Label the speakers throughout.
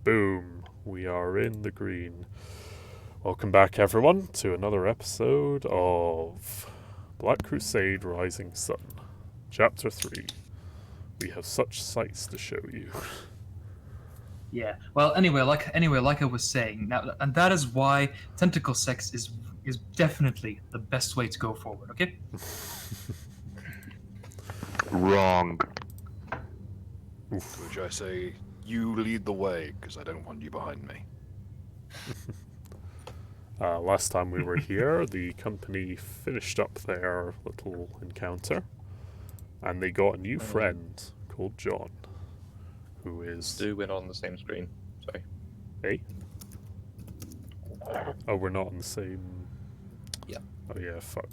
Speaker 1: Boom. We are in the green. Welcome back, everyone, to another episode of Black Crusade Rising Sun. Chapter 3. We have such sights to show you.
Speaker 2: Yeah. Well, anyway, like I was saying, now, and that is why tentacle sex is definitely the best way to go forward. Okay.
Speaker 3: Wrong.
Speaker 4: To which I say, you lead the way, because I don't want you behind me.
Speaker 1: Last time we were here, the company finished up their little encounter, and they got a new friend called John, who is...
Speaker 5: Do win on the same screen. Sorry.
Speaker 1: Hey? Oh, we're not on the same...
Speaker 5: Yeah.
Speaker 1: Oh yeah, fuck.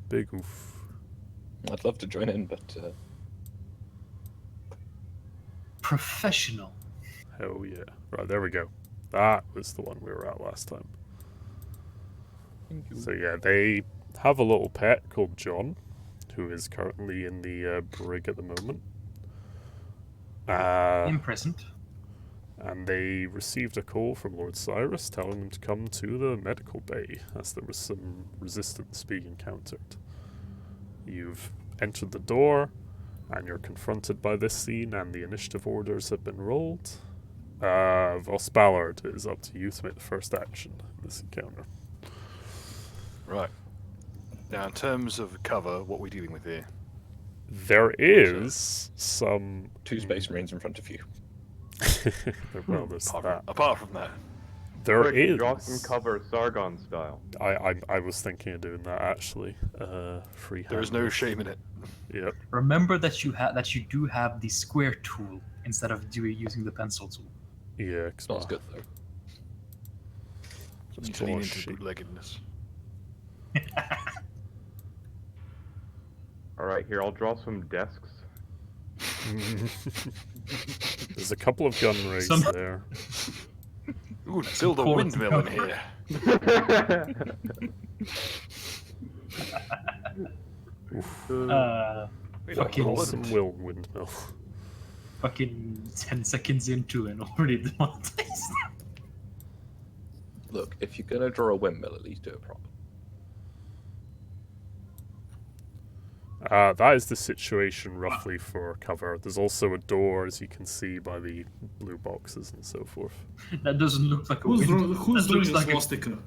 Speaker 1: Big oof.
Speaker 5: I'd love to join in, but...
Speaker 2: Professional.
Speaker 1: Hell yeah. Right, there we go. That was the one we were at last time. So yeah, they have a little pet called John, who is currently in the brig at the moment.
Speaker 2: Imprisoned.
Speaker 1: And they received a call from Lord Cyrus telling them to come to the medical bay, as there was some resistance being encountered. You've entered the door, and you're confronted by this scene, and the initiative orders have been rolled. Vos Ballard, it is up to you to make the first action in this encounter.
Speaker 4: Right. Now, in terms of cover, what are we dealing with here?
Speaker 1: There is some...
Speaker 5: 2 Space Marines in front of you.
Speaker 1: Well, there's that.
Speaker 4: Apart from that.
Speaker 1: There
Speaker 3: Quick,
Speaker 1: is...
Speaker 3: draw some cover, Sargon style.
Speaker 1: I was thinking of doing that, actually. Freehand.
Speaker 4: There is no shame in it.
Speaker 1: Yep.
Speaker 2: Remember that you do have the square tool instead of using the pencil tool.
Speaker 1: Yeah,
Speaker 5: It's not as good, though.
Speaker 4: You need to lean into bootleggedness.
Speaker 3: Alright, here, I'll draw some desks.
Speaker 1: There's a couple of gun rigs there.
Speaker 4: Ooh, build a windmill in here.
Speaker 2: Fucking
Speaker 1: Some windmill.
Speaker 2: fucking 10 seconds into and already demonetized.
Speaker 5: Look, if you're gonna draw a windmill, at least do it proper.
Speaker 1: That is the situation roughly for cover. There's also a door, as you can see by the blue boxes and so forth.
Speaker 2: That doesn't look like a
Speaker 6: Who's
Speaker 2: windmill.
Speaker 6: doing
Speaker 2: looks
Speaker 6: a
Speaker 2: like
Speaker 6: swastika?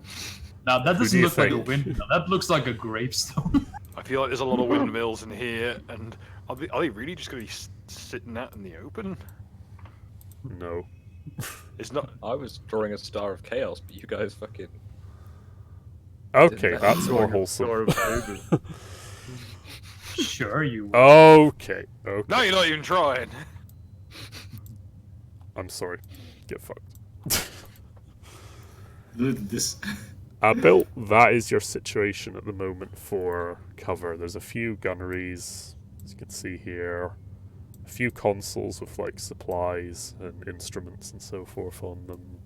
Speaker 2: Now that
Speaker 1: Who do
Speaker 2: doesn't
Speaker 1: you
Speaker 2: look like a
Speaker 1: think?
Speaker 2: windmill. That looks like a gravestone.
Speaker 4: I feel like there's a lot of windmills in here, and are they really just going to be sitting out in the open?
Speaker 1: No.
Speaker 4: It's not.
Speaker 5: I was drawing a Star of Chaos, but you guys fucking...
Speaker 1: Okay,
Speaker 5: Didn't
Speaker 1: that's more
Speaker 3: Drawing a
Speaker 1: wholesome.
Speaker 3: star of David.
Speaker 2: Sure you.
Speaker 1: Okay.
Speaker 4: No, you're not even trying.
Speaker 1: I'm sorry. Get fucked.
Speaker 6: Look at this.
Speaker 1: Bill, that is your situation at the moment for cover. There's a few gunneries, as you can see here. A few consoles with like supplies and instruments and so forth on them.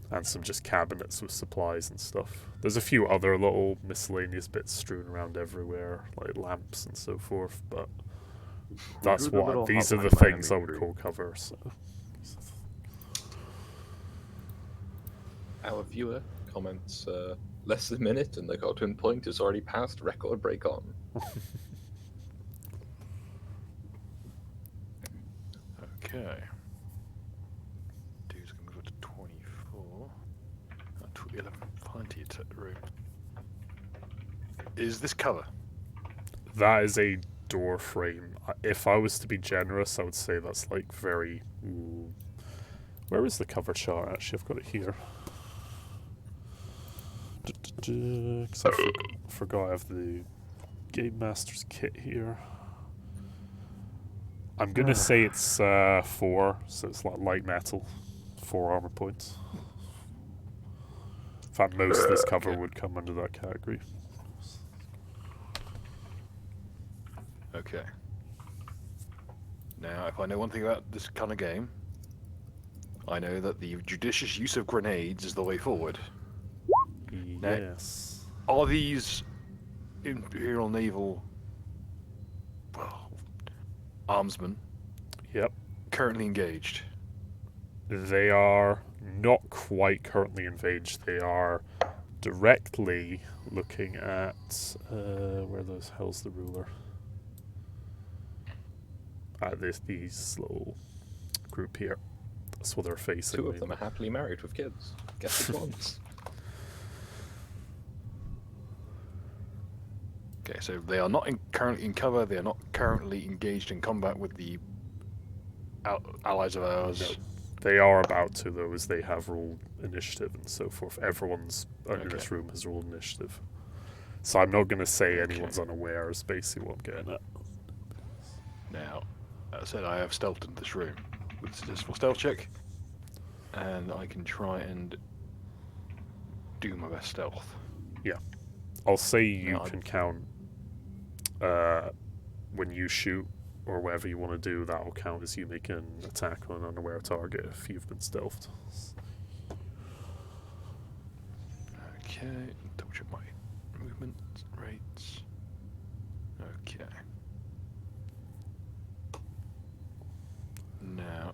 Speaker 1: And some just cabinets with supplies and stuff. There's a few other little miscellaneous bits strewn around everywhere, like lamps and so forth, but that's
Speaker 3: Who the little
Speaker 1: these are the
Speaker 3: hotline
Speaker 1: things I would
Speaker 3: imagery?
Speaker 1: call cover, so.
Speaker 5: Our viewer comments, less than a minute and the Godwin point is already past, record break on.
Speaker 4: Okay. Dude's going to go to 24. 11, plenty of room. Is this cover?
Speaker 1: That is a door frame. If I was to be generous, I would say that's like very... Where is the cover chart? Actually, I've got it here. 'Cause I forgot I have the Game Master's kit here. I'm gonna say it's 4, so it's like light metal. 4 armor points. In fact, most of this cover would come under that category.
Speaker 4: Okay. Now, if I know one thing about this kind of game, I know that the judicious use of grenades is the way forward.
Speaker 1: Yes.
Speaker 4: Are these Imperial Naval, well, armsmen
Speaker 1: Yep.
Speaker 4: currently engaged?
Speaker 1: They are not quite currently engaged. They are directly looking at where the hell's the ruler? At these little group here. That's what they're facing.
Speaker 5: Two of them are happily married with kids. Guess which ones?
Speaker 4: Okay, so they are not currently in cover. They are not currently engaged in combat with the allies of ours.
Speaker 1: No. They are about to, though, as they have ruled initiative and so forth. Everyone's in this room has ruled initiative. So I'm not going to say anyone's unaware, is basically what I'm getting at.
Speaker 4: Now, as I said, I have stealthed into this room with a successful stealth check, and I can try and do my best stealth.
Speaker 1: Yeah. I'll say you
Speaker 4: No,
Speaker 1: can count when you shoot or whatever you want to do, that will count as you make an attack on an unaware target if you've been stealthed.
Speaker 4: Okay, double check my movement rates. Okay. Now,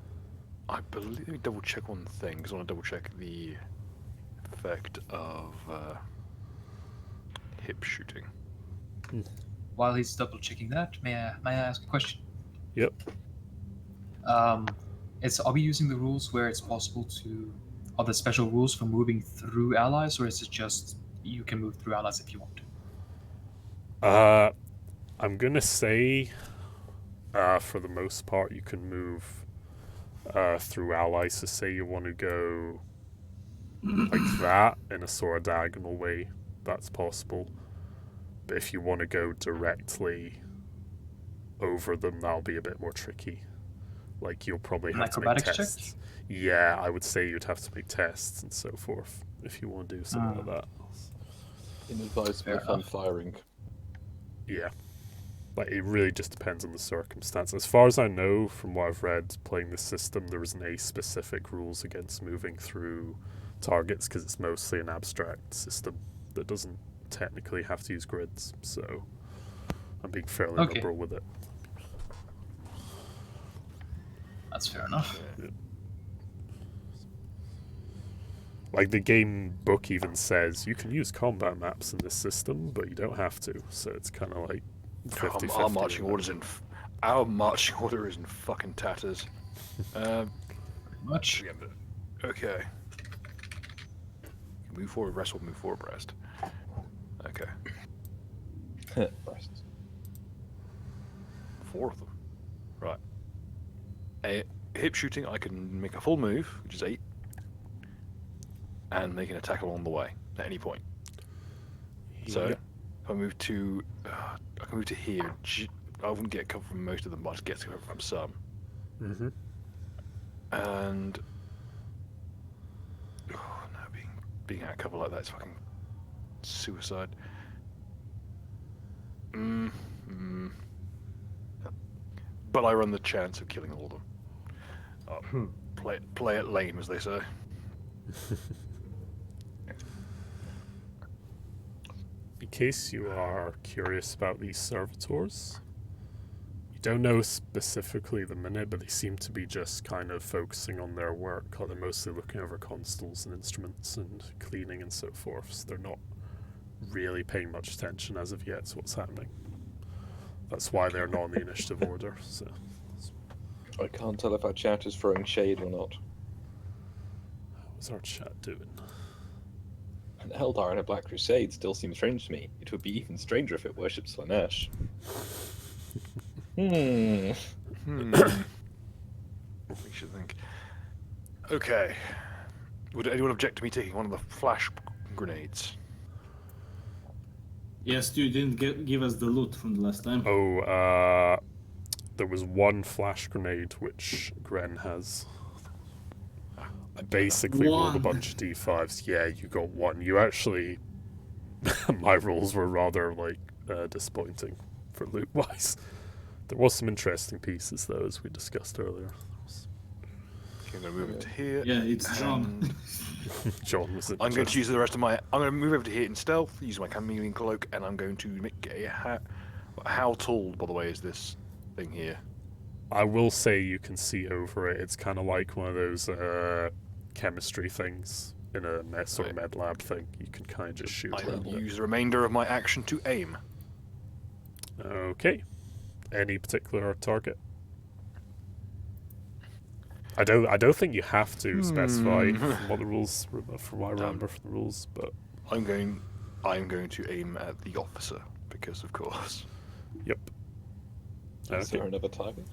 Speaker 4: I believe, let me double check one thing, because I want to double check the effect of hip shooting.
Speaker 2: While he's double checking that, may I ask a question?
Speaker 1: Yep.
Speaker 2: Are we using the rules where it's possible to? Are there special rules for moving through allies, or is it just you can move through allies if you want to?
Speaker 1: I'm gonna say, for the most part, you can move through allies. So say you want to go like that in a sort of diagonal way, that's possible. But if you want to go directly over them, that'll be a bit more tricky. Like you'll probably have to make
Speaker 2: Acrobatics
Speaker 1: tests.
Speaker 2: check?
Speaker 1: Yeah, I would say you'd have to make tests and so forth if you want to do something like that.
Speaker 5: Inadvisable
Speaker 2: Fair
Speaker 5: fun
Speaker 2: enough.
Speaker 5: firing.
Speaker 1: Yeah. Like, it really just depends on the circumstance. As far as I know, from what I've read playing this system, there isn't any specific rules against moving through targets because it's mostly an abstract system that doesn't technically have to use grids. So I'm being fairly
Speaker 2: Okay.
Speaker 1: liberal with it.
Speaker 2: That's fair enough.
Speaker 1: Like, the game book even says you can use combat maps in this system, but you don't have to. So it's kind of like 50-50.
Speaker 4: Our marching orders our marching order is in fucking tatters.
Speaker 2: Pretty much.
Speaker 4: Okay. Move forward, rest. Move forward, rest. Okay.
Speaker 5: Breasts.
Speaker 4: 4 of them. Right. Hip shooting, I can make a full move, which is 8, and make an attack along the way at any point. So,
Speaker 1: Yep.
Speaker 4: if I move to, I can move to here. I wouldn't get cover from most of them, but I'd get cover from some.
Speaker 1: Mm-hmm.
Speaker 4: And no, being out of cover like that is fucking suicide. But I run the chance of killing all of them. Play it lame, as they say.
Speaker 1: In case you are curious about these servitors, you don't know specifically the minute, but they seem to be just kind of focusing on their work. They're mostly looking over consoles and instruments and cleaning and so forth. So they're not really paying much attention as of yet to what's happening. That's why they're not in the initiative order. So
Speaker 5: I can't tell if our chat is throwing shade or not.
Speaker 1: how's our chat doing?
Speaker 5: An Eldar in a Black Crusade still seems strange to me. It would be even stranger if it worships Slanesh.
Speaker 4: We should think. Okay. Would anyone object to me taking one of the flash grenades?
Speaker 6: Yes, you didn't give us the loot from the last time.
Speaker 1: Oh, there was one flash grenade which Gren has. I basically rolled a
Speaker 6: One.
Speaker 1: bunch of d5s. Yeah, you got one. You actually... my rolls were rather, disappointing for loot-wise. There was some interesting pieces, though, as we discussed earlier.
Speaker 4: Okay, I'm going to move it to here.
Speaker 6: Yeah, it's John.
Speaker 4: and
Speaker 1: John was
Speaker 4: I'm going to
Speaker 1: interesting.
Speaker 4: use the rest of my... I'm going to move over to here in stealth, use my chameleon cloak, and I'm going to make a... How tall, by the way, is this thing here?
Speaker 1: I will say you can see over it. It's kind of like one of those chemistry things in a sort of med lab thing. You can kind of just shoot
Speaker 4: I
Speaker 1: around
Speaker 4: will
Speaker 1: it.
Speaker 4: use the remainder of my action to aim.
Speaker 1: Okay. Any particular target? I don't think you have to specify from what the rules, from what I remember from the rules, but
Speaker 4: I'm going to aim at the officer because, of course.
Speaker 1: yep.
Speaker 5: Is there another target?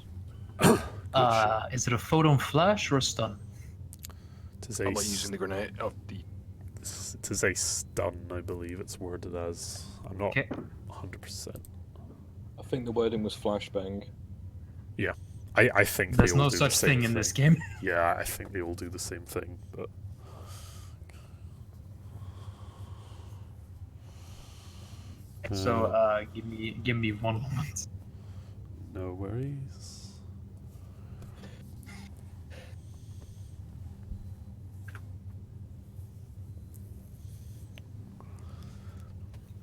Speaker 2: Is it a photon flash or a stun?
Speaker 1: It is
Speaker 4: I'm not using the grenade of the.
Speaker 1: it is a stun, I believe it's worded as. I'm not
Speaker 2: Okay.
Speaker 1: 100%.
Speaker 5: I think the wording was flashbang.
Speaker 1: Yeah, I think
Speaker 2: There's
Speaker 1: they all
Speaker 2: no
Speaker 1: do
Speaker 2: such
Speaker 1: the same
Speaker 2: thing in this game.
Speaker 1: Yeah, I think they all do the same thing, but
Speaker 2: So give me one moment.
Speaker 1: no worries.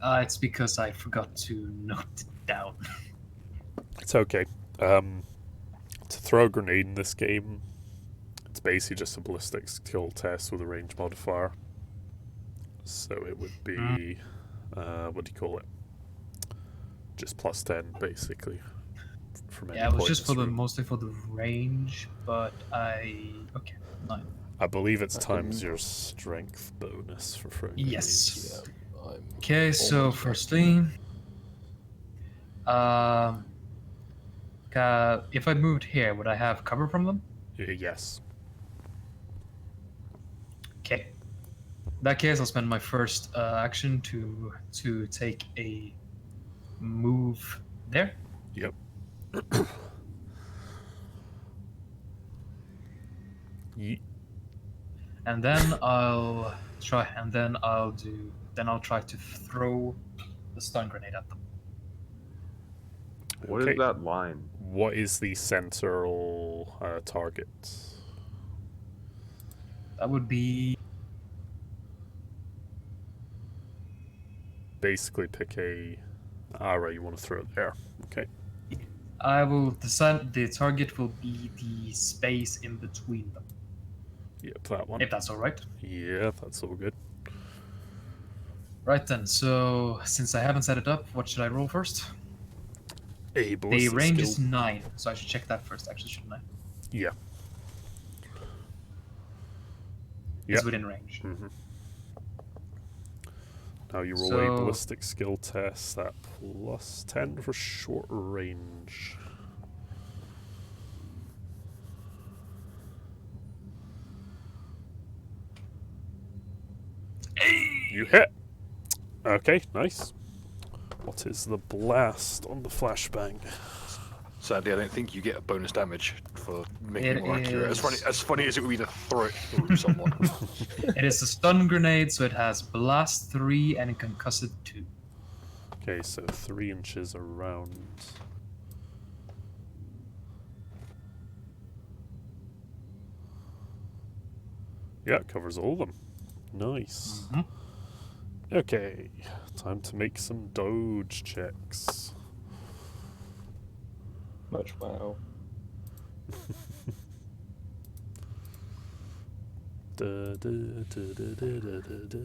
Speaker 2: It's because I forgot to note it down.
Speaker 1: It's okay. To throw a grenade in this game, it's basically just a ballistic skill test with a range modifier. So it would be, what do you call it? Just plus 10, basically. From any
Speaker 2: Yeah, it was
Speaker 1: point
Speaker 2: just
Speaker 1: in
Speaker 2: for
Speaker 1: this
Speaker 2: the
Speaker 1: room.
Speaker 2: mostly for the range, but okay, 9.
Speaker 1: I believe it's
Speaker 5: I
Speaker 1: times
Speaker 5: can-
Speaker 1: your strength bonus for throwing
Speaker 2: Yes.
Speaker 1: grenades.
Speaker 5: I'm
Speaker 2: Okay, so
Speaker 5: almost
Speaker 2: firstly, if I moved here, would I have cover from them?
Speaker 1: Yes.
Speaker 2: Okay. In that case, I'll spend my first action to take a move there.
Speaker 1: Yep.
Speaker 2: And then I'll try. And then I'll try to throw the stun grenade at them.
Speaker 3: What
Speaker 1: Okay.
Speaker 3: is that line?
Speaker 1: What is the central target?
Speaker 2: That would be
Speaker 1: Basically, pick a arrow you want to throw there. Okay.
Speaker 2: I will decide the target will be the space in between them,
Speaker 1: Yep, that one.
Speaker 2: if that's all right.
Speaker 1: Yeah, that's all good.
Speaker 2: Right then. So since I haven't set it up, what should I roll first?
Speaker 1: A
Speaker 2: The
Speaker 1: ballistic
Speaker 2: range
Speaker 1: skill.
Speaker 2: is 9, so I should check that first. Actually, shouldn't I?
Speaker 1: Yeah.
Speaker 2: It's
Speaker 1: Yep.
Speaker 2: within range.
Speaker 1: Mm-hmm. Now you roll a
Speaker 2: So-
Speaker 1: ballistic skill test at plus 10 for short range. You hit. Okay, nice. What is the blast on the flashbang?
Speaker 4: Sadly, I don't think you get a bonus damage for making it
Speaker 2: It
Speaker 4: more accurate.
Speaker 2: is-
Speaker 4: As funny as it would be to throw it through someone.
Speaker 2: It is a stun grenade, so it has blast 3 and concussive 2.
Speaker 1: Okay, so 3 inches around. Yeah, it covers all of them. Nice.
Speaker 2: Mhm.
Speaker 1: Okay, time to make some dodge checks.
Speaker 5: Much wow.
Speaker 1: Da, da, da, da, da, da, da, da.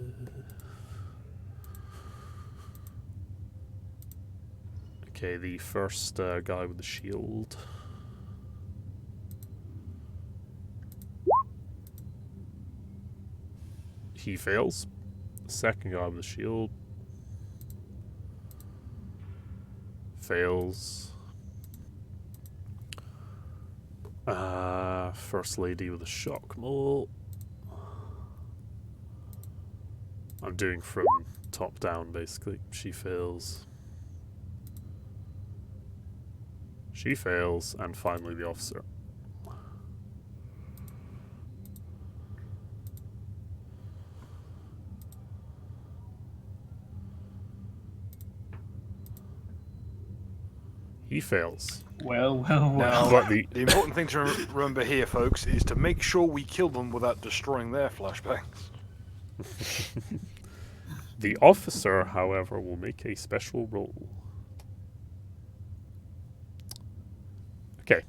Speaker 1: Okay, the first guy with the shield. He fails. Second guy with the shield. Fails. First lady with a shock maul. I'm doing from top down, basically. She fails. She fails, and finally the officer. He fails.
Speaker 2: Well.
Speaker 4: Now,
Speaker 1: But the
Speaker 4: the important thing to remember here, folks, is to make sure we kill them without destroying their flashbangs.
Speaker 1: the officer, however, will make a special roll.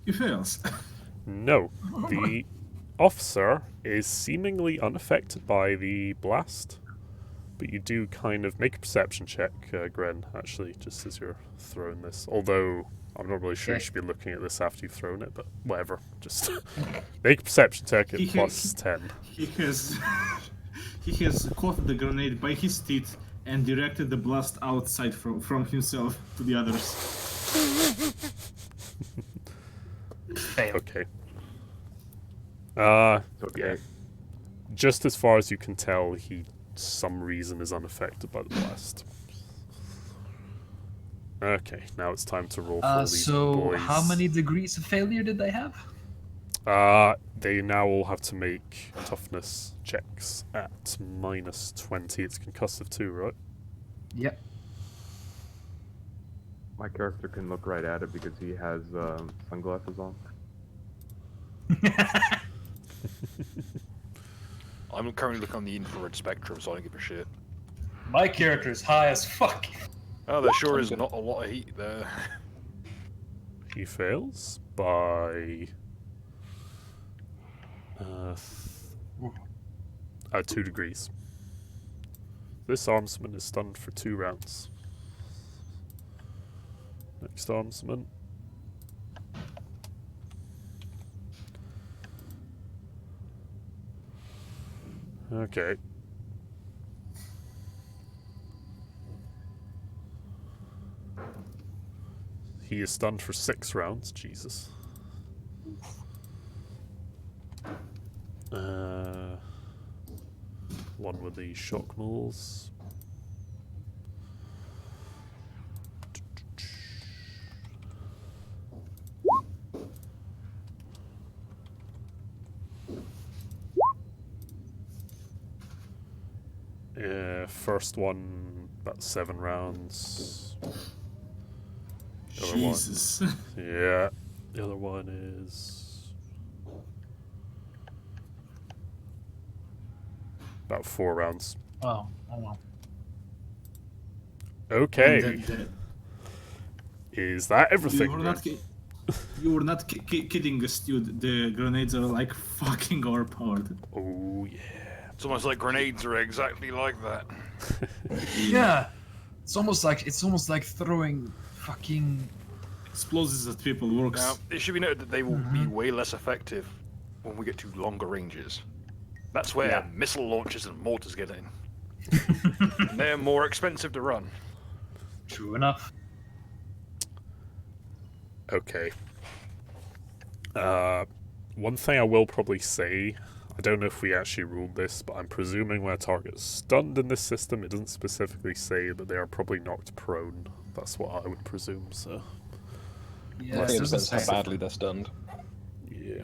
Speaker 6: He fails.
Speaker 1: No. The officer is seemingly unaffected by the blast, but you do kind of make a perception check, Gren, actually, just as you're throwing this. Although, I'm not really sure you
Speaker 2: Okay.
Speaker 1: should be looking at this after you've thrown it, but whatever. Just make a perception check at
Speaker 6: He
Speaker 1: plus 10.
Speaker 6: He has he has caught the grenade by his teeth and directed the blast outside from himself to the others.
Speaker 2: Fail.
Speaker 1: Okay.
Speaker 3: It's okay.
Speaker 1: Yeah. Just as far as you can tell, he, some reason, is unaffected by the blast. Okay, now it's time to roll for these
Speaker 2: So
Speaker 1: boys.
Speaker 2: how many degrees of failure did they have?
Speaker 1: They now all have to make toughness checks at minus 20. It's concussive too, right?
Speaker 2: Yep.
Speaker 3: My character can look right at it because he has sunglasses on.
Speaker 4: I'm currently looking on the infrared spectrum, so I don't give a shit.
Speaker 2: My character is high as fuck.
Speaker 4: Oh, there sure is not a lot of heat there.
Speaker 1: He fails by 2 degrees. This armsman is stunned for 2 rounds. Next armsman. Okay. He is stunned for 6 rounds. Jesus. One with the shock moles. First one, about 7 rounds. The other
Speaker 6: Jesus.
Speaker 1: one, yeah. The other one is about 4 rounds.
Speaker 2: Oh, oh well.
Speaker 1: Okay, is that everything?
Speaker 6: You were
Speaker 1: then?
Speaker 6: not, you were not kidding us, dude. The grenades are like fucking overpowered.
Speaker 1: Oh yeah.
Speaker 4: It's almost like grenades are exactly like that.
Speaker 2: Yeah. It's almost like throwing fucking.
Speaker 6: Explosives at people works.
Speaker 4: Now, it should be noted that they will be way less effective when we get to longer ranges. That's where
Speaker 2: Yeah.
Speaker 4: missile launchers and mortars get in. And they're more expensive to run.
Speaker 2: True enough.
Speaker 1: Okay. One thing I will probably say, I don't know if we actually ruled this, but I'm presuming when a target is stunned in this system, it doesn't specifically say that they are probably knocked prone. That's what I would presume, so
Speaker 2: Yeah,
Speaker 5: I think it
Speaker 2: doesn't
Speaker 5: depends how
Speaker 2: say.
Speaker 5: badly they're stunned.
Speaker 1: yeah.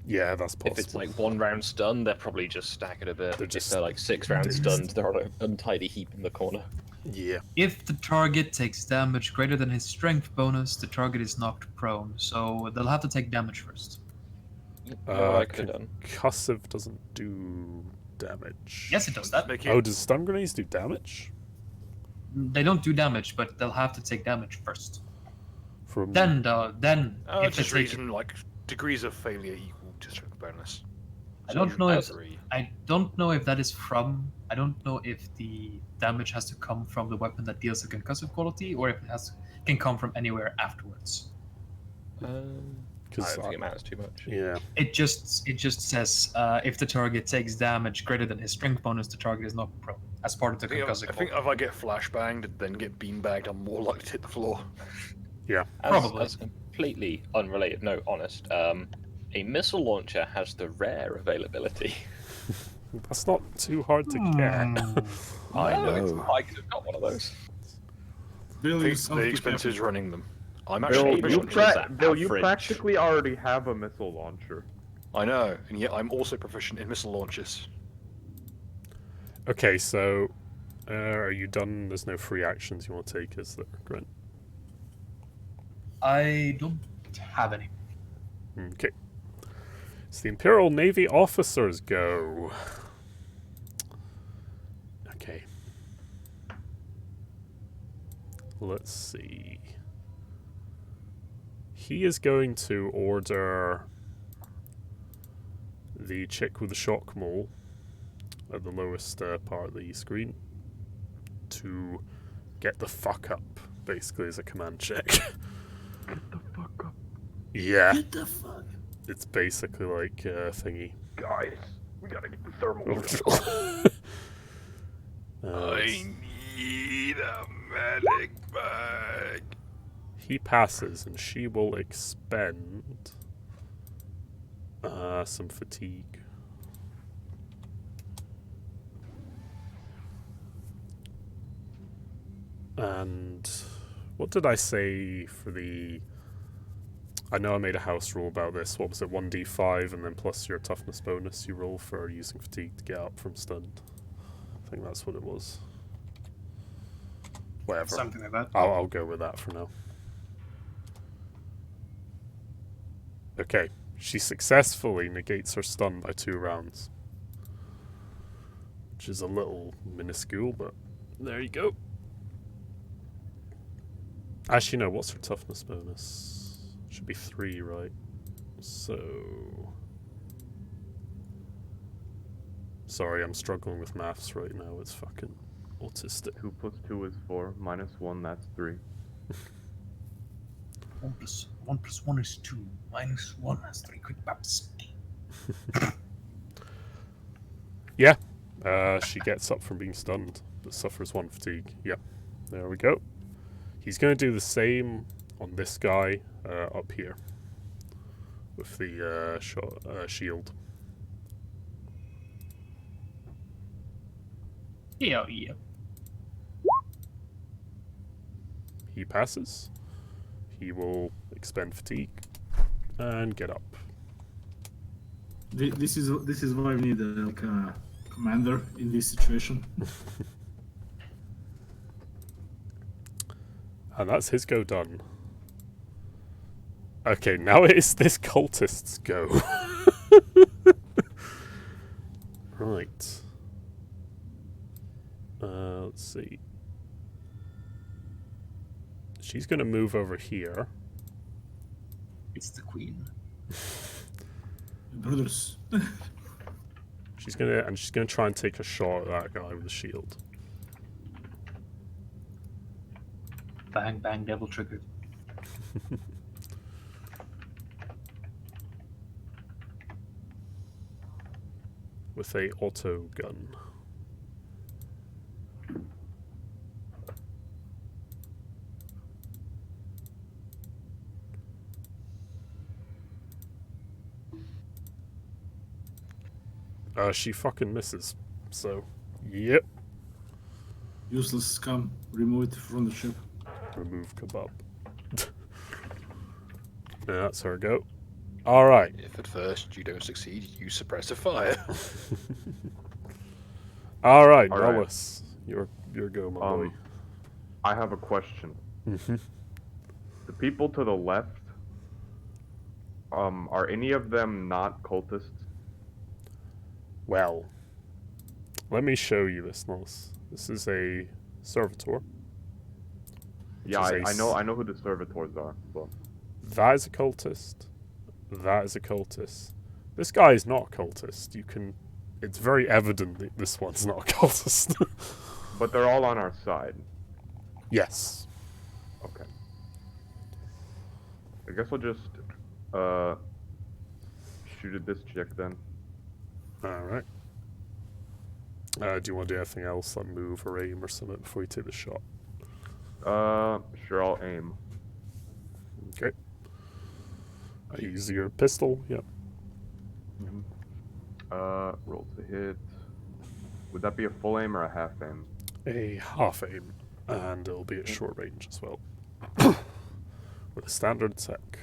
Speaker 1: Yeah, that's possible.
Speaker 5: If it's like 1 round stun, they're probably just staggered a bit.
Speaker 1: They're
Speaker 5: If
Speaker 1: just
Speaker 5: they're like 6 rounds
Speaker 1: dazed.
Speaker 5: stunned, they're on an untidy heap in the corner.
Speaker 1: Yeah.
Speaker 2: If the target takes damage greater than his strength bonus, the target is knocked prone. So they'll have to take damage first.
Speaker 5: I could have done.
Speaker 1: Concussive doesn't do damage.
Speaker 2: Yes, it does that.
Speaker 4: Make
Speaker 1: Oh,
Speaker 4: it,
Speaker 1: does stun grenades do damage?
Speaker 2: They don't do damage, but they'll have to take damage first.
Speaker 1: From
Speaker 2: Then if
Speaker 4: just
Speaker 2: they take
Speaker 4: reason like degrees of failure equal to strength bonus.
Speaker 2: I don't know if
Speaker 4: 3.
Speaker 2: I don't know if that is from. I don't know if the damage has to come from the weapon that deals the concussive quality, or if it can come from anywhere afterwards.
Speaker 5: I
Speaker 1: because
Speaker 5: don't think it matters too much.
Speaker 1: yeah.
Speaker 2: It just says if the target takes damage greater than his strength bonus, the target is not prone as part of the
Speaker 4: I
Speaker 2: concussive
Speaker 4: think
Speaker 2: quality.
Speaker 4: if I get flashbanged and then get beanbagged, I'm more likely to hit the floor.
Speaker 1: Yeah.
Speaker 2: Probably.
Speaker 5: As completely unrelated, no, honest. A missile launcher has the rare availability.
Speaker 1: That's not too hard to get.
Speaker 5: I know.
Speaker 1: know.
Speaker 5: I could have got one of those.
Speaker 6: Bill,
Speaker 4: The,
Speaker 6: yourself
Speaker 4: the
Speaker 6: be
Speaker 4: expense is
Speaker 6: careful.
Speaker 4: running them. I'm
Speaker 3: Bill,
Speaker 4: actually
Speaker 5: Bill,
Speaker 3: you,
Speaker 5: proficient
Speaker 4: proficient.
Speaker 5: in that
Speaker 3: Bill, you
Speaker 5: average.
Speaker 3: practically already have a missile launcher.
Speaker 4: I know, and yet I'm also proficient in missile launches.
Speaker 1: Okay, so are you done? There's no free actions you want to take, is there, Grant?
Speaker 2: I don't have any.
Speaker 1: Okay. So the Imperial Navy officers go. Okay. Let's see. he is going to order the chick with the shock mole at the lowest part of the screen to get the fuck up, basically, as a command check.
Speaker 3: Get the fuck up.
Speaker 1: Yeah,
Speaker 6: Get the fuck.
Speaker 1: it's basically like thingy.
Speaker 3: Guys, we gotta get the thermal.
Speaker 4: I need a medic bag.
Speaker 1: He passes, and she will expend some fatigue. And what did I say for the... I know I made a house rule about this. What was it? 1d5 and then plus your toughness bonus you roll for using fatigue to get up from stunned. I think that's what it was. Whatever.
Speaker 2: Something like that.
Speaker 1: I'll go with that for now. Okay. She successfully negates her stun by 2 rounds. Which is a little minuscule, but there you go. Actually, no, what's her toughness bonus? Should be 3, right? So... Sorry, I'm struggling with maths right now. It's fucking autistic.
Speaker 3: 2 plus 2 is 4. Minus 1, that's 3.
Speaker 2: 1 plus 1 is 2. Minus 1 is 3. Quick maps.
Speaker 1: Yeah. She gets up from being stunned, but suffers 1 fatigue. Yep. There we go. He's going to do the same on this guy up here with the shield.
Speaker 2: Yeah.
Speaker 1: He passes. He will expend fatigue and get up.
Speaker 6: This is why we need a commander in this situation.
Speaker 1: And that's his go done. Okay, now it is this cultist's go. Right. Let's see. She's going to move over here.
Speaker 2: It's the queen.
Speaker 6: Brothers.
Speaker 1: She's going to try and take a shot at that guy with the shield.
Speaker 2: Bang, bang, double trigger.
Speaker 1: With a auto gun. She fucking misses. So, yep.
Speaker 6: Useless scum. Remove it from the ship.
Speaker 1: Remove kebab. Yeah, that's her go. Alright.
Speaker 4: If at first you don't succeed, you suppress a fire.
Speaker 1: Alright,
Speaker 3: All right.
Speaker 1: Nellis. Your go, my boy.
Speaker 3: I have a question.
Speaker 1: Mm-hmm.
Speaker 3: The people to the left, are any of them not cultists?
Speaker 1: Well, let me show you this, Nellis. This is a servitor.
Speaker 3: Yeah,
Speaker 1: is a
Speaker 3: I know who the servitors are, but
Speaker 1: That is a cultist. That is a cultist. This guy is not a cultist. It's very evident that this one's not a cultist.
Speaker 3: but they're all on our side.
Speaker 1: Yes.
Speaker 3: Okay. I guess I'll just shoot at this chick then.
Speaker 1: Alright. Do you want to do anything else, like move or aim or something before you take the shot?
Speaker 3: Sure, I'll aim.
Speaker 1: Okay. Use your pistol, yep.
Speaker 3: Roll to hit. Would that be a full aim or a half aim?
Speaker 1: A half aim, and it'll be at short range as well. With a standard attack.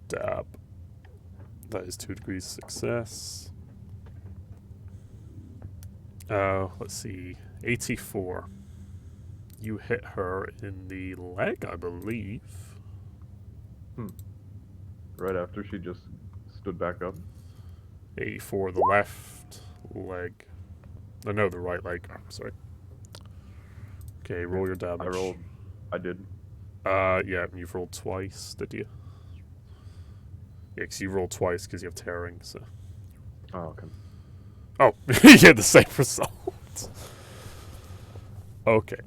Speaker 1: Dab. That is 2 degrees success. Let's see. 84. You hit her in the leg, I believe.
Speaker 3: Right after she just stood back up.
Speaker 1: 84, the left leg. No, the right leg. Sorry. Okay, roll your damage.
Speaker 3: I did.
Speaker 1: Yeah, you've rolled twice, did you? Yeah, because you rolled twice because you have tearing, so...
Speaker 3: Oh, okay.
Speaker 1: Oh, you had the same result. Okay.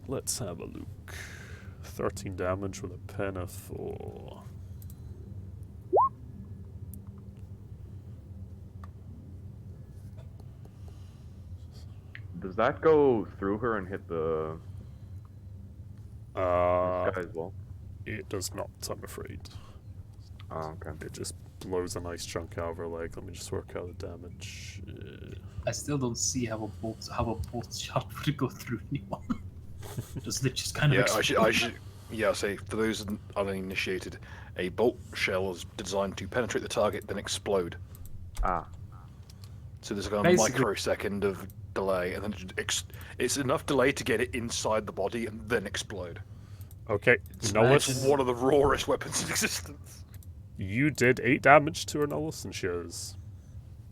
Speaker 1: Let's have a look. 13 damage with a pen of 4.
Speaker 3: Does that go through her and hit the this guy as well?
Speaker 1: It does not, I'm afraid.
Speaker 3: Oh, okay.
Speaker 1: It just blows a nice chunk out of her leg. Let me just work out the damage.
Speaker 2: I still don't see how a bolt shot would go through anyone. Does it just kind of?
Speaker 4: Yeah, I should. Yeah, say for those uninitiated, a bolt shell is designed to penetrate the target, then explode.
Speaker 3: Ah.
Speaker 4: So there's like a
Speaker 2: Basically-
Speaker 4: microsecond of delay, and then it's enough delay to get it inside the body and then explode.
Speaker 1: Okay,
Speaker 2: Smash.
Speaker 1: Nullus,
Speaker 4: One of the rawest weapons in existence.
Speaker 1: you did 8 damage to her, Nullus, and she has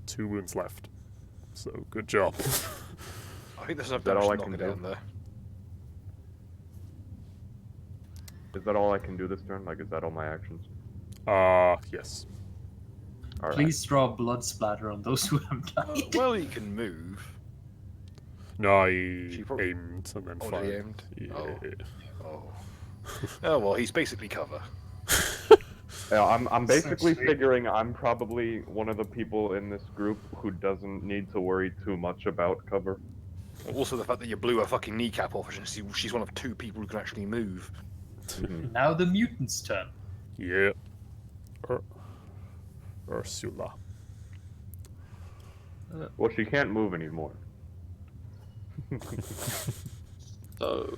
Speaker 1: 2 wounds left. So, good job.
Speaker 4: I think there's enough
Speaker 3: Is that
Speaker 4: damage
Speaker 3: all
Speaker 4: to
Speaker 3: I
Speaker 4: knock
Speaker 3: can
Speaker 4: it
Speaker 3: do?
Speaker 4: down there.
Speaker 3: Is that all I can do this turn? Like, is that all my actions?
Speaker 1: Yes.
Speaker 3: All right.
Speaker 2: Please draw blood splatter on those who have died.
Speaker 4: Well, he can move.
Speaker 1: No, I
Speaker 4: She probably-
Speaker 1: aimed and then
Speaker 4: Oh,
Speaker 1: fired.
Speaker 4: he aimed?
Speaker 1: Yeah.
Speaker 4: Oh. Oh well, he's basically cover.
Speaker 3: Yeah, I'm basically
Speaker 2: Essentially.
Speaker 3: figuring I'm probably one of the people in this group who doesn't need to worry too much about cover.
Speaker 4: Also, the fact that you blew her fucking kneecap off, and she's one of 2 people who can actually move.
Speaker 2: Now the mutant's turn.
Speaker 1: Yeah. Ursula.
Speaker 3: Well, she can't move anymore.
Speaker 5: So,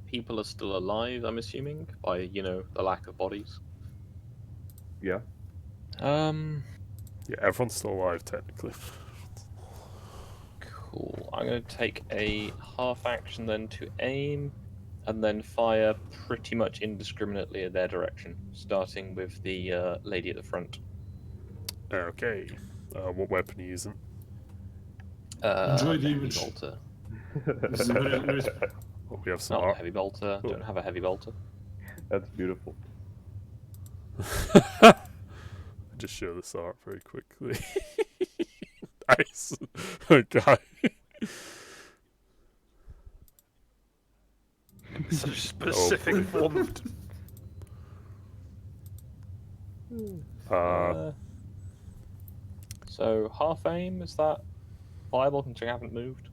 Speaker 5: people are still alive, I'm assuming, by, you know, the lack of bodies.
Speaker 3: Yeah.
Speaker 1: Yeah, everyone's still alive, technically.
Speaker 5: Cool. I'm going to take a half action then to aim, and then fire pretty much indiscriminately in their direction, starting with the lady at the front.
Speaker 1: Okay. What weapon are you using?
Speaker 6: Enjoy the
Speaker 5: Heavy
Speaker 6: image.
Speaker 5: bolter.
Speaker 6: This is very
Speaker 1: Oh, we have some
Speaker 5: Not a
Speaker 1: art.
Speaker 5: heavy bolter. Don't have a heavy bolter.
Speaker 3: That's beautiful.
Speaker 1: Just show this art very quickly. Nice. Okay.
Speaker 4: Such a specific form of...
Speaker 5: So half aim, is that viable considering I haven't moved?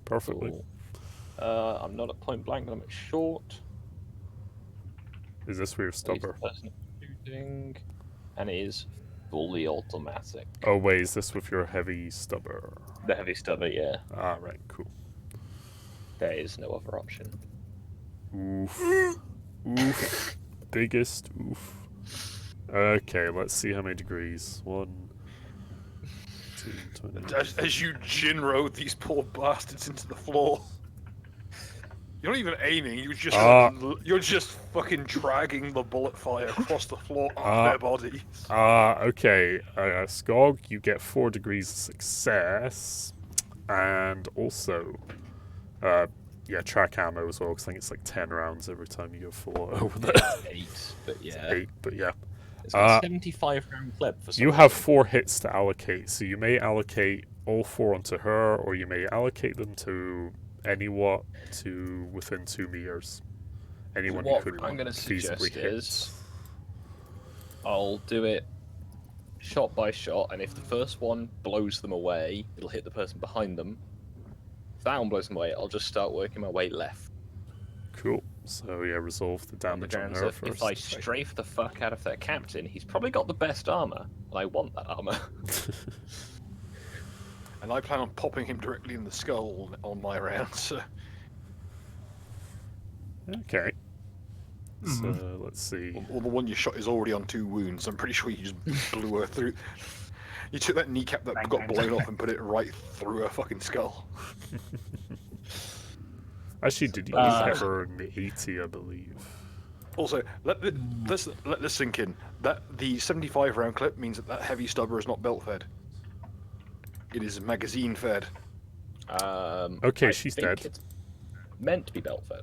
Speaker 1: Perfectly.
Speaker 5: Cool. I'm not at point blank, but I'm at short.
Speaker 1: Is this where you're
Speaker 5: At least
Speaker 1: stubber?
Speaker 5: the person shooting, and it is fully automatic.
Speaker 1: Oh wait, is this with your heavy stubber?
Speaker 5: The heavy stubber, yeah.
Speaker 1: Ah, right, cool.
Speaker 5: There is no other option.
Speaker 1: Oof. Oof. Biggest oof. Okay, let's see how many degrees. 1, 2, 20.
Speaker 4: As you Jinro these poor bastards into the floor. You're not even aiming, you're just fucking dragging the bullet fire across the floor on their bodies.
Speaker 1: Okay. Skog, you get 4 degrees of success. And also, yeah, track ammo as well, because I think it's like 10 rounds every time you go full over there.
Speaker 5: 8, but yeah.
Speaker 1: 8, but yeah.
Speaker 5: It's got 75 round clip for some
Speaker 1: You have 4 hits to allocate, so you may allocate all 4 onto her, or you may allocate them to anyone to within 2 meters. Anyone
Speaker 5: What
Speaker 1: who could
Speaker 5: I'm gonna
Speaker 1: feasibly
Speaker 5: suggest
Speaker 1: hit.
Speaker 5: is I'll do it shot by shot, and if the first one blows them away, it'll hit the person behind them. If that one blows them away, I'll just start working my way left.
Speaker 1: Cool. So yeah, resolve the
Speaker 5: On the
Speaker 1: damage on
Speaker 5: grounds
Speaker 1: her
Speaker 5: of
Speaker 1: first.
Speaker 5: if I strafe the fuck out of their captain, he's probably got the best armor, and I want that armor.
Speaker 4: And I plan on popping him directly in the skull on my round, so...
Speaker 1: Okay. So let's see.
Speaker 4: Well, the one you shot is already on 2 wounds. I'm pretty sure you just blew her through. You took that kneecap that
Speaker 2: Bang,
Speaker 4: got
Speaker 2: bang,
Speaker 4: blown
Speaker 2: bang.
Speaker 4: off and put it right through her fucking skull.
Speaker 1: Actually, did you hit her in the 80, I believe?
Speaker 4: Also, let's let this sink in. That the 75 round clip means that heavy stubber is not belt fed. It is magazine fed.
Speaker 1: Okay,
Speaker 5: I
Speaker 1: she's
Speaker 5: think
Speaker 1: dead.
Speaker 5: It's meant to be belt fed.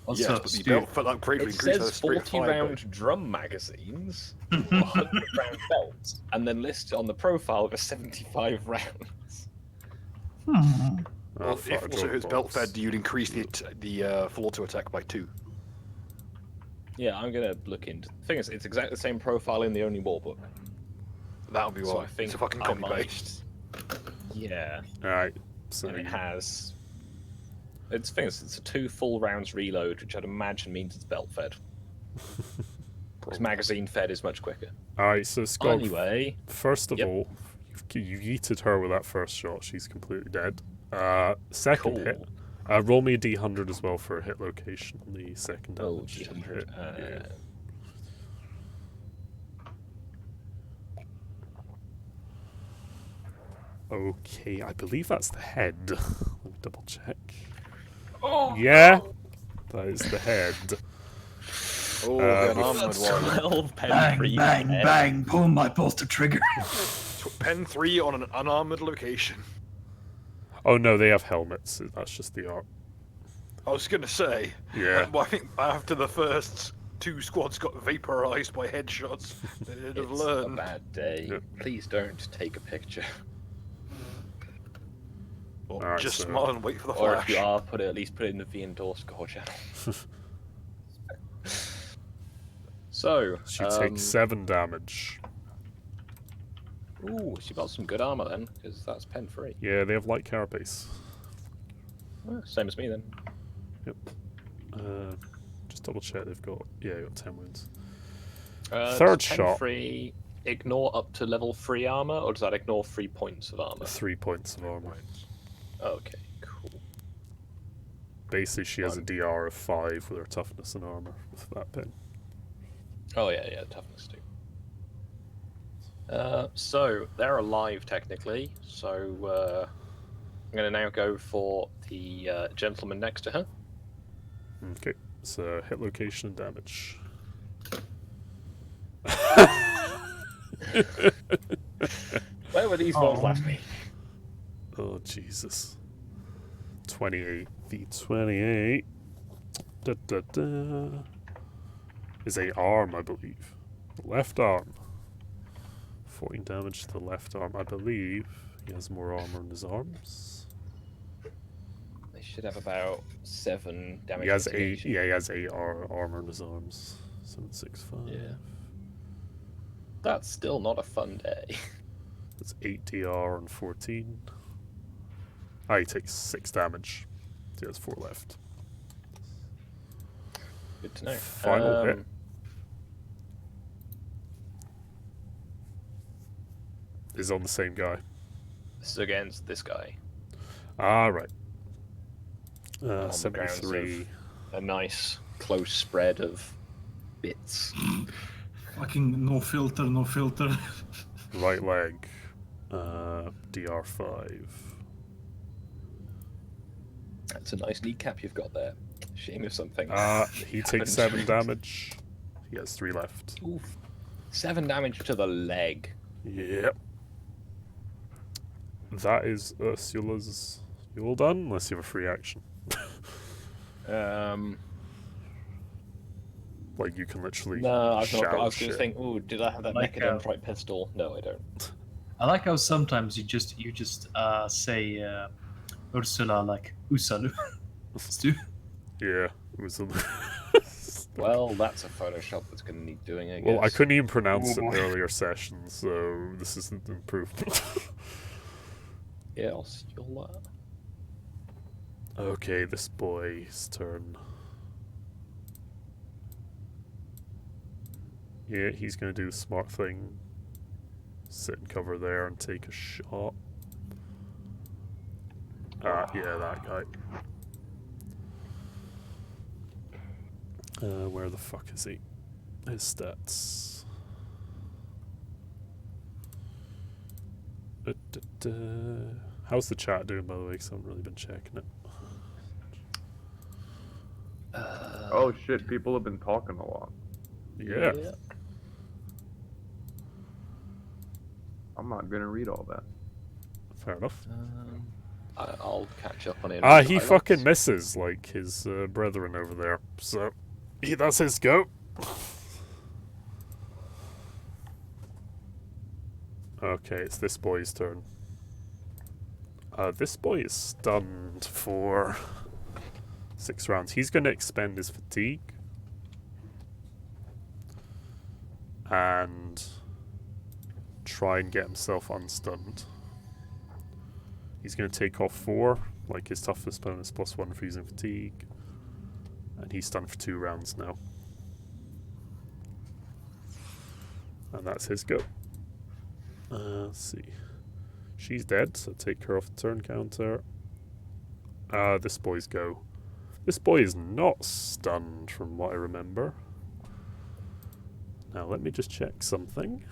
Speaker 2: Also,
Speaker 4: Yes, but the
Speaker 2: Stu,
Speaker 4: belt for that greatly
Speaker 5: It
Speaker 4: increased
Speaker 5: says 40 round drum magazines, 100 round belts, and then lists on the profile of 75 rounds.
Speaker 6: Hmm.
Speaker 4: Well,
Speaker 1: Fire
Speaker 4: if also
Speaker 1: drone
Speaker 4: it's belt
Speaker 1: box.
Speaker 4: fed, you'd increase the full auto attack by 2.
Speaker 5: Yeah, I'm gonna look into. The thing is, it's exactly the same profile in the only war book.
Speaker 4: That would be
Speaker 5: So
Speaker 4: why.
Speaker 5: I think
Speaker 4: It's a fucking
Speaker 5: I
Speaker 4: copy
Speaker 5: might-
Speaker 4: paste.
Speaker 5: Yeah,
Speaker 1: Alright, so
Speaker 5: and it has. It's the thing is, it's a 2 full rounds reload, which I'd imagine means it's belt fed. Because magazine fed is much quicker.
Speaker 1: Alright, so Skog,
Speaker 5: Anyway,
Speaker 1: first of
Speaker 5: yep.
Speaker 1: all, you yeeted her with that first shot. She's completely dead. Second
Speaker 5: Cool.
Speaker 1: hit. Roll me a d100 as well for a hit location on the second
Speaker 5: Oh,
Speaker 1: damage.
Speaker 5: D100.
Speaker 1: hit. Yeah. Okay, I believe that's the head. Let me double check.
Speaker 5: Oh,
Speaker 1: Yeah, that is the head.
Speaker 4: Oh,
Speaker 1: Uh,
Speaker 4: the unarmored one.
Speaker 5: 12 pen
Speaker 2: bang,
Speaker 5: free
Speaker 2: bang,
Speaker 5: head.
Speaker 2: bang, pulling my bolster trigger.
Speaker 4: Pen 3 on an unarmored location.
Speaker 1: Oh no, they have helmets. That's just the art.
Speaker 4: I was gonna say.
Speaker 1: Yeah.
Speaker 4: I think after the first 2 squads got vaporized by headshots, they'd have
Speaker 5: It's a
Speaker 4: learned.
Speaker 5: bad day.
Speaker 1: Yep.
Speaker 5: Please don't take a picture.
Speaker 4: Or
Speaker 1: Alright,
Speaker 4: just
Speaker 1: so-
Speaker 4: smile and wait for the
Speaker 5: Or if
Speaker 4: flash.
Speaker 5: you are, at least put it in the V endorsed score channel. So,
Speaker 1: She takes 7 damage.
Speaker 5: ooh, she got some good armor then, because that's pen free.
Speaker 1: Yeah, they have light carapace.
Speaker 5: Same as me then.
Speaker 1: Just double check they've got. Yeah, they got 10 wounds.
Speaker 5: Does
Speaker 1: Third
Speaker 5: pen
Speaker 1: shot.
Speaker 5: free ignore up to level 3 armor, or does that ignore 3 points of armor?
Speaker 1: 3 points of armor.
Speaker 5: Okay, cool.
Speaker 1: Basically, she has a
Speaker 5: Fine.
Speaker 1: DR of 5 with her toughness and armor with that pin.
Speaker 5: Oh yeah, toughness too. So they're alive technically. So I'm gonna now go for the gentleman next to her.
Speaker 1: Okay, so hit location and damage.
Speaker 5: Where were these rolls last week?
Speaker 1: Oh, Jesus. 28 v28. Da, da, da. Is a arm, I believe. Left arm. 14 damage to the left arm. I believe he has more armor in his arms.
Speaker 5: They should have about 7 damage.
Speaker 1: He has
Speaker 5: mitigation.
Speaker 1: 8. Yeah, he has 8 armor in his arms. 765.
Speaker 5: Yeah. That's still not a fun day.
Speaker 1: That's 8 DR and 14. Ah, he takes 6 damage. He has 4 left.
Speaker 5: Good to know.
Speaker 1: Final hit. Is on the same guy.
Speaker 5: This is against this guy.
Speaker 1: Ah, right.
Speaker 5: On the grounds
Speaker 1: 73.
Speaker 5: A nice close spread of bits.
Speaker 6: Fucking no filter, no filter.
Speaker 1: Right leg. DR5.
Speaker 5: That's a nice kneecap you've got there. Shame if something.
Speaker 1: He takes 7 damage. He has 3 left.
Speaker 5: Oof. 7 damage to the leg.
Speaker 1: Yep. That is Ursula's. You all done? Unless you have a free action. Like you can literally.
Speaker 5: No, I've not.
Speaker 1: shout
Speaker 5: I was going
Speaker 1: shit.
Speaker 5: to think, ooh, did I have that
Speaker 2: Like,
Speaker 5: Mechadendrite pistol? No, I don't.
Speaker 2: I like how sometimes you just say Ursula like Usalu. Stu.
Speaker 1: Yeah, it was.
Speaker 5: Well, that's a Photoshop that's going to need doing, I guess.
Speaker 1: Well, I couldn't even pronounce it in
Speaker 2: Oh, boy.
Speaker 1: earlier sessions, so this is an improvement.
Speaker 5: Yeah, I'll steal that.
Speaker 1: Okay, this boy's turn. Yeah, he's gonna do the smart thing. Sit and cover there and take a shot. Yeah, that guy. Where the fuck is he? His stats. How's the chat doing, by the way? 'Cause I haven't really been checking it.
Speaker 3: Oh shit, people have been talking a lot.
Speaker 1: Yeah.
Speaker 3: I'm not gonna read all that.
Speaker 1: Fair enough.
Speaker 5: I'll catch up on him.
Speaker 1: He fucking misses, like his brethren over there. So, that's his go. Okay, it's this boy's turn. This boy is stunned for 6 rounds. He's going to expend his fatigue. And try and get himself unstunned. He's going to take off 4, like his toughness bonus +1 for using fatigue. And he's stunned for 2 rounds now. And that's his go. Let's see. She's dead, so take her off the turn counter. This boy's go. This boy is not stunned from what I remember. Now let me just check something.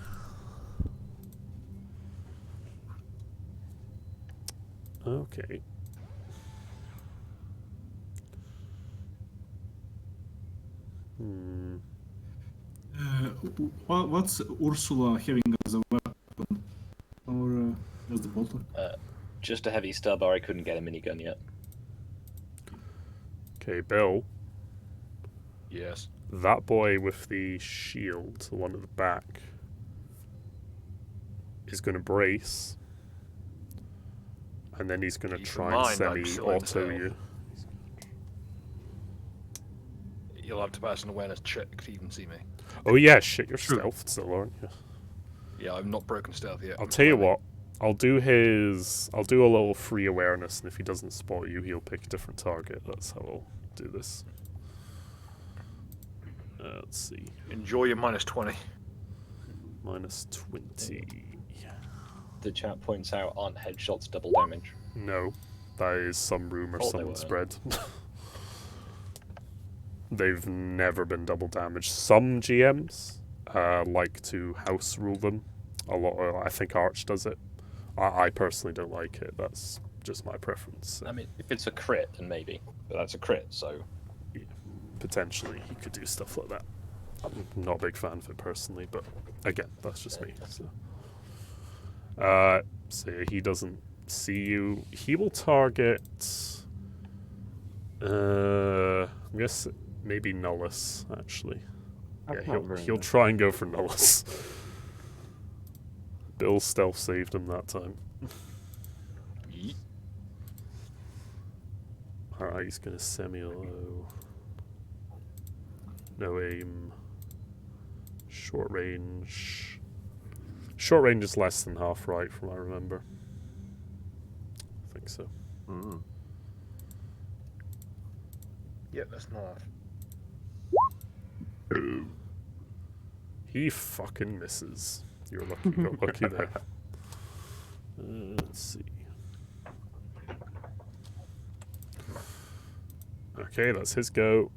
Speaker 1: Okay.
Speaker 6: What's Ursula having as a weapon? Or as the bolter?
Speaker 5: Just a heavy stub, or I couldn't get a minigun yet.
Speaker 1: Okay, Bill.
Speaker 4: Yes.
Speaker 1: That boy with the shield, the one at the back, is going to brace. And then he's going to
Speaker 4: Keep in
Speaker 1: try and
Speaker 4: mind, I'm still in
Speaker 1: semi-auto
Speaker 4: stealth.
Speaker 1: you.
Speaker 4: You'll have to pass an awareness check to even see me.
Speaker 1: Oh yeah, shit, you're
Speaker 2: True.
Speaker 1: stealthed still, aren't you?
Speaker 4: Yeah, I've not broken stealth yet.
Speaker 1: I'll tell you what. I'll do a little free awareness, and if he doesn't spot you, he'll pick a different target. That's how I'll do this. Let's see.
Speaker 4: Enjoy your -20.
Speaker 1: -20.
Speaker 5: The chat points out, aren't headshots double damage?
Speaker 1: No, that is some rumor
Speaker 5: Oh, they
Speaker 1: someone
Speaker 5: weren't.
Speaker 1: spread. They've never been double damaged. Some GMs like to house rule them. A lot. I think Arch does it. I personally don't like it. That's just my preference.
Speaker 5: I mean, if it's a crit, then maybe. But that's a crit, so...
Speaker 1: Potentially, he could do stuff like that. I'm not a big fan of it personally, but again, that's just me. So he doesn't see you. He will target. I guess maybe Nullus actually.
Speaker 3: That's
Speaker 1: Yeah,
Speaker 3: not very
Speaker 1: he'll
Speaker 3: nice.
Speaker 1: try and go for Nullus. Bill's stealth saved him that time.
Speaker 4: Yeet.
Speaker 1: Alright, he's gonna semi-low. No aim. Short range. Short range is less than half right from what I remember. I think so.
Speaker 3: Mm.
Speaker 4: Yep, that's not.
Speaker 1: He fucking misses. You're lucky, you got lucky there. Let's see. Okay, that's his go.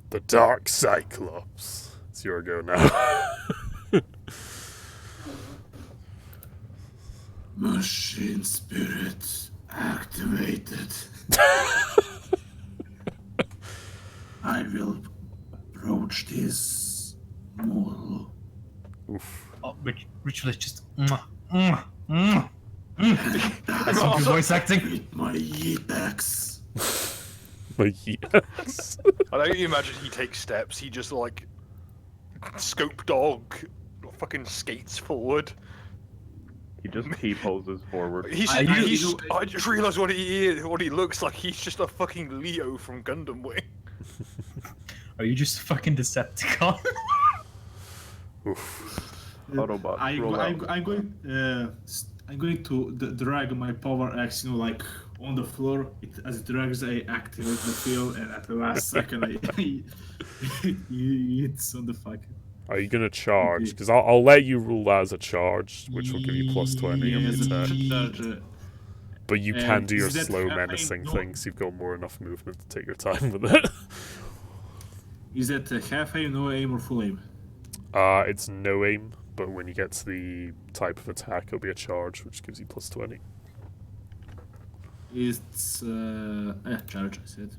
Speaker 1: The Dark Cyclops. It's your go now.
Speaker 6: Machine spirit activated. I will approach this mole.
Speaker 1: Oof.
Speaker 2: Oh, Ritualist just. That's some good voice acting.
Speaker 6: With my axe.
Speaker 1: Like, yes.
Speaker 4: I don't imagine he takes steps. He just like scope dog, fucking skates forward.
Speaker 3: He just T-poses forward.
Speaker 4: I just realised what he is, what he looks like. He's just a fucking Leo from Gundam Wing.
Speaker 2: Are you just a fucking Decepticon?
Speaker 1: Oof.
Speaker 3: Autobot, roll out.
Speaker 6: I'm going to drag my power axe, like on the floor. As it drags, I activate the field, and at the last second, it's on the fucking.
Speaker 1: Are you gonna charge? Because I'll let you rule that as a charge, which will give you +20 on the attack. But you can do your
Speaker 6: is that
Speaker 1: slow
Speaker 6: half
Speaker 1: menacing
Speaker 6: aim?
Speaker 1: thing, so you've got more enough movement to take your time with it.
Speaker 6: Is that half aim, no aim, or full aim?
Speaker 1: It's no aim, but when you get to the type of attack, it'll be a charge, which gives you +20.
Speaker 6: It's charge. I said.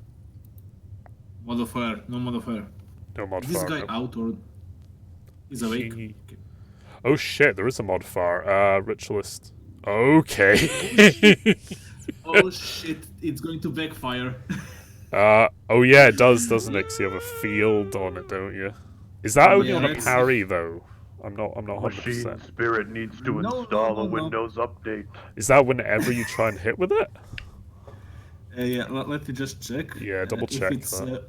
Speaker 6: Modifier, no modifier.
Speaker 1: No
Speaker 6: Is
Speaker 1: modifier.
Speaker 6: this guy
Speaker 1: no.
Speaker 6: out or is awake?
Speaker 1: He- Oh shit, there is a modifier. Ritualist. Okay.
Speaker 6: Oh shit! It's going to backfire.
Speaker 1: Oh yeah, it does, doesn't it? 'Cause you have a field on it, don't you? Is that only
Speaker 6: Yeah,
Speaker 1: on a
Speaker 6: let's-
Speaker 1: parry though? I'm not 100%.
Speaker 3: Machine Spirit needs to
Speaker 6: No,
Speaker 3: install
Speaker 6: no,
Speaker 3: a
Speaker 6: no.
Speaker 3: Windows update.
Speaker 1: Is that whenever you try and hit with it?
Speaker 6: Yeah, let me just check.
Speaker 1: Yeah, double
Speaker 6: If
Speaker 1: check
Speaker 6: it's,
Speaker 1: that.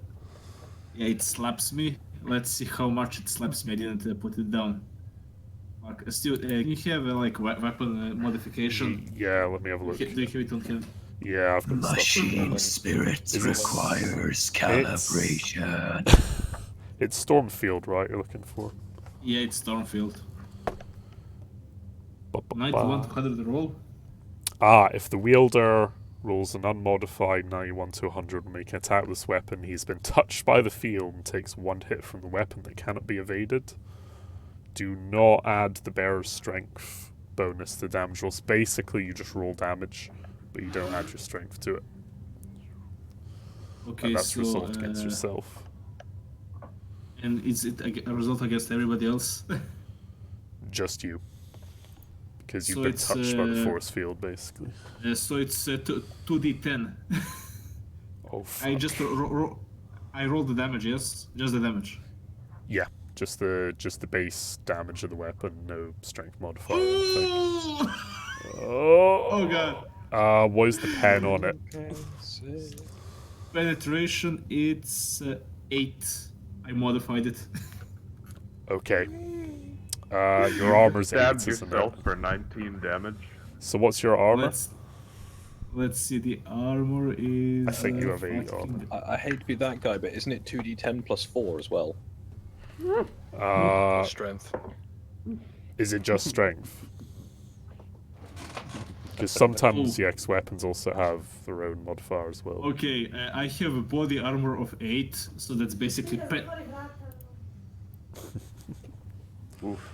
Speaker 6: yeah, it slaps me. Let's see how much it slaps me. I didn't put it down. Still, can you have like weapon modification?
Speaker 1: Yeah, let me have a look.
Speaker 6: Do you have it on hand?
Speaker 1: Yeah, I've got stuff.
Speaker 7: Machine spirit
Speaker 1: Is this-
Speaker 7: requires calibration.
Speaker 1: It's Stormfield, right? You're looking for.
Speaker 6: Yeah, it's Stormfield.
Speaker 1: Ba-ba-ba.
Speaker 6: 91 to 100 roll.
Speaker 1: If the wielder rolls an unmodified 91 to 100 and make an attack with this weapon, he's been touched by the field and takes one hit from the weapon that cannot be evaded. Do not add the bearer's strength bonus to damage rolls. Basically, you just roll damage, but you don't add your strength to it.
Speaker 6: Okay,
Speaker 1: And that's
Speaker 6: so
Speaker 1: result against yourself.
Speaker 6: and is it a result against everybody else?
Speaker 1: Just you. Because you've
Speaker 6: So
Speaker 1: been
Speaker 6: it's,
Speaker 1: touched by the force field, basically.
Speaker 6: So it's 2d10.
Speaker 1: Oh,
Speaker 6: I
Speaker 1: fuck.
Speaker 6: just I rolled the damage, yes, just the damage.
Speaker 1: Yeah, just the base damage of the weapon, no strength modifier. I think.
Speaker 6: Oh god.
Speaker 1: What is the pen on it?
Speaker 6: Penetration, it's 8. I modified it.
Speaker 1: Okay. Your armor's 8,
Speaker 3: Stabbed
Speaker 1: isn't
Speaker 3: yourself
Speaker 1: it?
Speaker 3: for 19 damage.
Speaker 1: So what's your armor?
Speaker 6: Let's see. The armor is.
Speaker 1: I think you have 8
Speaker 6: fucking-
Speaker 1: armor.
Speaker 5: I hate to be that guy, but isn't it 2d10 plus 4 as well?
Speaker 4: Strength.
Speaker 1: Is it just strength? Because sometimes the X weapons also have their own modifier as well.
Speaker 6: Okay, I have a body armor of 8, so that's basically
Speaker 3: Oof.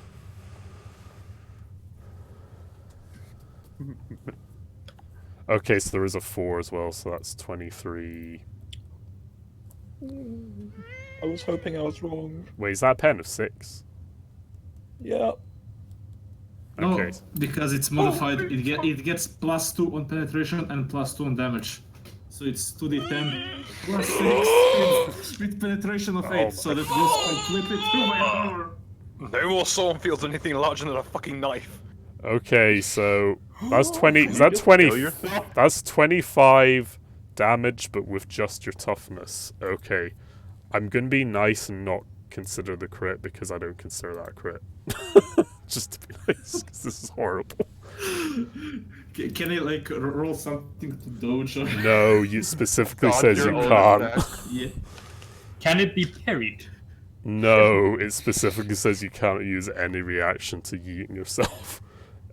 Speaker 1: Okay, so there is a 4 as well, so that's 23.
Speaker 5: I was hoping I was wrong.
Speaker 1: Wait, is that a pen of 6?
Speaker 5: Yeah.
Speaker 6: No,
Speaker 1: Okay.
Speaker 6: because it's modified. It gets +2 on penetration and +2 on damage. So it's 2d10 plus 6 with penetration of 8.
Speaker 1: Oh
Speaker 6: So
Speaker 1: my
Speaker 6: that goes completely through my armor.
Speaker 4: No more Stormfields, anything larger than a fucking knife.
Speaker 1: Okay, so that's 20. Is that 20?
Speaker 3: Kill yourself?
Speaker 1: That's 25 damage, but with just your toughness. Okay, I'm gonna be nice and not consider the crit because I don't consider that a crit. Just to be nice, because this is horrible.
Speaker 6: Can I like roll something to dodge? Or...
Speaker 1: No, you specifically
Speaker 3: Dodge
Speaker 1: says
Speaker 3: your
Speaker 1: you
Speaker 3: own
Speaker 1: can't.
Speaker 3: attack.
Speaker 6: Yeah.
Speaker 2: Can it be parried?
Speaker 1: No, it specifically says you can't use any reaction to yeeting yourself.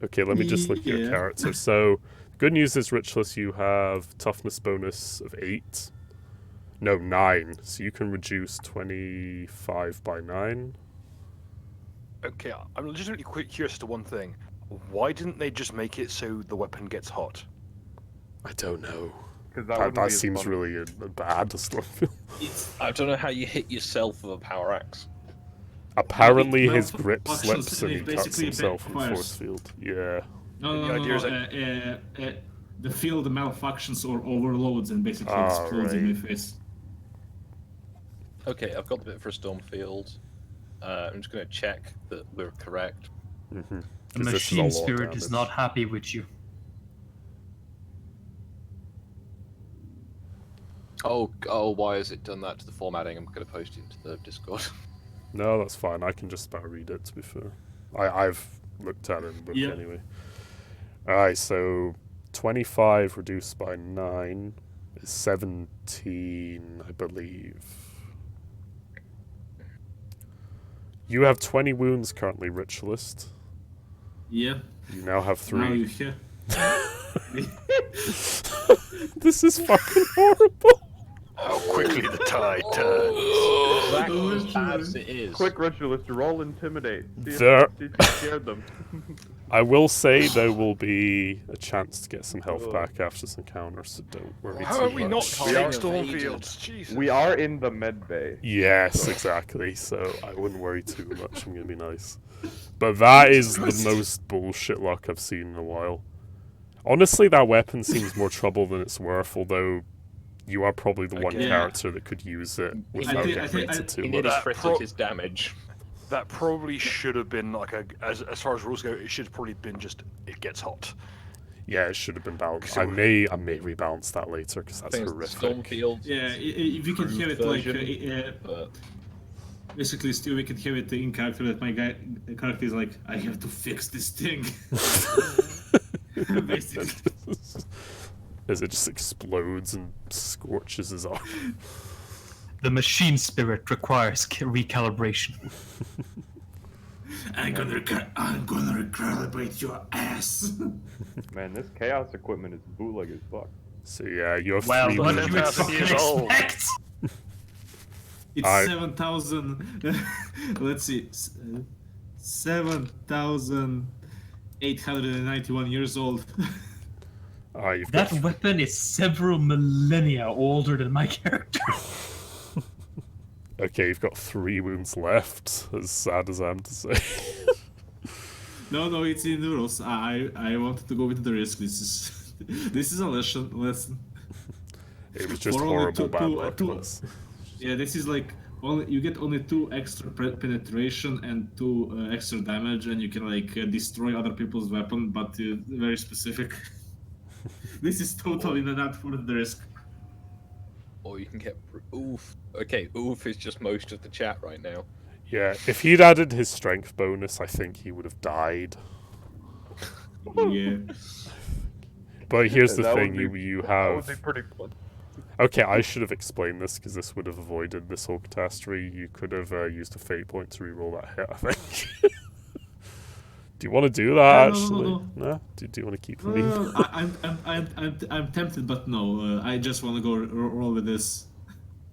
Speaker 1: Okay, let me just look at your
Speaker 6: Yeah.
Speaker 1: character. So, good news is, Richless, you have toughness bonus of 8. No, 9. So you can reduce 25 by 9.
Speaker 4: Okay, I'm legitimately quite curious as to one thing. Why didn't they just make it so the weapon gets hot?
Speaker 1: I don't know.
Speaker 3: 'Cause
Speaker 1: That,
Speaker 3: wouldn't be
Speaker 1: that
Speaker 3: as
Speaker 1: seems
Speaker 3: fun.
Speaker 1: really bad to Stormfield.
Speaker 5: I don't know how you hit yourself with a power axe.
Speaker 1: Apparently,
Speaker 6: Well,
Speaker 1: his grip
Speaker 6: functions
Speaker 1: slips and
Speaker 6: and
Speaker 1: he
Speaker 6: it
Speaker 1: cuts
Speaker 6: basically
Speaker 1: himself with
Speaker 6: backfires.
Speaker 1: force field. Yeah.
Speaker 6: No,
Speaker 4: The
Speaker 6: no,
Speaker 4: idea is
Speaker 6: no. The field malfunctions or overloads and basically explodes in my face.
Speaker 5: Okay, I've got the bit for a Stormfield. I'm just going to check that we're correct.
Speaker 1: Mm-hmm.
Speaker 2: The machine spirit is not happy with you.
Speaker 5: Oh, why has it done that to the formatting? I'm going to post it into the Discord.
Speaker 1: No, that's fine. I can just about read it, to be fair. I've looked at it in the book
Speaker 6: Yeah.
Speaker 1: anyway. Alright, so 25 reduced by 9 is 17, I believe. You have 20 wounds currently, Ritualist.
Speaker 6: Yeah.
Speaker 1: You now have 3.
Speaker 6: Now you hear.
Speaker 1: This is fucking horrible.
Speaker 4: How quickly the tide turns.
Speaker 5: Exactly as bad as it is.
Speaker 3: Quick ritualist, roll intimidate. See if,
Speaker 1: There-
Speaker 3: see if you scared them.
Speaker 1: I will say there will be a chance to get some health back after this encounter, so don't worry
Speaker 4: How
Speaker 1: too
Speaker 4: are we not
Speaker 1: much.
Speaker 4: killing
Speaker 3: are
Speaker 4: Stormfields? Jesus.
Speaker 3: We are in the med bay.
Speaker 1: Yes, exactly. So I wouldn't worry too much. I'm gonna be nice. But that is the most bullshit luck I've seen in a while. Honestly, that weapon seems more trouble than it's worth, although you are probably the one
Speaker 4: Okay.
Speaker 1: character that could use it without
Speaker 6: think-
Speaker 1: getting
Speaker 6: I think-
Speaker 1: rated
Speaker 6: I-
Speaker 1: too
Speaker 5: He
Speaker 1: much.
Speaker 5: nearly
Speaker 4: That
Speaker 5: tripled his damage.
Speaker 4: That probably should have been like as far as rules go. It should have probably been just it gets hot.
Speaker 1: Yeah, it should have been balanced.
Speaker 4: So-
Speaker 1: I may rebalance that later because
Speaker 5: I
Speaker 1: that's
Speaker 5: think it's the
Speaker 1: horrific.
Speaker 5: Stormfield.
Speaker 6: Yeah, if you can have it like
Speaker 5: version, but
Speaker 6: basically, still we can have it in character that my character is like, I have to fix this thing. Basically.
Speaker 1: As it just explodes and scorches his arm.
Speaker 2: The machine spirit requires recalibration.
Speaker 6: I'm gonna recalibrate your ass.
Speaker 3: Man, this chaos equipment is bootleg as fuck.
Speaker 1: So yeah, you have
Speaker 2: Well,
Speaker 1: three
Speaker 2: what
Speaker 1: wounds.
Speaker 2: did you
Speaker 4: 10,000 years old.
Speaker 2: expect?
Speaker 6: It's
Speaker 1: I-
Speaker 6: 7,000. Let's see, 7,891 years old.
Speaker 1: You've got
Speaker 2: That weapon is several millennia older than my character.
Speaker 1: okay, you've got 3 wounds left. As sad as I am to say.
Speaker 6: No, it's in the rules. I wanted to go with the risk. This is a lesson.
Speaker 1: It was just
Speaker 6: For only
Speaker 1: horrible bad
Speaker 6: two-
Speaker 1: weapons.
Speaker 6: Yeah, this is like you get only 2 extra penetration and 2 extra damage, and you can like destroy other people's weapon, but very specific. This is totally not for the risk.
Speaker 5: or you can get oof. Okay, oof is just most of the chat right now.
Speaker 1: Yeah, if he'd added his strength bonus, I think he would have died.
Speaker 6: Yeah.
Speaker 1: But here's the
Speaker 3: That would
Speaker 1: thing,
Speaker 3: be-
Speaker 1: you
Speaker 3: That would
Speaker 1: have...
Speaker 3: be pretty fun.
Speaker 1: Okay, I should have explained this because this would have avoided this whole catastrophe. You could have used a fate point to reroll that hit, I think. Do you want to do that,
Speaker 6: No, no,
Speaker 1: actually?
Speaker 6: no.
Speaker 1: No? Do you want to keep
Speaker 6: No,
Speaker 1: me?
Speaker 6: I'm tempted, but no. I just want to go roll with this.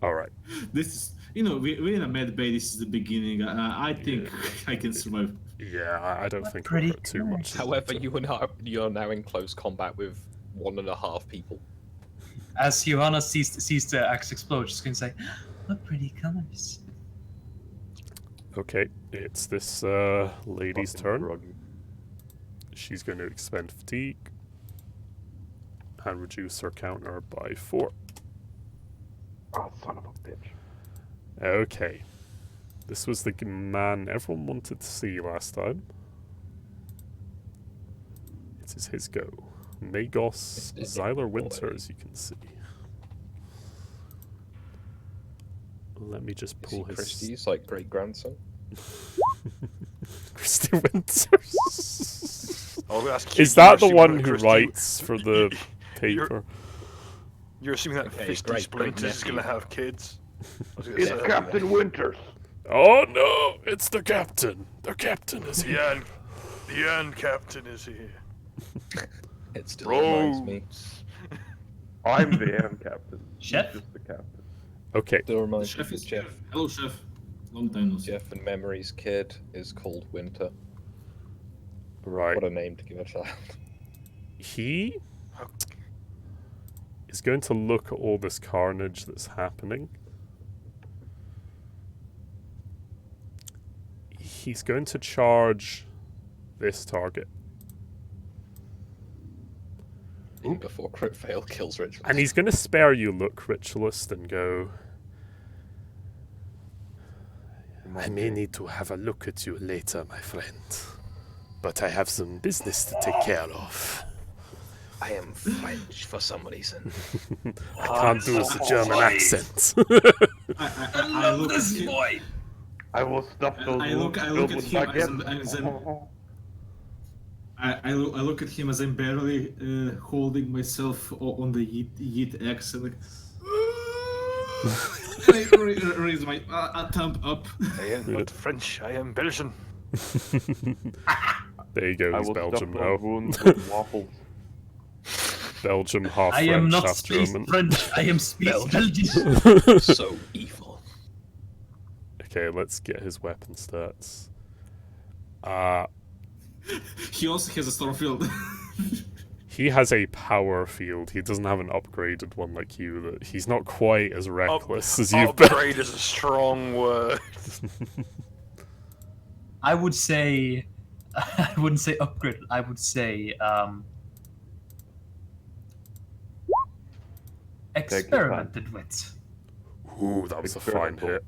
Speaker 1: Alright.
Speaker 6: This is, we're in a med bay. This is the beginning. I think I can survive.
Speaker 1: Yeah, I don't think I'll
Speaker 2: Pretty
Speaker 1: hurt too much.
Speaker 5: However, you're now in close combat with 1.5 people.
Speaker 2: As Johanna sees the axe explode, she's going to say, "What pretty colors."
Speaker 1: Okay, it's this lady's
Speaker 3: Fucking
Speaker 1: turn.
Speaker 3: druggy.
Speaker 1: She's going to expend fatigue and reduce her counter by 4.
Speaker 3: Oh, son of a bitch.
Speaker 1: Okay. This was the man everyone wanted to see last time. It is his go. Magos
Speaker 5: It's
Speaker 1: Xyler
Speaker 5: boy.
Speaker 1: Winter, as you can see. Let me just
Speaker 5: Is he
Speaker 1: pull his...
Speaker 5: Christie's like great grandson?
Speaker 1: Christy Winters.
Speaker 4: Oh, that's cute.
Speaker 1: Is that
Speaker 4: You're
Speaker 1: the
Speaker 4: assuming
Speaker 1: one
Speaker 4: that
Speaker 1: who
Speaker 4: Christy-
Speaker 1: writes for the paper?
Speaker 4: You're assuming that
Speaker 5: Okay,
Speaker 4: Fisty
Speaker 5: great
Speaker 4: Splinters is
Speaker 5: nephew.
Speaker 4: going to have kids. I was gonna
Speaker 3: It's
Speaker 4: say,
Speaker 3: Captain Winters.
Speaker 1: Oh no, it's the captain. The captain is here.
Speaker 4: The Yan Captain is here.
Speaker 5: It still reminds me.
Speaker 4: Roads.
Speaker 3: I'm the AM captain. He's
Speaker 2: Chef?
Speaker 3: just the captain.
Speaker 1: Okay,
Speaker 5: Still reminds me
Speaker 6: Chef
Speaker 5: of
Speaker 6: is
Speaker 5: Jeff.
Speaker 6: Hello, chef. Long time no see.
Speaker 5: Jeff and Memory's kid is called Winter.
Speaker 1: right.
Speaker 5: What a name to give a child.
Speaker 1: He is going to look at all this carnage that's happening. He's going to charge this target.
Speaker 5: Even before crit fail kills Ritual.
Speaker 1: And he's going to spare you look, Ritualist, and go, I may need to have a look at you later, my friend. But I have some business to take care of.
Speaker 5: I am French for some reason.
Speaker 1: I can't do the German accent.
Speaker 6: I look at him.
Speaker 3: I will stuff those
Speaker 6: I look
Speaker 3: wounds
Speaker 6: at
Speaker 3: filled
Speaker 6: him
Speaker 3: with
Speaker 6: as
Speaker 3: baguette.
Speaker 6: I look at him as I'm barely holding myself on the yeet axe and like, I raise my thumb up.
Speaker 4: I am not French, I am Belgian.
Speaker 1: There you go,
Speaker 3: I
Speaker 1: he's
Speaker 3: will
Speaker 1: Belgium
Speaker 3: stuff
Speaker 1: now.
Speaker 3: those wounds with waffles.
Speaker 1: Belgium, half
Speaker 2: I
Speaker 1: French,
Speaker 2: am not
Speaker 1: half
Speaker 2: space
Speaker 1: German.
Speaker 2: French. I am space
Speaker 5: Belgian.
Speaker 2: Belgian.
Speaker 5: So evil.
Speaker 1: Okay, let's get his weapon stats.
Speaker 6: He also has a storm field.
Speaker 1: He has a power field. He doesn't have an upgraded one like you. That he's not quite as reckless as you've been.
Speaker 4: Upgrade is a strong word.
Speaker 2: I would say, I wouldn't say upgrade. I would say experimented with.
Speaker 1: Ooh, that was a fine
Speaker 3: Experimental.
Speaker 1: hit.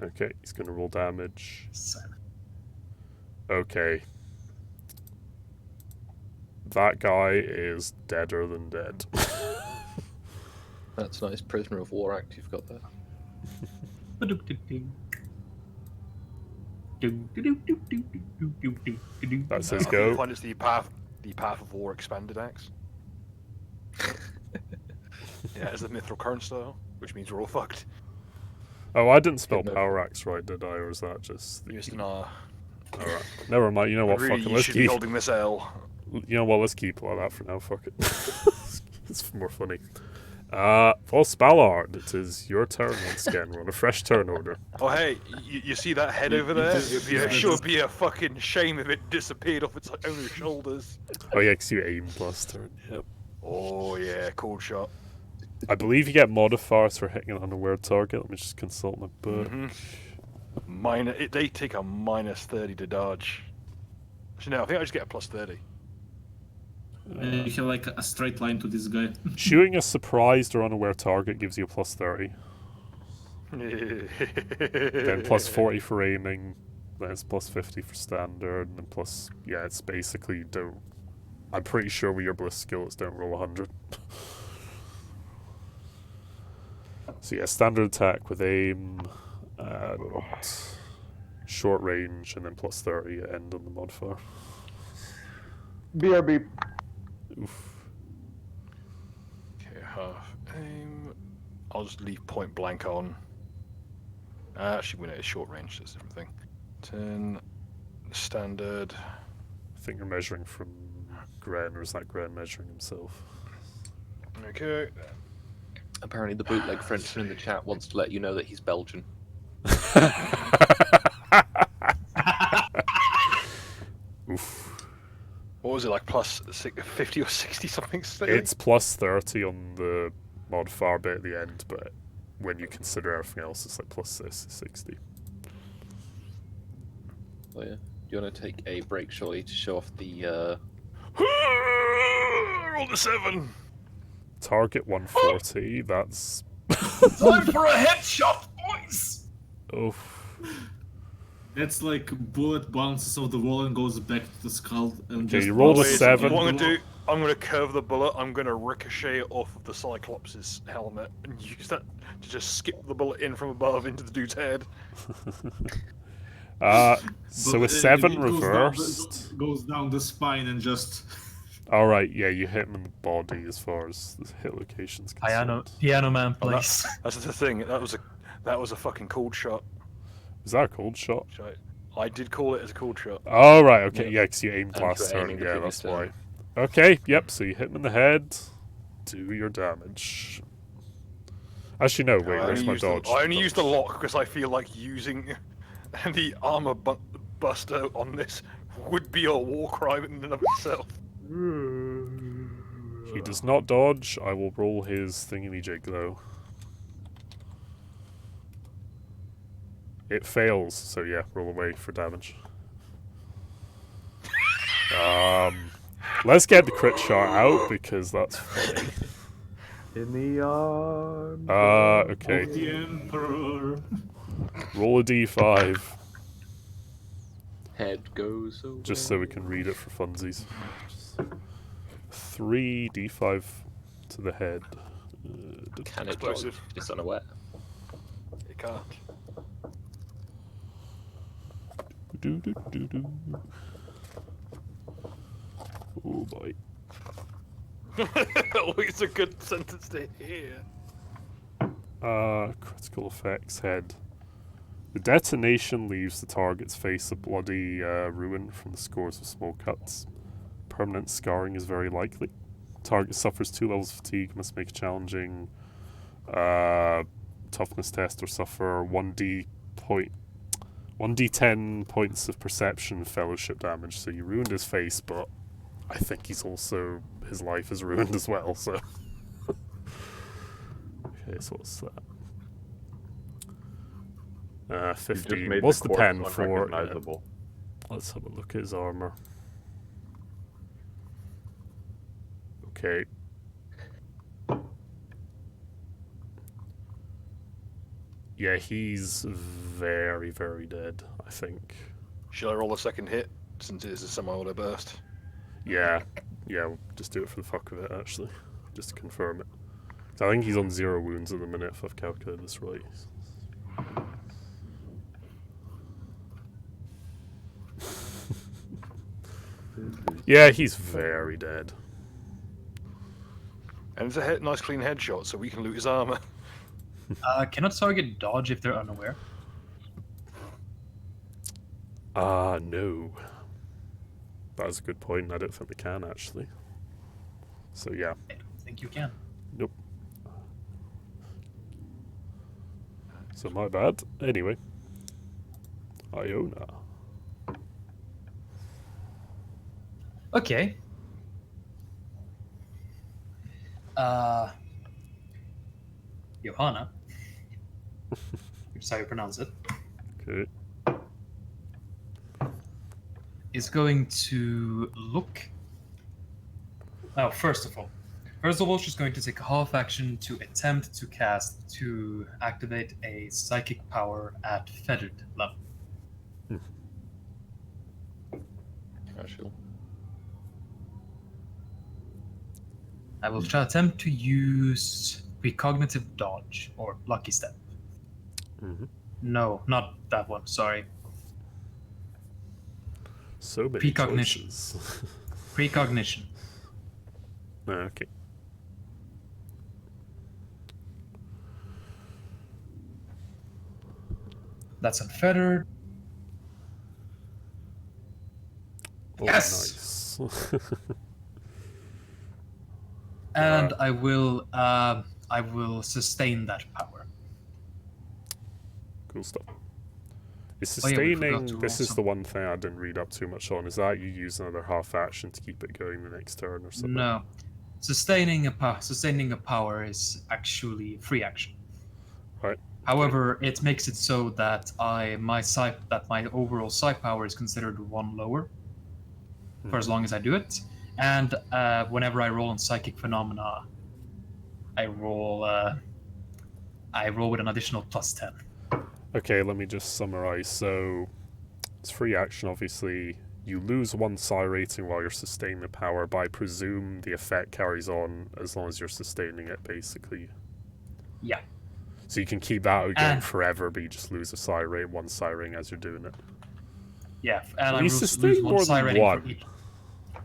Speaker 1: Okay, he's going to roll damage.
Speaker 2: So,
Speaker 1: Okay. That guy is deader than dead.
Speaker 5: That's nice. Prisoner of War Act you've got there.
Speaker 1: That's
Speaker 4: I
Speaker 1: his
Speaker 4: think
Speaker 1: go.
Speaker 4: you'll find it's the Path of War expanded axe. Yeah, it's the Mithril current style, which means we're all fucked.
Speaker 1: Oh, I didn't spell
Speaker 5: Good move.
Speaker 1: power axe right, did I? Or is that just the
Speaker 4: Used
Speaker 1: key?
Speaker 4: an R.
Speaker 1: Alright. Never mind. You know what?
Speaker 4: Really,
Speaker 1: Fuck it.
Speaker 4: you
Speaker 1: Let's
Speaker 4: should be
Speaker 1: keep.
Speaker 4: holding this L.
Speaker 1: You know what? Let's keep like that for now. Fuck it. It's more funny. For Spallard, it is your turn once again. We're on a fresh turn order.
Speaker 4: Oh hey, you see that head over there? It'd be be a fucking shame if it disappeared off its own shoulders.
Speaker 1: Oh yeah, 'cause you aim plus turn. Yep.
Speaker 4: Oh yeah, cool shot.
Speaker 1: I believe you get modifiers for hitting an unaware target. Let me just consult my book.
Speaker 4: They take a -30 to dodge. Actually, no, I think I just get a +30.
Speaker 6: You have like a straight line to this guy.
Speaker 1: Shooting a surprised or unaware target gives you a +30. Then +40 for aiming. Then it's +50 for standard. And then plus, yeah, it's basically you don't. I'm pretty sure with your bliss skill, it's don't roll 100. So yeah, standard attack with aim, short range, and then +30 at end on the modifier.
Speaker 3: BRB.
Speaker 1: Oof.
Speaker 4: Okay, half aim. I'll just leave point blank on. Actually, when it is short range, that's a different thing. 10, standard.
Speaker 1: I think you're measuring from Gren, or is that Gren measuring himself?
Speaker 4: Okay.
Speaker 5: Apparently, the bootleg Frenchman in the chat wants to let you know that he's Belgian.
Speaker 1: Oof.
Speaker 4: What was it, like +50 or 60 something?
Speaker 1: It's +30 on the modifier bit at the end, but when you consider everything else, it's like +60.
Speaker 5: Oh yeah. Do you want to take a break, surely, to show off the?
Speaker 4: Roll the 7.
Speaker 1: Target 140. That's.
Speaker 2: time for a headshot, boys!
Speaker 1: Oof.
Speaker 6: That's like bullet bounces off the wall and goes back to the skull and
Speaker 1: Okay,
Speaker 6: just.
Speaker 1: you rolled a
Speaker 6: bounces
Speaker 1: 7.
Speaker 6: again.
Speaker 4: What I'm gonna do, I'm gonna curve the bullet. I'm gonna ricochet it off of the Cyclops' helmet and use that to just skip the bullet in from above into the dude's head.
Speaker 1: So
Speaker 6: But
Speaker 1: a 7
Speaker 6: it goes
Speaker 1: reversed.
Speaker 6: goes down the spine and just.
Speaker 1: Alright, yeah, you hit him in the body as far as the hit location's concerned.
Speaker 2: Piano Man,
Speaker 4: Oh,
Speaker 2: please.
Speaker 4: That's the thing. That was a fucking cold shot.
Speaker 1: Was that a cold shot?
Speaker 4: I did call it as a cold shot.
Speaker 1: Oh, right, okay,
Speaker 5: Yep.
Speaker 1: yeah, because you aimed
Speaker 5: And
Speaker 1: last
Speaker 5: you were
Speaker 1: turn,
Speaker 5: aiming the
Speaker 1: yeah,
Speaker 5: previous
Speaker 1: that's why.
Speaker 5: turn.
Speaker 1: Okay, yep, so you hit him in the head. Do your damage. Actually, no, wait, where's my dodge?
Speaker 4: I only used the lock because I feel like using the armor buster on this would be a war crime in and of itself.
Speaker 1: He does not dodge. I will roll his thingamajig, though. It fails, so yeah, roll away for damage. Let's get the crit shot out, because that's funny.
Speaker 3: In the arms.
Speaker 1: Okay.
Speaker 6: Of the Emperor.
Speaker 1: Roll a d5,
Speaker 5: Head goes away.
Speaker 1: just so we can read it for funsies. 3 d5 to the head.
Speaker 5: Can it dodge?
Speaker 4: Explosive.
Speaker 5: It's unaware.
Speaker 4: It can't.
Speaker 1: Do. Oh boy.
Speaker 4: Always a good sentence to hear.
Speaker 1: Critical effects head. The detonation leaves the target's face a bloody ruin from the scores of small cuts. Permanent scarring is very likely. Target suffers 2 levels of fatigue, must make a challenging toughness test or suffer 1d10 points of perception fellowship damage. So you ruined his face, but I think he's also, his life is ruined as well, so. Okay, so what's that? 15. What's the pen for? Let's have a look at his armor. Okay. Yeah, he's very, very dead, I think.
Speaker 4: Shall I roll a second hit since it is a semi-auto burst?
Speaker 1: Yeah, we'll just do it for the fuck of it, actually. Just to confirm it. So I think he's on 0 wounds at the minute, if I've calculated this right. Yeah, he's very dead.
Speaker 4: And it's a nice clean headshot, so we can loot his armor.
Speaker 2: Cannot target dodge if they're unaware.
Speaker 1: No. That's a good point. I don't think they can, actually. So, yeah.
Speaker 2: I don't think you can.
Speaker 1: Nope. So, my bad. Anyway. Iona.
Speaker 2: Okay. Johanna, which is how you pronounce it,
Speaker 1: Okay.
Speaker 2: is going to look. Oh, first of all, she's going to take a half action to attempt to activate a psychic power at feathered level.
Speaker 5: Casual.
Speaker 2: I will try attempt to use precognitive dodge or lucky step.
Speaker 1: Mm-hmm.
Speaker 2: No, not that one. Sorry.
Speaker 1: So many
Speaker 2: Precognition.
Speaker 1: choices.
Speaker 2: Precognition.
Speaker 1: Okay.
Speaker 2: That's unfettered.
Speaker 1: Oh,
Speaker 2: Yes!
Speaker 1: nice.
Speaker 2: And I will sustain that power.
Speaker 1: Cool stuff. Is
Speaker 2: Oh, yeah, we
Speaker 1: sustaining,
Speaker 2: forgot to
Speaker 1: this
Speaker 2: roll
Speaker 1: is the one thing I didn't read up too much on, is that you use another half action to keep it going the next turn or something?
Speaker 2: No, sustaining a power is actually free action.
Speaker 1: Right.
Speaker 2: However, it makes it so that my overall psi power is considered one lower for as long as I do it, and whenever I roll on psychic phenomena, I roll with an additional +10.
Speaker 1: Okay, let me just summarize. So, it's free action, obviously. You lose 1 psi rating while you're sustaining the power, but I presume the effect carries on as long as you're sustaining it, basically.
Speaker 2: Yeah.
Speaker 1: So you can keep that going
Speaker 2: And-
Speaker 1: forever, but you just lose a psi rate, 1 psi ring as you're doing it.
Speaker 2: Yeah, and I
Speaker 1: You
Speaker 2: lose
Speaker 1: sustain
Speaker 2: one
Speaker 1: more
Speaker 2: psi
Speaker 1: than
Speaker 2: rating
Speaker 1: one.
Speaker 2: for each.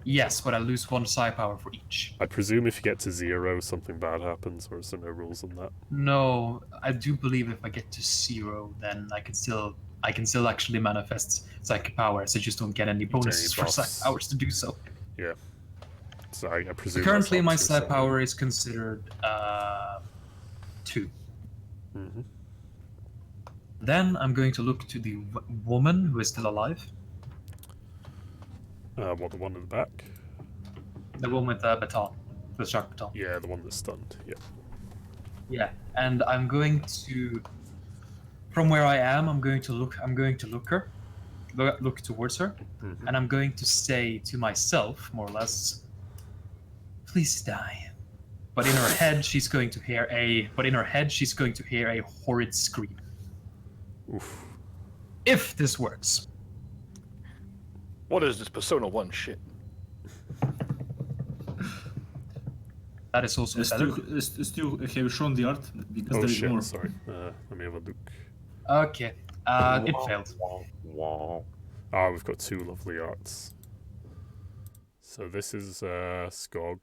Speaker 2: Yes, but I lose 1 psi power for each.
Speaker 1: I presume if you get to 0, something bad happens, or is there no rules on that?
Speaker 2: No, I do believe if I get to 0, then I can still actually manifest psychic powers. I just don't get any bonuses for psychic
Speaker 1: buffs.
Speaker 2: powers to do so.
Speaker 1: Yeah. So I presume
Speaker 2: Currently,
Speaker 1: that's
Speaker 2: my
Speaker 1: up to
Speaker 2: psi
Speaker 1: something.
Speaker 2: power is considered 2.
Speaker 1: Mm-hmm.
Speaker 2: Then I'm going to look to the woman who is still alive.
Speaker 1: What, the one in the back?
Speaker 2: The woman with the baton, the sharp baton.
Speaker 1: Yeah, the one that's stunned. Yeah.
Speaker 2: Yeah, and I'm going to, from where I am, I'm going to look towards her,
Speaker 1: Mm-hmm.
Speaker 2: and I'm going to say to myself, more or less, "Please die." But in her head, she's going to hear a horrid scream.
Speaker 1: Oof.
Speaker 2: If this works.
Speaker 4: What is this Persona 1 shit?
Speaker 2: That is also better.
Speaker 6: Still, have you shown the art? Because
Speaker 1: Oh
Speaker 6: there is
Speaker 1: shit,
Speaker 6: more.
Speaker 1: sorry. Let me have a look.
Speaker 2: Okay. It failed.
Speaker 3: Wow.
Speaker 1: Ah, we've got 2 lovely arts. So this is Skog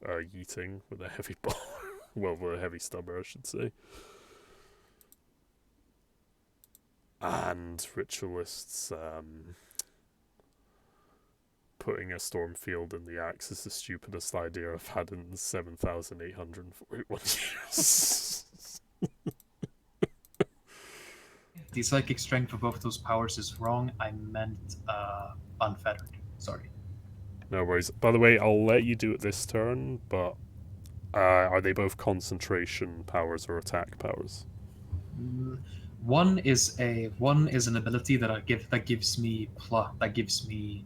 Speaker 1: yeeting with a heavy ball. Well, with a heavy stubber, I should say. And Ritualist's putting a storm field in the axe is the stupidest idea I've had in 7,841 years.
Speaker 2: The psychic strength for both those powers is wrong. I meant unfettered. Sorry.
Speaker 1: No worries. By the way, I'll let you do it this turn, but are they both concentration powers or attack powers?
Speaker 2: One is an ability that gives me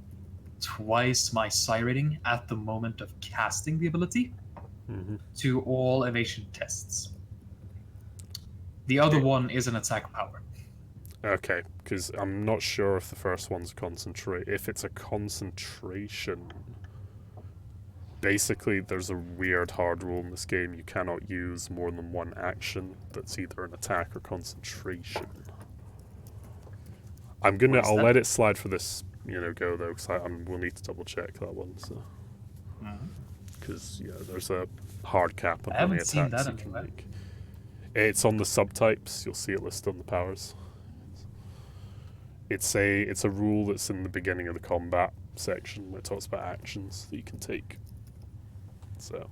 Speaker 2: twice my psi rating at the moment of casting the ability
Speaker 1: Mm-hmm.
Speaker 2: to all evasion tests. The other one is an attack power.
Speaker 1: Okay, because I'm not sure if the first one's concentrate. If it's a concentration, basically there's a weird hard rule in this game. You cannot use more than one action that's either an attack or concentration. I'll let it slide for this, go though, because we'll need to double check that one. So, because there's a hard cap on how many attacks you can make. It's on the subtypes. You'll see it listed on the powers. It's a rule that's in the beginning of the combat section where it talks about actions that you can take. So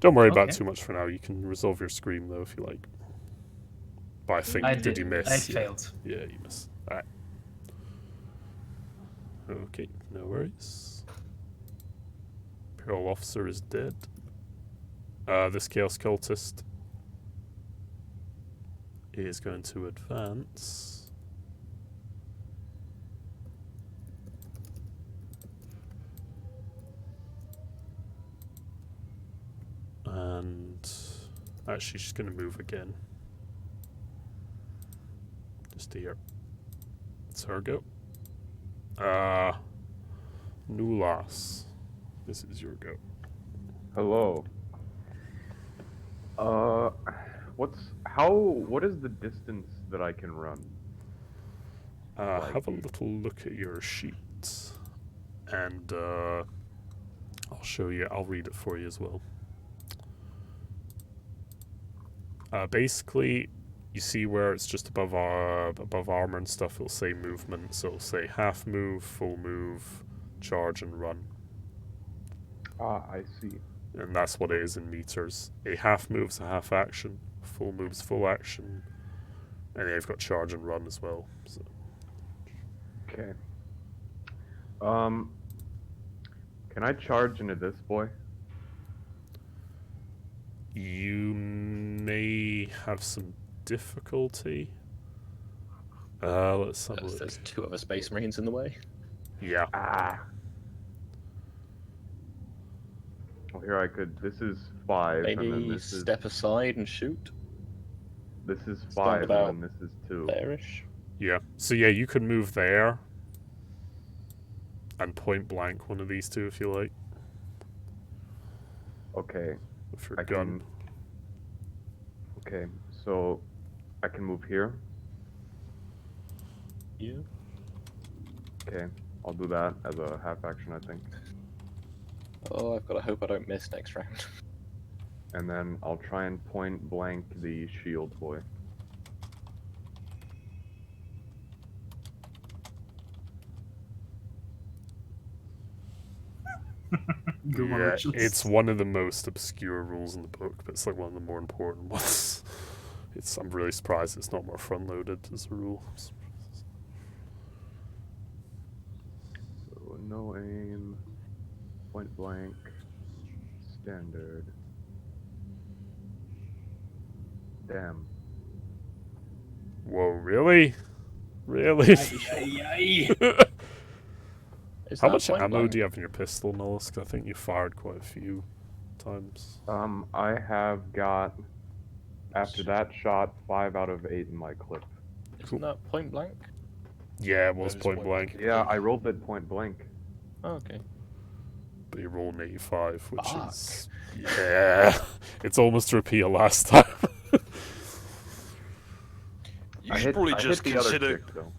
Speaker 1: don't worry about it too much for now. You can resolve your scream though if you like. But I think did you miss?
Speaker 2: I failed.
Speaker 1: Yeah, you missed. Alright. Okay, no worries. Imperial officer is dead. This Chaos Cultist is going to advance. And actually, she's going to move again. Just here. It's her go. Nulas. This is your go.
Speaker 3: Hello. What is the distance that I can run?
Speaker 1: Have a little look at your sheet. And I'll show you, I'll read it for you as well. Basically, you see where it's just above armor and stuff, it'll say movement. So it'll say half move, full move, charge, and run.
Speaker 3: Ah, I see.
Speaker 1: And that's what it is in meters. A half move's a half action, full move's full action, and they've got charge and run as well. So.
Speaker 3: Okay. Can I charge into this boy?
Speaker 1: You may have some difficulty. Let's have a look.
Speaker 5: There's two other Space Marines in the way.
Speaker 1: Yeah.
Speaker 3: Ah. Well, here I could. This is 5. and then
Speaker 5: Maybe
Speaker 3: this
Speaker 5: step aside and shoot.
Speaker 3: This is
Speaker 5: Start
Speaker 3: 5,
Speaker 5: about
Speaker 3: and then this is 2.
Speaker 5: There-ish.
Speaker 1: Yeah. So yeah, you could move there and point blank one of these two if you like.
Speaker 3: Okay.
Speaker 1: With your
Speaker 3: I
Speaker 1: gun.
Speaker 3: Okay, so I can move here.
Speaker 5: Yeah.
Speaker 3: Okay, I'll do that as a half action, I think.
Speaker 5: Oh, I've got to hope I don't miss next round.
Speaker 3: And then I'll try and point blank the shield boy.
Speaker 1: Yeah, it's one of the most obscure rules in the book, but it's like one of the more important ones. I'm really surprised it's not more front-loaded as a rule.
Speaker 3: So no aim, point blank, standard. Damn.
Speaker 1: Whoa, really? Really?
Speaker 5: Is
Speaker 1: How
Speaker 5: that
Speaker 1: much
Speaker 5: point
Speaker 1: ammo
Speaker 5: blank?
Speaker 1: do you have in your pistol, Nullis? 'Cause I think you fired quite a few times.
Speaker 3: I have got, after that shot, 5 out of 8 in my clip.
Speaker 5: Isn't that point blank?
Speaker 1: Yeah, it was
Speaker 4: That is
Speaker 1: point
Speaker 4: point
Speaker 1: blank.
Speaker 4: blank.
Speaker 3: Yeah, I rolled it point blank.
Speaker 5: Oh, okay.
Speaker 1: But you rolled an 85, which
Speaker 5: Fuck.
Speaker 1: is... Yeah. It's almost a repeat of last time.
Speaker 4: You should probably just
Speaker 3: hit the other
Speaker 4: consider.
Speaker 3: chick, though.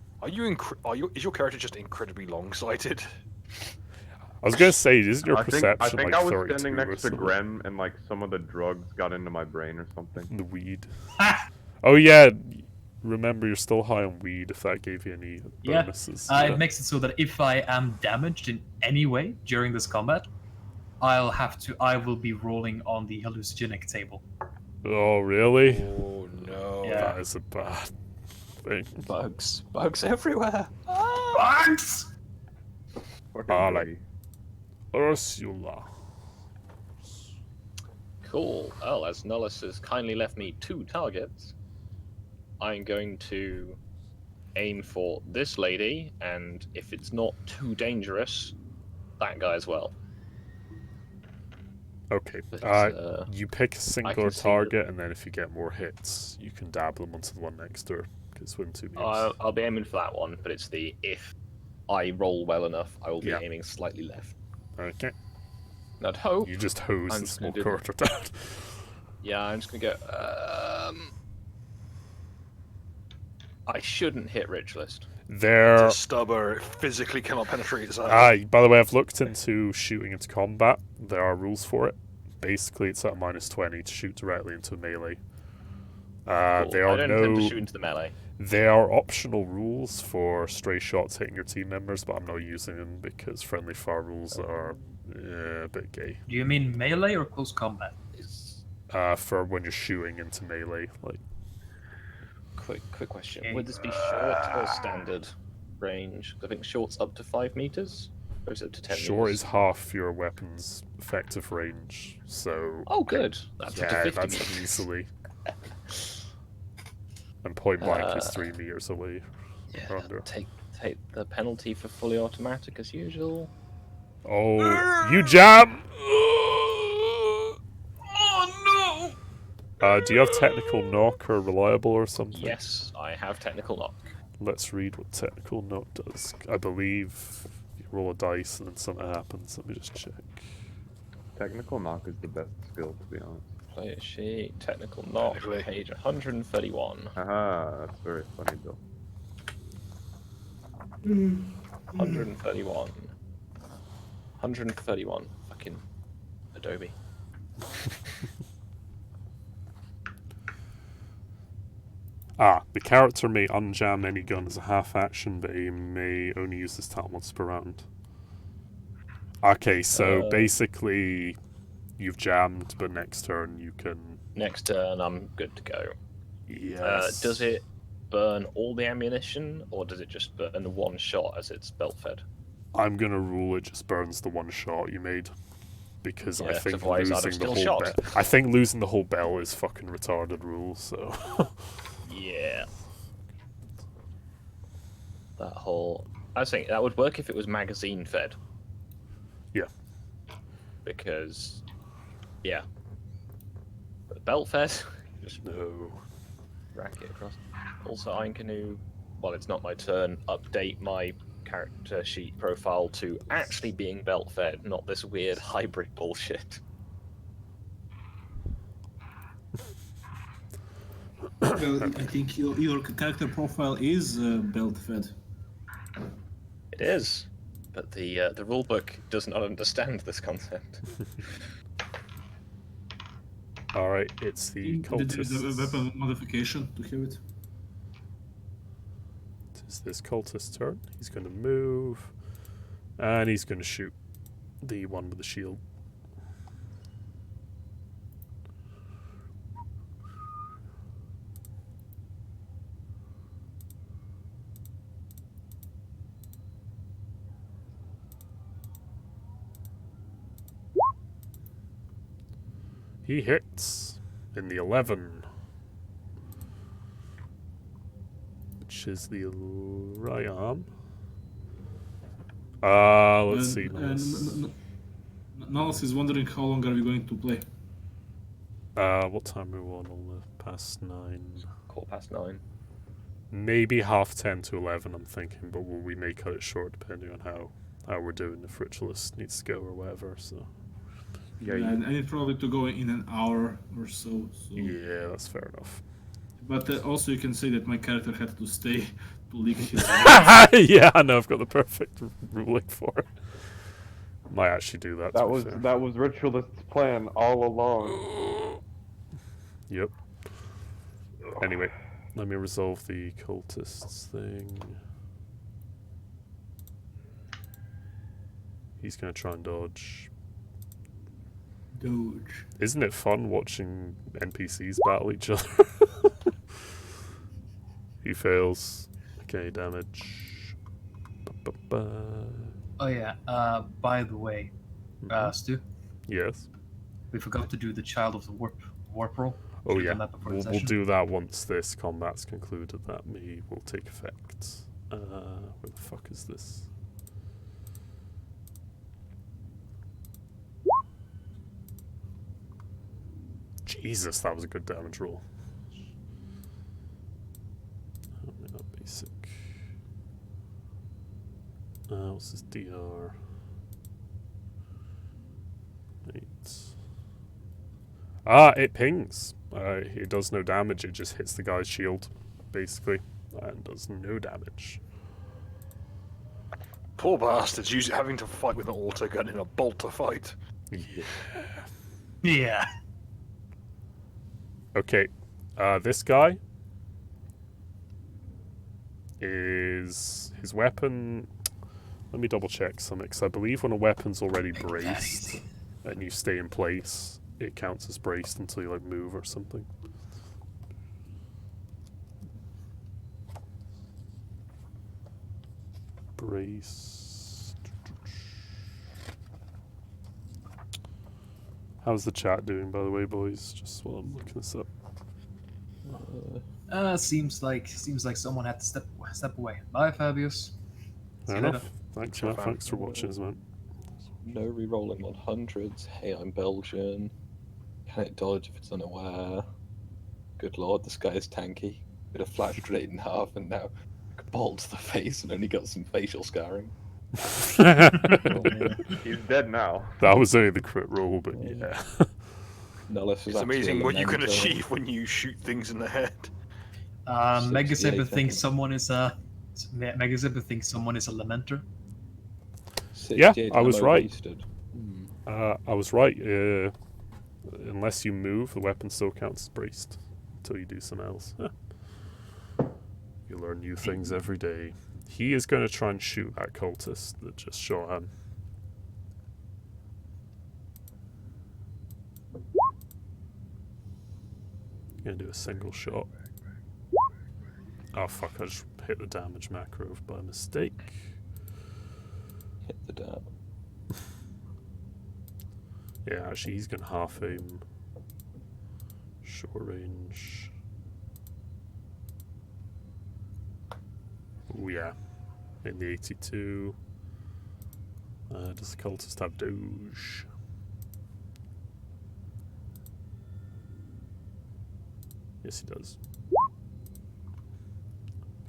Speaker 4: Is your character just incredibly long-sighted?
Speaker 1: I was going to say, isn't your
Speaker 3: I
Speaker 1: perception
Speaker 3: think
Speaker 1: like
Speaker 3: I was
Speaker 1: 32
Speaker 3: standing
Speaker 1: or
Speaker 3: next to
Speaker 1: something?
Speaker 3: Gren, and like some of the drugs got into my brain or something.
Speaker 1: The weed. Oh yeah, remember you're still high on weed if that gave you any
Speaker 2: Yeah,
Speaker 1: bonuses.
Speaker 2: it makes it so that if I am damaged in any way during this combat, I will be rolling on the hallucinogenic table.
Speaker 1: Oh really?
Speaker 4: Oh no.
Speaker 2: Yeah.
Speaker 1: That is a bad thing.
Speaker 5: Bugs. Bugs everywhere.
Speaker 2: Bugs!
Speaker 1: Like Ursula.
Speaker 5: Cool. Well, as Nullis has kindly left me 2 targets, I'm going to aim for this lady, and if it's not too dangerous, that guy as well.
Speaker 1: Okay.
Speaker 5: But,
Speaker 1: You pick a
Speaker 5: can
Speaker 1: singular
Speaker 5: see
Speaker 1: target, and then if you get more hits, you can dab them onto the one next door. Because win 2 meals.
Speaker 5: I'll be aiming for that one, but it's the if I roll well enough, I will be
Speaker 1: Yeah.
Speaker 5: aiming slightly left.
Speaker 1: Okay.
Speaker 5: And I'd hope.
Speaker 1: You just hose
Speaker 5: I'm
Speaker 1: the
Speaker 5: just gonna
Speaker 1: small
Speaker 5: do the-
Speaker 1: quarter down.
Speaker 5: Yeah, I'm just gonna go. I shouldn't hit Ritualist.
Speaker 1: There.
Speaker 4: It's a stubber. It physically cannot penetrate his eye.
Speaker 1: Aye, by the way, I've looked into shooting into combat. There are rules for it. Basically, it's at -20 to shoot directly into melee.
Speaker 5: Cool.
Speaker 1: There
Speaker 5: I
Speaker 1: are
Speaker 5: don't intend to shoot into the melee.
Speaker 1: There are optional rules for stray shots hitting your team members, but I'm not using them because friendly fire rules are a bit gay.
Speaker 2: Do you mean melee or close combat?
Speaker 1: For when you're shooting into melee, like
Speaker 5: Quick question:
Speaker 2: Okay.
Speaker 5: would this be short or standard range? I think short's up to 5 meters, or is it up to 10
Speaker 1: short
Speaker 5: meters?
Speaker 1: is half your weapon's effective range. So
Speaker 5: Oh, good. That's up to
Speaker 1: yeah,
Speaker 5: 50
Speaker 1: that's
Speaker 5: meters.
Speaker 1: easily. And point blank is 3 meters away.
Speaker 5: Yeah,
Speaker 1: or under.
Speaker 5: take the penalty for fully automatic as usual.
Speaker 1: Oh, you jam!
Speaker 5: Oh
Speaker 1: Do you have technical knock or reliable or
Speaker 5: no!
Speaker 1: something?
Speaker 5: Yes, I have technical knock.
Speaker 1: Let's read what technical knock does. I believe you roll a dice and then something happens. Let me just check.
Speaker 3: Technical knock is the best skill, to be honest.
Speaker 5: Player sheet, technical knock,
Speaker 4: Technically.
Speaker 5: page 131.
Speaker 3: Haha, that's very funny, Bill.
Speaker 5: 131. 131. Fucking Adobe.
Speaker 1: The character may unjam any gun as a half action, but he may only use this talent once per round. Okay, so basically, you've jammed, but next turn you can.
Speaker 5: Next turn, I'm good to go.
Speaker 1: Yes.
Speaker 5: Does it burn all the ammunition, or does it just burn the one shot as it's belt fed?
Speaker 1: I'm gonna rule it just burns the one shot you made, because I
Speaker 5: Yeah,
Speaker 1: think
Speaker 5: otherwise I'd have
Speaker 1: losing the
Speaker 5: still
Speaker 1: whole
Speaker 5: shot.
Speaker 1: I think losing the whole bell is fucking retarded rule. So.
Speaker 5: Yeah. That whole. I was thinking that would work if it was magazine fed.
Speaker 1: Yeah.
Speaker 5: Because. Yeah. But belt fed? Just
Speaker 1: No.
Speaker 5: rack it across. Also, Iron Canoe. Well, it's not my turn. Update my character sheet profile to actually being belt fed, not this weird hybrid bullshit.
Speaker 6: Well, I think your character profile is belt fed.
Speaker 5: It is, but the rulebook does not understand this concept.
Speaker 1: Alright, it's the
Speaker 6: There's a
Speaker 1: cultist.
Speaker 6: weapon modification to have it.
Speaker 1: It's this cultist's turn. He's going to move, and he's going to shoot the one with the shield. He hits in the 11, which is the right arm. Let's see.
Speaker 6: Nals is wondering how long are we going to play.
Speaker 1: What time are we on? Past 9.
Speaker 5: 9:15.
Speaker 1: Maybe 10:30 to 11, I'm thinking, but we may cut it short depending on how we're doing, if Ritualist needs to go or whatever, so.
Speaker 3: Yeah,
Speaker 6: And I need probably to go in an hour or so.
Speaker 1: Yeah, that's fair enough.
Speaker 6: But also you can say that my character had to stay to leak his.
Speaker 1: Yeah, I know, I've got the perfect ruling for it. Might actually do that.
Speaker 3: that was Ritualist's plan all along.
Speaker 1: Yep. Anyway, let me resolve the cultists thing. He's gonna try and dodge.
Speaker 6: Doge.
Speaker 1: Isn't it fun watching NPCs battle each other? He fails. Okay, damage. Ba-ba-ba.
Speaker 2: Oh yeah. By the way, Stu,
Speaker 1: Yes.
Speaker 2: we forgot to do the Child of the Warp roll.
Speaker 1: Oh
Speaker 2: Should've
Speaker 1: yeah.
Speaker 2: done that before the
Speaker 1: We'll
Speaker 2: session.
Speaker 1: do that once this combat's concluded. That will take effect. Where the fuck is this? Jesus, that was a good damage roll. Not basic. What's this DR? 8. Ah, it pings. It does no damage, it just hits the guy's shield, basically, and does no damage.
Speaker 4: Poor bastards, having to fight with an autogun in a bolter fight.
Speaker 1: Yeah.
Speaker 2: Yeah.
Speaker 1: Okay, this guy is his weapon. Let me double check something, because I believe when a weapon's already braced and you stay in place, it counts as braced until you like move or something. Brace. How's the chat doing, by the way, boys? Just while I'm looking this up.
Speaker 2: Seems like someone had to step away. Bye, Fabius.
Speaker 1: Fair
Speaker 2: See you
Speaker 1: enough. Thanks, man. Thanks for watching, man.
Speaker 5: No rerolling on hundreds. Hey, I'm Belgian. Can it dodge if it's unaware? Good lord, this guy is tanky. Bit of flash grenade in half and now bolt to the face and only got some facial scarring.
Speaker 3: He's dead now.
Speaker 1: That was only the crit roll, but yeah.
Speaker 5: Nullus is
Speaker 4: It's amazing what you can
Speaker 5: Memento.
Speaker 4: achieve when you shoot things in the head.
Speaker 2: Mega
Speaker 5: 68
Speaker 2: Zipper thinks
Speaker 5: seconds.
Speaker 2: someone is a lamenter.
Speaker 1: Yeah,
Speaker 5: 68
Speaker 1: I was
Speaker 5: ammo
Speaker 1: right.
Speaker 5: wasted.
Speaker 1: I was right. Unless you move, the weapon still counts as braced until you do something else. You learn new things every day. He is going to try and shoot that cultist that just shot him. Gonna do a single shot. Oh fuck, I just hit the damage macro by mistake.
Speaker 5: Hit the dab.
Speaker 1: Yeah, actually he's gonna half aim. Short range. Oh yeah. In the 82. Does the cultist have Doge? Yes, he does.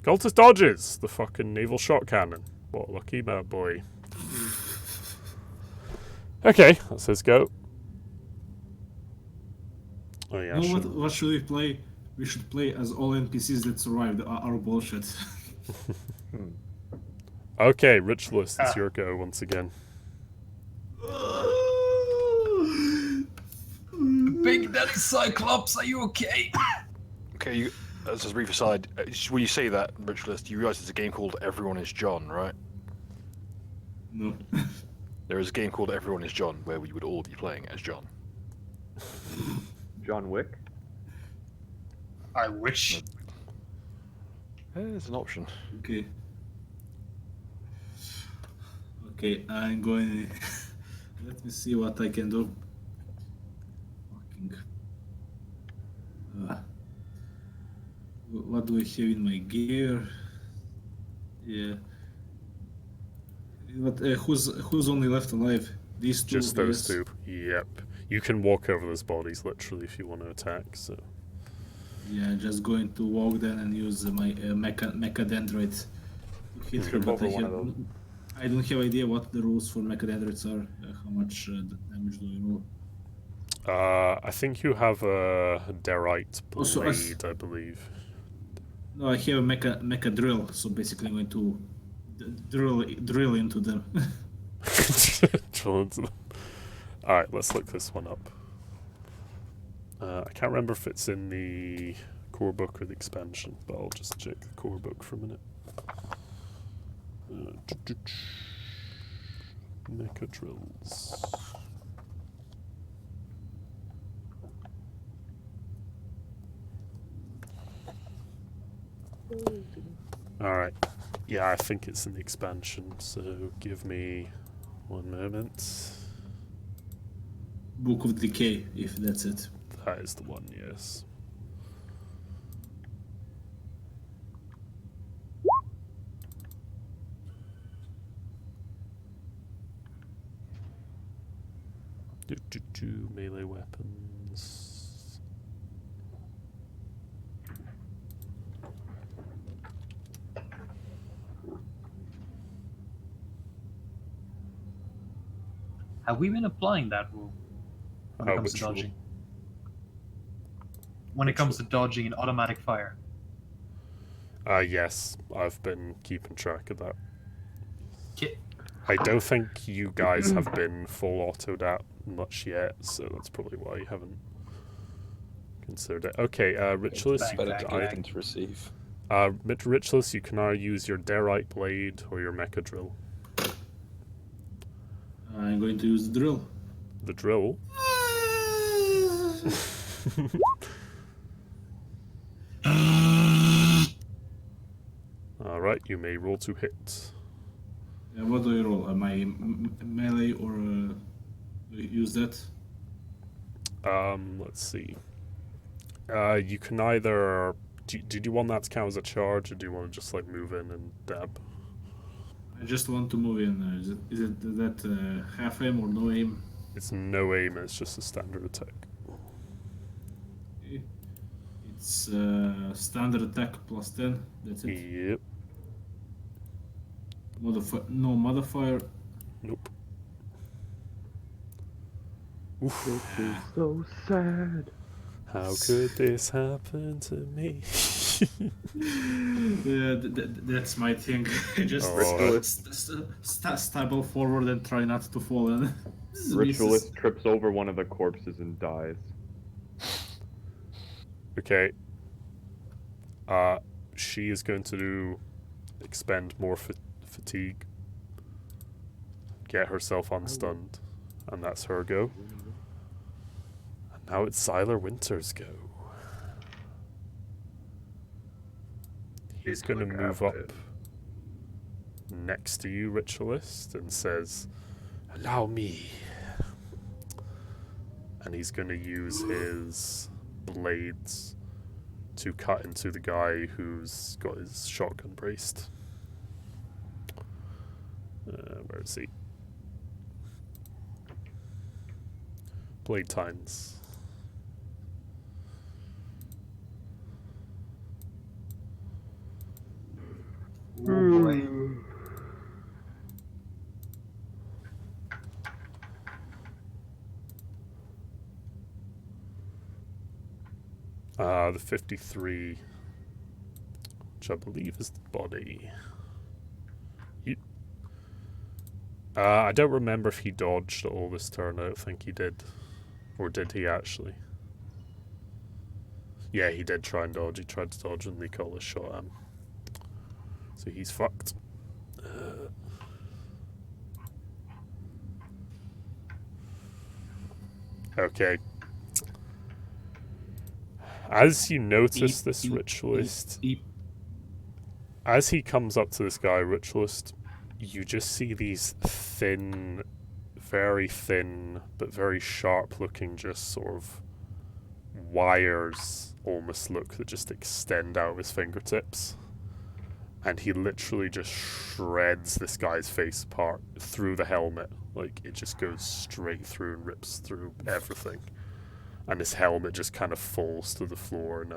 Speaker 1: Cultist dodges the fucking naval shot cannon. What a lucky bad boy. Okay, that's his go. Oh yeah,
Speaker 6: You know what should we play? We should play as all NPCs that survived our bullshit.
Speaker 1: Okay, Ritualist, it's your go once again.
Speaker 2: Big Daddy Cyclops, are you okay?
Speaker 4: Okay, as a brief aside, when you say that, Ritualist, you realise there's a game called Everyone is John, right?
Speaker 6: No.
Speaker 4: There is a game called Everyone is John, where we would all be playing as John.
Speaker 3: John Wick.
Speaker 2: I wish.
Speaker 4: There's an option.
Speaker 6: Okay. Okay, I'm going. Let me see what I can do. Fucking. What do I have in my gear? Yeah. But who's only left alive? These two.
Speaker 1: Just those
Speaker 6: yes.
Speaker 1: two. Yep. You can walk over those bodies literally if you want to attack, so.
Speaker 6: Yeah, just going to walk then and use my mechadendroid to hit her.
Speaker 3: Trip
Speaker 6: But
Speaker 3: over one of those.
Speaker 6: I don't have idea what the rules for mechadendroids are. How much damage do I roll?
Speaker 1: I think you have a Derite
Speaker 6: Also,
Speaker 1: blade, I believe.
Speaker 6: No, I have a mecha drill, so basically I'm going to drill into them.
Speaker 1: Drill into them. Alright, let's look this one up. I can't remember if it's in the core book or the expansion, but I'll just check the core book for a minute. Mecha drills. Alright. Yeah, I think it's in the expansion, so give me one moment.
Speaker 6: Book of Decay, if that's it.
Speaker 1: That is the one, yes. Melee weapons.
Speaker 2: Have we been applying that rule when it comes to
Speaker 1: Which rule?
Speaker 2: dodging? When it comes to dodging and automatic fire.
Speaker 1: Yes, I've been keeping track of that.
Speaker 2: Ki-
Speaker 1: I don't think you guys have been full autoed out much yet, so that's probably why you haven't considered it. Okay, Ritualist, you
Speaker 2: back,
Speaker 1: can
Speaker 2: back,
Speaker 5: Better
Speaker 2: back.
Speaker 5: than to receive.
Speaker 1: Ritualist, you can either use your Derite Blade or your Mecha Drill.
Speaker 6: I'm going to use the drill.
Speaker 1: The drill. Alright, you may roll to hit.
Speaker 6: What do I roll? Am I melee or use that?
Speaker 1: Let's see. You can either... Did you want that to count as a charge, or do you want to just like move in and dab?
Speaker 6: I just want to move in. Is it that half aim or no aim?
Speaker 1: It's no aim, it's just a standard attack.
Speaker 6: It's standard attack plus 10. That's it.
Speaker 1: Yep.
Speaker 6: No modifier.
Speaker 1: Nope.
Speaker 3: This is so sad.
Speaker 1: How could this happen to me?
Speaker 6: That's my thing. Just
Speaker 1: Alright.
Speaker 6: stumble forward and try not to fall in.
Speaker 3: Ritualist trips over one of the corpses and dies.
Speaker 1: Okay. She is going to expend more fatigue. Get herself unstunned. And that's her go. And now it's Siler Winter's go. He's going to move up next to you, Ritualist, and says, "Allow me." And he's going to use his blades to cut into the guy who's got his shotgun braced. Where is he? Blade tines.
Speaker 2: Oh boy.
Speaker 1: The 53, which I believe is the body. I don't remember if he dodged all this turn. I don't think he did. Or did he actually? Yeah, he did try and dodge. He tried to dodge and Nicola shot him. So he's fucked. Okay. As you notice this ritualist, as he comes up to this guy, Ritualist, you just see these thin, very thin, but very sharp looking, just sort of wires almost look that just extend out of his fingertips. And he literally just shreds this guy's face apart through the helmet. Like, it just goes straight through and rips through everything. And his helmet just kind of falls to the floor, and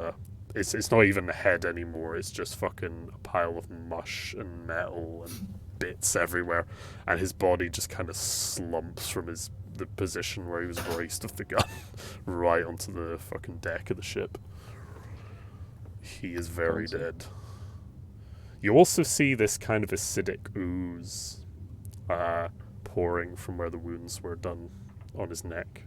Speaker 1: it's not even a head anymore. It's just fucking a pile of mush and metal and bits everywhere, and his body just kind of slumps from the position where he was braced with the gun right onto the fucking deck of the ship. He is very dead. You also see this kind of acidic ooze pouring from where the wounds were done on his neck.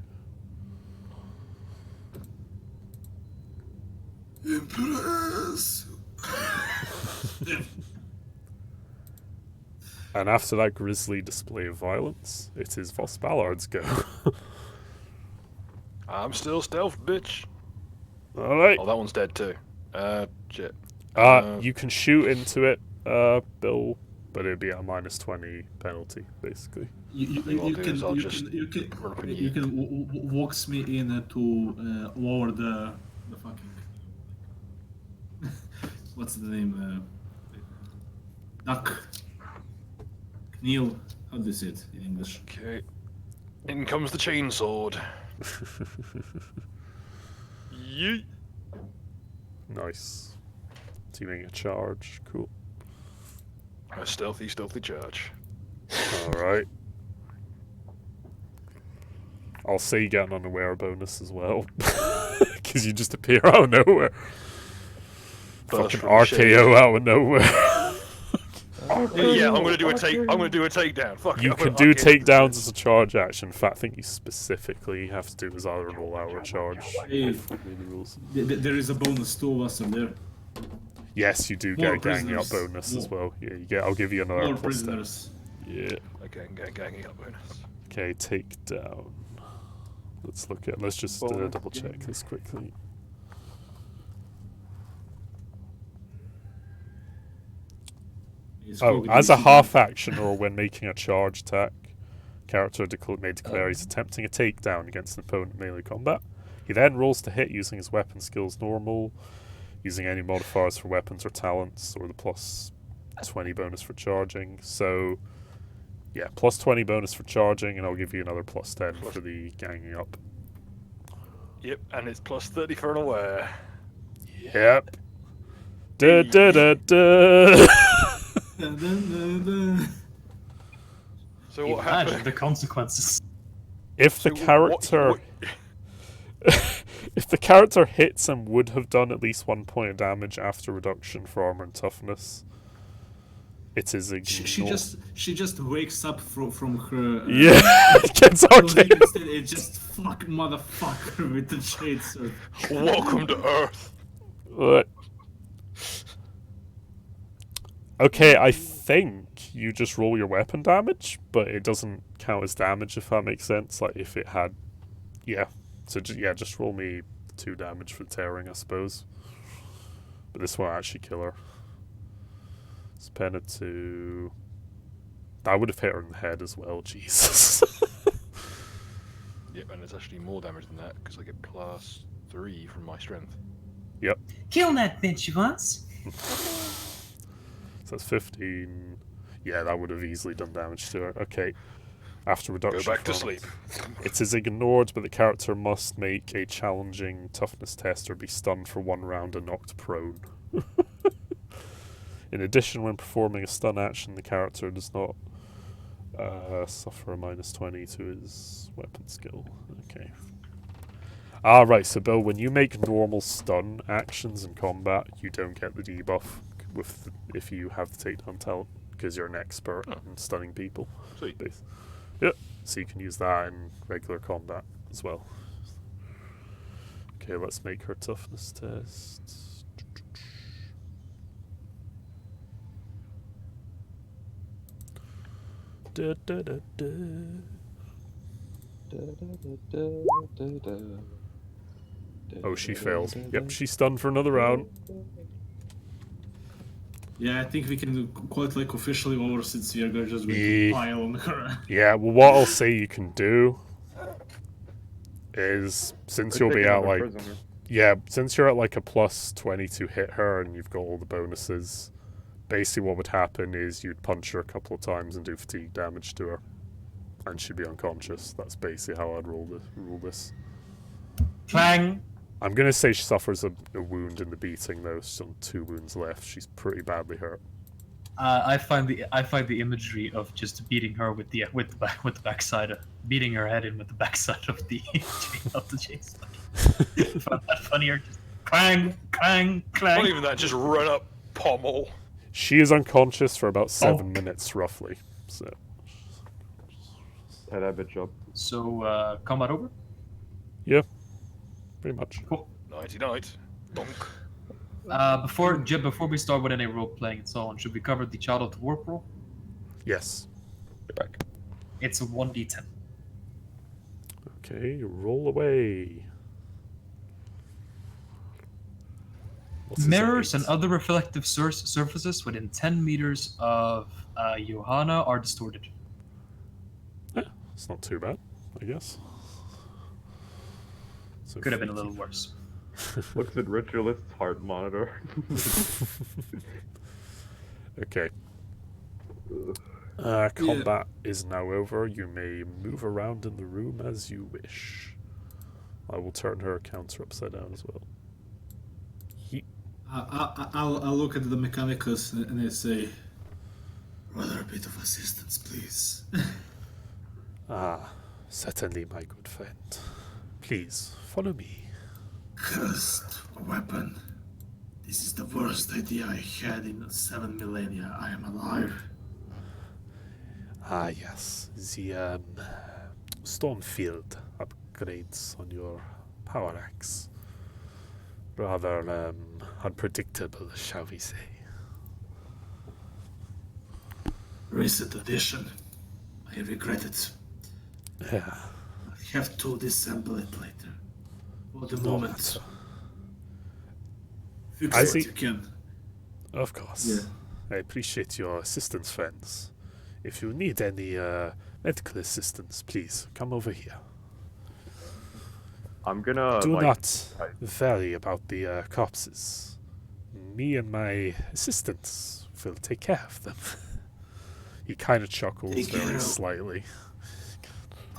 Speaker 1: And after that grisly display of violence, it is Vos Ballard's go.
Speaker 4: I'm still stealth, bitch.
Speaker 1: Alright.
Speaker 4: Oh, that one's dead too. Shit.
Speaker 1: You can shoot into it, Bill, but it'd be a -20 penalty, basically.
Speaker 6: You can walks me in to lower the fucking what's the name? Duck. Kneel. How do you say it in English?
Speaker 4: Okay. In comes the chainsword. Yeet.
Speaker 1: Nice. Teaming a charge. Cool.
Speaker 4: A stealthy charge.
Speaker 1: Alright. I'll say you get an unaware bonus as well. Because you just appear out of nowhere.
Speaker 4: Burst
Speaker 1: Fucking
Speaker 4: from the shade.
Speaker 1: RKO out of nowhere.
Speaker 4: Yeah, I'm gonna do a takedown. Fuck
Speaker 1: You
Speaker 4: it.
Speaker 1: can do takedowns as a charge action. In fact, I think you specifically have to do as either an all-out or a charge.
Speaker 6: Hey,
Speaker 1: If we read the rules.
Speaker 6: there is a bonus. 2 of us are there.
Speaker 1: Yes, you do
Speaker 6: More
Speaker 1: get a ganging up
Speaker 6: prisoners.
Speaker 1: bonus as
Speaker 6: More.
Speaker 1: well. Yeah, you get. I'll give you another
Speaker 6: More
Speaker 1: plus 10.
Speaker 6: prisoners.
Speaker 1: Yeah.
Speaker 4: Okay, ganging up bonus.
Speaker 1: Okay, takedown. Let's look at. Let's just
Speaker 3: Bonus
Speaker 1: double check
Speaker 3: game.
Speaker 1: this quickly.
Speaker 6: It's
Speaker 1: Oh,
Speaker 6: called
Speaker 1: as a
Speaker 6: the-
Speaker 1: half action or when making a charge attack, character may declare he's attempting a takedown against an opponent in melee combat. He then rolls to hit using his weapon skills normal, using any modifiers for weapons or talents, or the plus 20 bonus for charging. So, yeah, plus 20 bonus for charging, and I'll give you another plus 10 for the ganging up.
Speaker 4: Yep, and it's plus 30 for an aware.
Speaker 1: Yep. Da da da da.
Speaker 6: Dun, dun, dun, dun.
Speaker 4: So what
Speaker 2: Imagine
Speaker 4: happened?
Speaker 2: the consequences.
Speaker 1: If the
Speaker 4: So
Speaker 1: character. If the character hits and would have done at least 1 point of damage after reduction for armor and toughness, it is ignored.
Speaker 6: She just wakes up from her.
Speaker 1: Yeah, it gets
Speaker 6: clothing
Speaker 1: RKO.
Speaker 6: instead, it just fuck motherfucker with the shade sword.
Speaker 4: Welcome to Earth.
Speaker 1: What? Okay, I think you just roll your weapon damage, but it doesn't count as damage if that makes sense. Like if it had, yeah. So just roll me 2 damage for tearing, I suppose. But this won't actually kill her. Spend it to. That would have hit her in the head as well. Jesus.
Speaker 4: Yep, and it's actually more damage than that because I get plus 3 from my strength.
Speaker 1: Yep.
Speaker 2: Kill that bitch once.
Speaker 1: So that's 15. Yeah, that would have easily done damage to her. Okay. After reduction.
Speaker 4: Go back to
Speaker 1: from
Speaker 4: sleep.
Speaker 1: It is ignored, but the character must make a challenging toughness test or be stunned for 1 round and knocked prone. In addition, when performing a stun action, the character does not suffer a minus 20 to his weapon skill. Okay. Ah, right. So, Bill, when you make normal stun actions in combat, you don't get the debuff if you have the takedown talent because you're an expert in stunning people.
Speaker 4: Sweet.
Speaker 1: Yep. So you can use that in regular combat as well. Okay, let's make her toughness test. Da, da, da, da. Oh, she failed. Yep, she's stunned for another round.
Speaker 6: Yeah, I think we can call it like officially over since we are going to just going
Speaker 1: Yeah.
Speaker 6: to pile on her.
Speaker 1: Yeah, well, what I'll say you can do is, since you'll be at like, since you're at like a plus 20 to hit her and you've got all the bonuses, basically what would happen is you'd punch her a couple of times and do fatigue damage to her, and she'd be unconscious. That's basically how I'd rule this.
Speaker 2: Clang.
Speaker 1: I'm gonna say she suffers a wound in the beating though. She's on 2 wounds left. She's pretty badly hurt.
Speaker 2: I find the imagery of just beating her with the backside, beating her head in with the backside of the chase. I found that funnier. Just clang, clang, clang.
Speaker 4: Not even that, just run up, pommel.
Speaker 1: She is unconscious for about 7 minutes roughly. So
Speaker 3: Head that bitch up.
Speaker 2: So combat over.
Speaker 1: yeah, pretty much.
Speaker 2: Cool.
Speaker 4: Nighty night. Bonk.
Speaker 2: Before we start with any role playing and so on, should we cover the Child of the Warp roll?
Speaker 1: Yes.
Speaker 5: Back.
Speaker 2: It's a 1d10.
Speaker 1: Okay, roll away. What's this,
Speaker 2: Mirrors
Speaker 1: eight?
Speaker 2: and other reflective surfaces within 10 meters of Johanna are distorted.
Speaker 1: It's not too bad, I guess. So
Speaker 2: Could have been a little worse.
Speaker 3: Looks at Ritualist's heart monitor.
Speaker 1: Okay. Combat is now over. You may move around in the room as you wish. I will turn her counter upside down as well.
Speaker 6: I'll look at the mechanicus and I say, rather a bit of assistance, please.
Speaker 1: Certainly, my good friend. Please, follow me.
Speaker 6: Cursed weapon. This is the worst idea I had in 7 millennia. I am alive.
Speaker 1: Ah, yes. The, Stormfield upgrades on your power axe. Rather, unpredictable, shall we say.
Speaker 6: Recent addition. I regret it.
Speaker 1: Yeah,
Speaker 6: I have to disassemble it later. For the
Speaker 1: no
Speaker 6: moment,
Speaker 1: matter.
Speaker 6: fix
Speaker 1: I
Speaker 6: what
Speaker 1: see.
Speaker 6: you can.
Speaker 1: Of course.
Speaker 6: Yeah.
Speaker 1: I appreciate your assistance, friends. If you need any medical assistance, please come over here.
Speaker 3: I'm gonna
Speaker 1: Do
Speaker 3: like,
Speaker 1: not worry about the corpses. Me and my assistants will take care of them. He kind of chuckles
Speaker 6: Take care
Speaker 1: very
Speaker 6: of-
Speaker 1: slightly.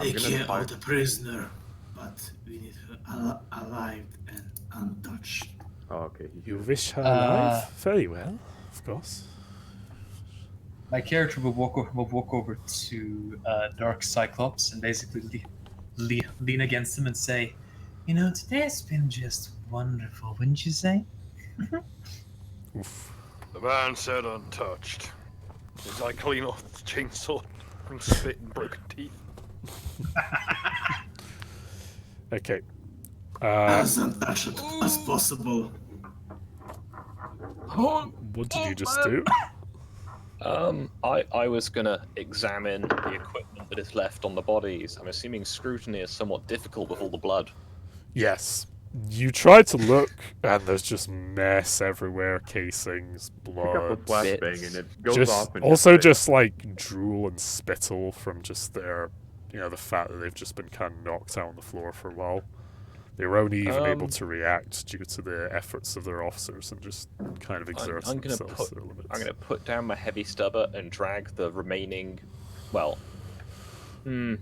Speaker 6: Take
Speaker 3: gonna
Speaker 6: care
Speaker 3: try-
Speaker 6: of the prisoner, but we need her alive and untouched.
Speaker 3: Oh, okay.
Speaker 1: You wish her alive? Very well, of course.
Speaker 2: My character will walk over to Dark Cyclops and basically lean against him and say, "You know, today's been just wonderful, wouldn't you say?"
Speaker 1: Oof.
Speaker 4: The man said untouched. As I clean off the chainsaw from spit and broken teeth.
Speaker 1: Okay.
Speaker 6: As untouched as possible.
Speaker 1: What did you just do?
Speaker 5: I was gonna examine the equipment that is left on the bodies. I'm assuming scrutiny is somewhat difficult with all the blood.
Speaker 1: Yes. You try to look, and there's just mess everywhere, casings,
Speaker 3: Pick up a
Speaker 1: blood.
Speaker 3: flashbang and it goes
Speaker 1: Just
Speaker 3: off. And
Speaker 1: also just like drool and spittle from just their, the fact that they've just been kind of knocked out on the floor for a while. They were only even able to react due to the efforts of their officers and just kind of exert
Speaker 5: I'm gonna
Speaker 1: themselves to their limits.
Speaker 5: I'm gonna put down my heavy stubber and drag the remaining. Well, I'm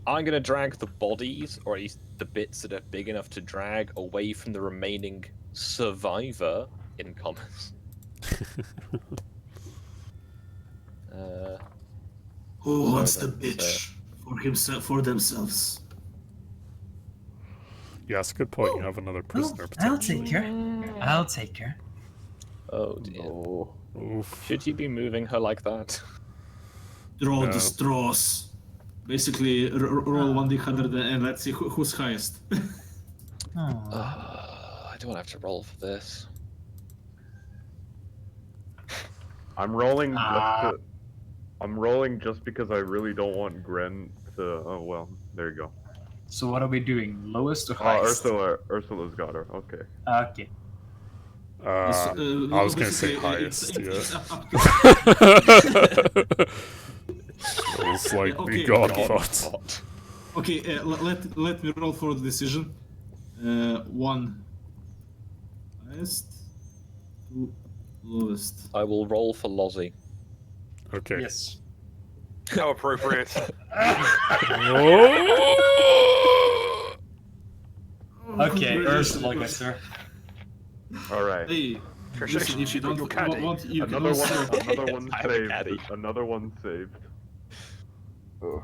Speaker 5: gonna drag the bodies, or at least the bits that are big enough to drag, away from the remaining survivor in commas.
Speaker 6: Who wants the
Speaker 5: that's,
Speaker 6: bitch for himself, for themselves?
Speaker 1: Yeah, that's a good point. You have another prisoner
Speaker 2: I'll
Speaker 1: potentially.
Speaker 2: take her. I'll take her.
Speaker 5: Oh dear.
Speaker 3: Oh,
Speaker 1: Oof.
Speaker 5: Should you be moving her like that?
Speaker 6: Draw
Speaker 1: No.
Speaker 6: the straws. Basically, roll 1d100 and let's see who's highest.
Speaker 2: Aw.
Speaker 5: I don't want to have to roll for this.
Speaker 3: I'm rolling I'm rolling just because I really don't want Gren to. Oh well, there you go.
Speaker 2: So what are we doing? Lowest or
Speaker 3: Oh,
Speaker 2: highest?
Speaker 3: Ursula's got her. Okay.
Speaker 2: Okay.
Speaker 1: I was going to say highest,
Speaker 6: It's
Speaker 1: yeah.
Speaker 6: up to
Speaker 1: It's like
Speaker 6: Okay,
Speaker 1: the god
Speaker 6: okay.
Speaker 1: thought.
Speaker 6: Okay, let me roll for the decision. 1 highest, 2 lowest.
Speaker 5: I will roll for Lozzie.
Speaker 1: Okay.
Speaker 2: Yes.
Speaker 4: How appropriate.
Speaker 1: Oh!
Speaker 2: Okay,
Speaker 6: Congratulations.
Speaker 2: Ursula goes there.
Speaker 3: All right.
Speaker 6: Hey, listen, if you don't
Speaker 4: Your caddy.
Speaker 6: want, you can
Speaker 3: Another
Speaker 6: also...
Speaker 3: one. Another one
Speaker 5: I'm a caddy.
Speaker 3: saved. Another one saved. Ugh.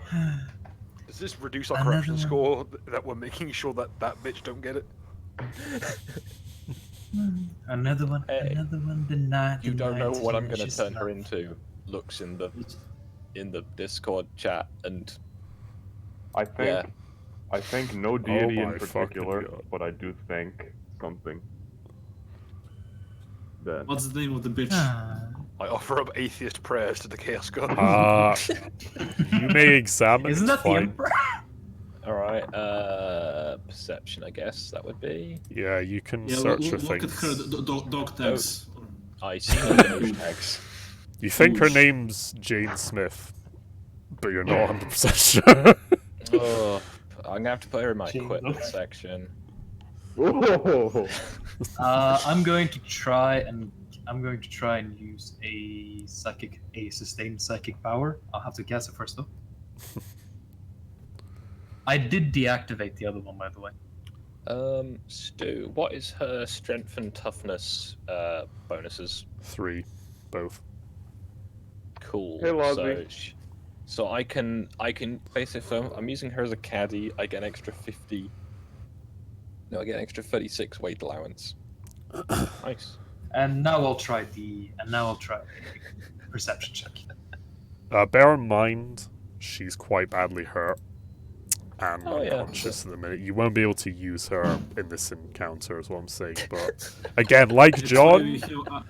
Speaker 4: Does this reduce our
Speaker 2: Another
Speaker 4: corruption
Speaker 2: one.
Speaker 4: score that we're making sure that bitch don't get it?
Speaker 2: Another one.
Speaker 5: Hey,
Speaker 2: Another one denied.
Speaker 5: You don't know
Speaker 2: denied,
Speaker 5: what I'm
Speaker 2: denied,
Speaker 5: gonna
Speaker 2: just
Speaker 5: turn her
Speaker 2: not-
Speaker 5: into. Looks in the Discord chat and
Speaker 3: I think.
Speaker 5: Yeah.
Speaker 3: I think no deity
Speaker 1: my
Speaker 3: in
Speaker 1: fucking
Speaker 3: particular,
Speaker 1: God.
Speaker 3: but I do think something. That.
Speaker 6: What's the name of the bitch?
Speaker 2: Ah.
Speaker 4: I offer up atheist prayers to the Chaos God.
Speaker 1: You may examine.
Speaker 2: Isn't
Speaker 1: it's
Speaker 2: that the
Speaker 1: fine.
Speaker 2: Emperor?
Speaker 5: alright, perception I guess that would be.
Speaker 1: Yeah, you can
Speaker 6: Yeah,
Speaker 1: search for
Speaker 6: look at
Speaker 1: things.
Speaker 6: her dog tags.
Speaker 5: I see no tags.
Speaker 1: You think her
Speaker 6: Oosh.
Speaker 1: name's Jane Smith, but you're not 100% sure.
Speaker 5: Oh, I'm gonna have to put her in my
Speaker 2: Jane
Speaker 5: equipment
Speaker 2: Doe.
Speaker 5: section.
Speaker 3: Oh.
Speaker 2: I'm going to try and use a sustained psychic power. I'll have to guess it first though. I did deactivate the other one, by the way.
Speaker 5: Stu, what is her strength and toughness bonuses?
Speaker 1: 3, both.
Speaker 5: Cool.
Speaker 3: Hey, Lozzie.
Speaker 5: So I can basically, if I'm using her as a caddy, I get an extra 50. No, I get an extra 36 weight allowance. Nice.
Speaker 2: And now I'll try perception check.
Speaker 1: Bear in mind, she's quite badly hurt and
Speaker 5: Oh, yeah.
Speaker 1: unconscious at the minute. You won't be able to use her in this encounter, is what I'm saying. But again, like
Speaker 6: That's why
Speaker 1: John,
Speaker 6: we have,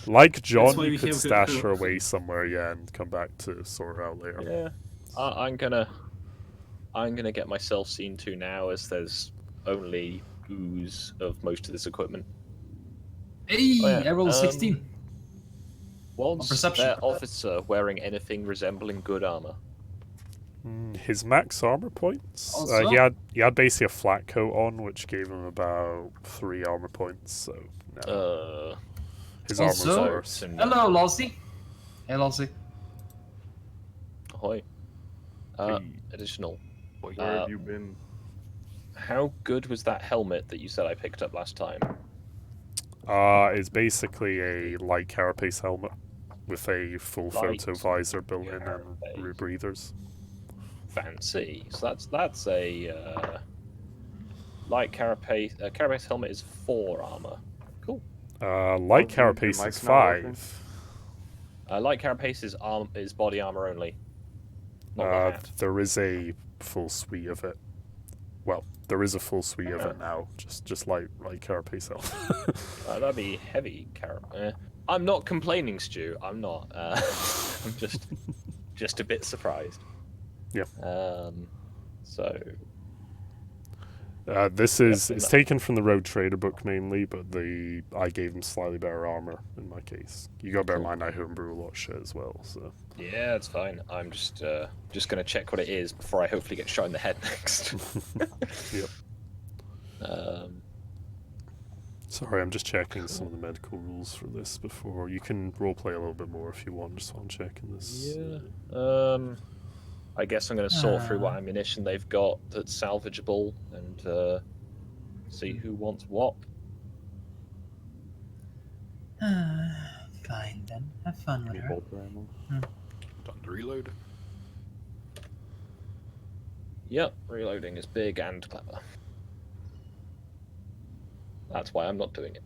Speaker 1: like John,
Speaker 6: why
Speaker 1: you
Speaker 6: we
Speaker 1: could
Speaker 6: have
Speaker 1: stash
Speaker 6: her-
Speaker 1: her away somewhere, yeah, and come back to sort her out later.
Speaker 5: Yeah. I'm gonna get myself seen to now, as there's only ooze of most of this equipment.
Speaker 2: Hey,
Speaker 5: Oh, yeah.
Speaker 2: I rolled a 16.
Speaker 5: Was
Speaker 2: perception.
Speaker 5: their officer wearing anything resembling good armor?
Speaker 1: His max armor points.
Speaker 2: Also?
Speaker 1: He had basically a flat coat on, which gave him about 3 armor points. So no. His armor was
Speaker 2: also-
Speaker 1: worse.
Speaker 2: Hello, Lossie. Hey, Lossie.
Speaker 5: Ahoy.
Speaker 3: Hey.
Speaker 5: Additional.
Speaker 3: Where have you been?
Speaker 5: How good was that helmet that you said I picked up last time?
Speaker 1: It's basically a light carapace helmet with a full
Speaker 5: Light
Speaker 1: photo visor built in and
Speaker 5: carapace.
Speaker 1: rebreathers.
Speaker 5: Fancy. So that's a light carapace. Carapace helmet is 4 armor. Cool.
Speaker 1: Light
Speaker 3: your
Speaker 1: carapace
Speaker 3: mic's
Speaker 1: is
Speaker 3: not working?
Speaker 5: 5. Light carapace is body armor only. Not the hat.
Speaker 1: There is a full suite of it. Well, there is a full suite of it now. Just light carapace helmet.
Speaker 5: That'd be heavy I'm not complaining, Stu. I'm not. I'm just a bit surprised.
Speaker 1: Yeah.
Speaker 5: So.
Speaker 1: It's taken from the Road Trader book mainly, but I gave him slightly better armor in my case. You got to bear in mind I homebrew a lot of shit as well, so.
Speaker 5: Yeah, it's fine. I'm just gonna check what it is before I hopefully get shot in the head next.
Speaker 1: Yep.
Speaker 5: Um.
Speaker 1: Sorry, I'm just checking some of the medical rules for this before. You can roleplay a little bit more if you want, just while I'm checking this.
Speaker 5: Yeah. I guess I'm going to sort through what ammunition they've got that's salvageable and see who wants what.
Speaker 2: Fine then. Have fun with
Speaker 3: Any
Speaker 2: her.
Speaker 3: bolter ammo?
Speaker 4: Time to reload.
Speaker 5: Yep, reloading is big and clever. That's why I'm not doing it.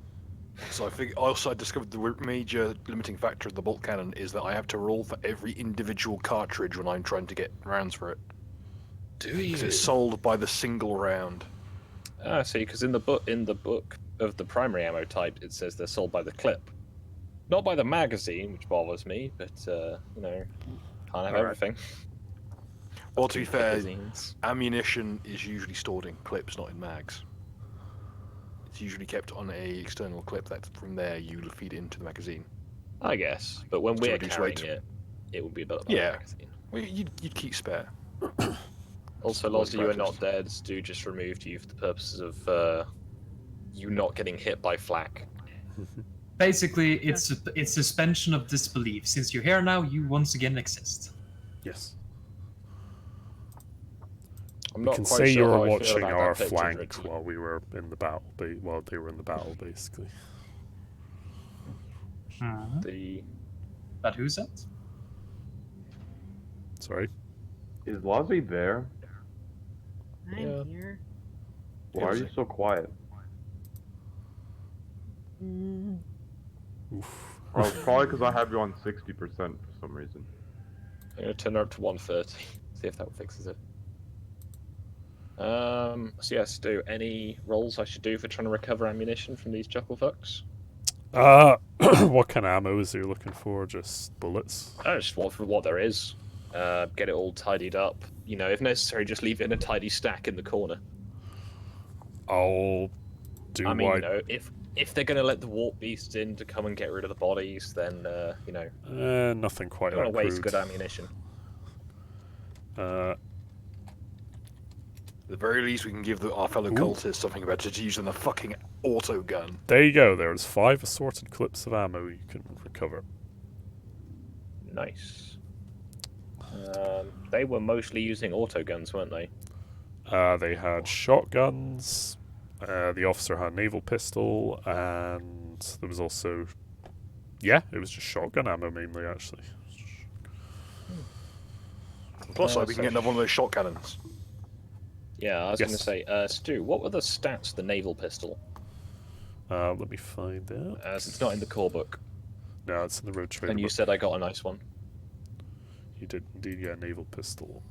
Speaker 4: So I discovered the major limiting factor of the bolt cannon is that I have to roll for every individual cartridge when I'm trying to get rounds for it.
Speaker 5: Do
Speaker 4: Because it's sold by the single round.
Speaker 5: Ah, see, because in the book of the primary ammo type, it says they're sold by the clip, not by the magazine, which bothers me. But can't have
Speaker 4: Alright.
Speaker 5: everything.
Speaker 4: Well, to be fair,
Speaker 5: Magazines.
Speaker 4: ammunition is usually stored in clips, not in mags. It's usually kept on a external clip that from there you feed it into the magazine.
Speaker 5: I guess, but when
Speaker 4: To
Speaker 5: we're
Speaker 4: reduce
Speaker 5: carrying
Speaker 4: weight.
Speaker 5: it would be a bit of a
Speaker 4: Yeah.
Speaker 5: magazine.
Speaker 4: Well, you'd keep spare.
Speaker 5: Also,
Speaker 4: Well,
Speaker 5: Lozzy, you are not
Speaker 4: breakfast.
Speaker 5: dead. Stu just removed you for the purposes of you not getting hit by flak.
Speaker 2: Basically, it's suspension of disbelief. Since you're here now, you once again exist.
Speaker 1: Yes.
Speaker 5: I'm
Speaker 1: You
Speaker 5: not
Speaker 1: can
Speaker 5: quite
Speaker 1: say
Speaker 5: sure
Speaker 1: you were
Speaker 5: how I feel
Speaker 1: watching
Speaker 5: about
Speaker 1: our
Speaker 5: that picture,
Speaker 1: flank
Speaker 5: Richie.
Speaker 1: while we were in the battle. While they were in the battle, basically.
Speaker 5: The
Speaker 2: But who's that?
Speaker 1: Sorry.
Speaker 3: Is Lozzie there?
Speaker 8: I'm
Speaker 5: Yeah.
Speaker 8: here.
Speaker 3: Why are you so quiet?
Speaker 8: Mm,
Speaker 1: Oof.
Speaker 3: Oh, it's probably because I have you on 60% for some reason.
Speaker 5: I'm gonna turn her up to 130. See if that fixes it. So yes, Stu, any rolls I should do for trying to recover ammunition from these chuckle fucks?
Speaker 1: What kind of ammo is you looking for? Just bullets?
Speaker 5: Just what there is. Get it all tidied up. You know, if necessary, just leave it in a tidy stack in the corner.
Speaker 1: I'll do
Speaker 5: I mean,
Speaker 1: what
Speaker 5: you know, if they're gonna let the warp beasts in to come and get rid of the bodies, then you know,
Speaker 1: nothing quite
Speaker 5: don't want
Speaker 1: that
Speaker 5: to waste
Speaker 1: crude.
Speaker 5: good ammunition.
Speaker 4: At the very least, we can give our fellow
Speaker 1: Ooh.
Speaker 4: cultists something better to use than the fucking auto gun.
Speaker 1: There you go. There's 5 assorted clips of ammo you can recover.
Speaker 5: Nice. They were mostly using autoguns, weren't they?
Speaker 1: They had shotguns. The officer had a naval pistol, and there was also, it was just shotgun ammo mainly, actually.
Speaker 4: Plus, we
Speaker 5: so
Speaker 4: can get another one of those shot cannons.
Speaker 5: Yeah, I was going to
Speaker 1: Yes.
Speaker 5: say, Stu, what were the stats of the naval pistol?
Speaker 1: Let me find out.
Speaker 5: As it's not in the core book.
Speaker 1: No, it's in the road trader
Speaker 5: And you
Speaker 1: book.
Speaker 5: said I got a nice one.
Speaker 1: You did indeed, yeah, naval pistol.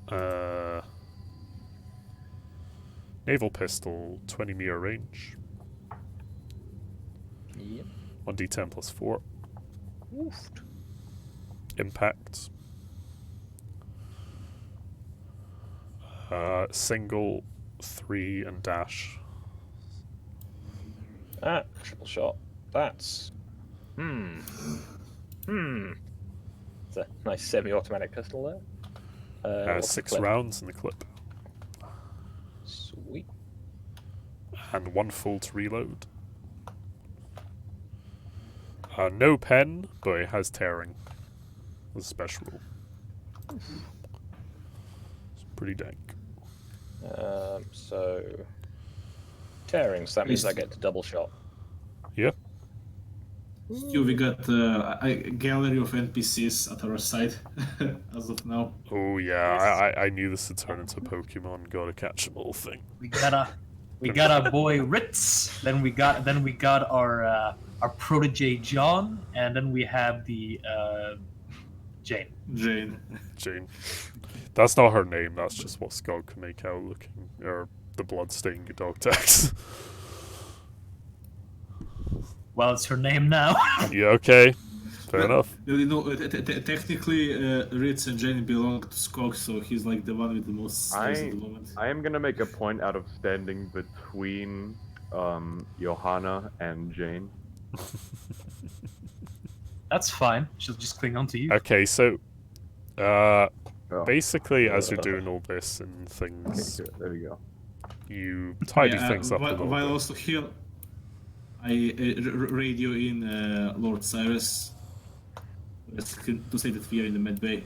Speaker 1: Naval pistol, 20 meter range.
Speaker 5: Yep.
Speaker 1: 1d10 plus 4.
Speaker 5: Oof.
Speaker 1: Impact. Single, 3, and dash.
Speaker 5: Triple shot. That's... It's a nice semi-automatic pistol there. What's the
Speaker 1: 6
Speaker 5: clip?
Speaker 1: rounds in the clip.
Speaker 5: Sweet.
Speaker 1: And 1 full to reload. No pen, but it has tearing. As a special rule. It's pretty dank.
Speaker 5: So... Tearing, so that means I get to double shot.
Speaker 1: Yep.
Speaker 6: Stu, we got a gallery of NPCs at our side as of now.
Speaker 1: Oh yeah, I knew this would turn into a Pokemon gotta catch 'em all thing.
Speaker 2: We got our boy Ritz. Then we got our protege John, and then we have the Jane.
Speaker 1: Jane. That's not her name, that's just what Scott can make out looking, or the bloodstained dog tags.
Speaker 2: Well, it's her name now.
Speaker 1: Yeah, okay. Fair enough.
Speaker 6: You know, technically, Ritz and Jane belong to Skog, so he's like the one with the most size at the moment.
Speaker 3: I am gonna make a point out of standing between Johanna and Jane.
Speaker 2: That's fine. She'll just cling on to you.
Speaker 1: Okay, so
Speaker 3: Oh,
Speaker 1: basically as you're doing all this and
Speaker 3: okay,
Speaker 1: things,
Speaker 3: good. There we go.
Speaker 1: you tidy things up a little
Speaker 6: while
Speaker 1: bit.
Speaker 6: also here, I radio in Lord Cyrus to say that we are in the med bay.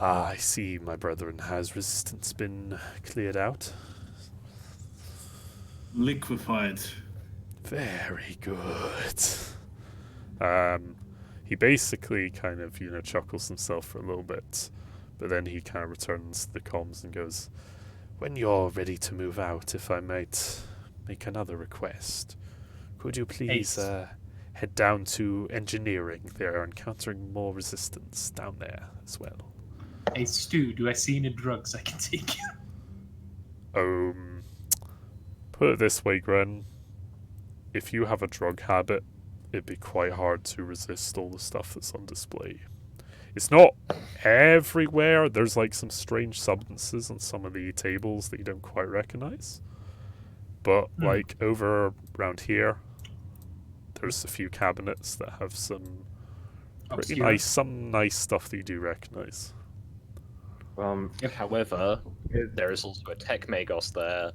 Speaker 1: Ah, I see, my brethren. Has resistance been cleared out?
Speaker 6: Liquefied.
Speaker 1: Very good. He basically kind of, chuckles himself for a little bit, but then he kind of returns to the comms and goes, "When you're ready to move out, if I might make another request, could you please head down to engineering? They're encountering more resistance down there as well."
Speaker 2: Hey Stu, do I see any drugs I can take?
Speaker 1: Put it this way, Gren. If you have a drug habit, it'd be quite hard to resist all the stuff that's on display. It's not everywhere. There's like some strange substances on some of the tables that you don't quite recognize. But like over around here, there's a few cabinets that have some pretty
Speaker 2: Obscure.
Speaker 1: some nice stuff that you do recognize.
Speaker 5: However, there is also a tech Magos there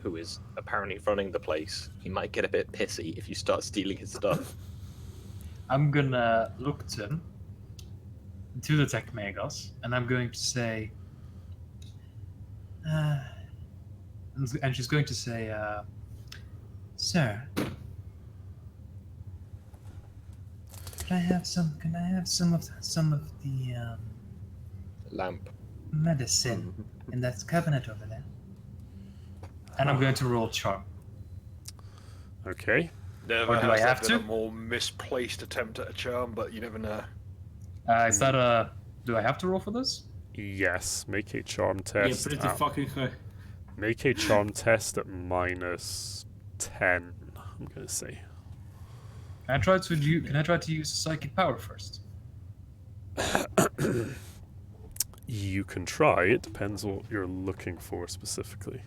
Speaker 5: who is apparently running the place. He might get a bit pissy if you start stealing his stuff.
Speaker 2: I'm gonna look to the Tech Magos, and I'm going to say, and she's going to say, "Sir, can I have some of the
Speaker 5: Lamp.
Speaker 2: medicine in that cabinet over there?" And I'm going to roll charm.
Speaker 1: Okay.
Speaker 4: Never
Speaker 2: Or do I
Speaker 4: has there
Speaker 2: have
Speaker 4: been
Speaker 2: to?
Speaker 4: a more misplaced attempt at a charm, but you never know.
Speaker 2: Is that a? Do I have to roll for this?
Speaker 1: Yes. Make a charm
Speaker 6: Yeah,
Speaker 1: test.
Speaker 6: pretty fucking high.
Speaker 1: Make a charm test at -10. I'm gonna say.
Speaker 2: Can I try to use psychic power first?
Speaker 1: You can try. It depends what you're looking for specifically.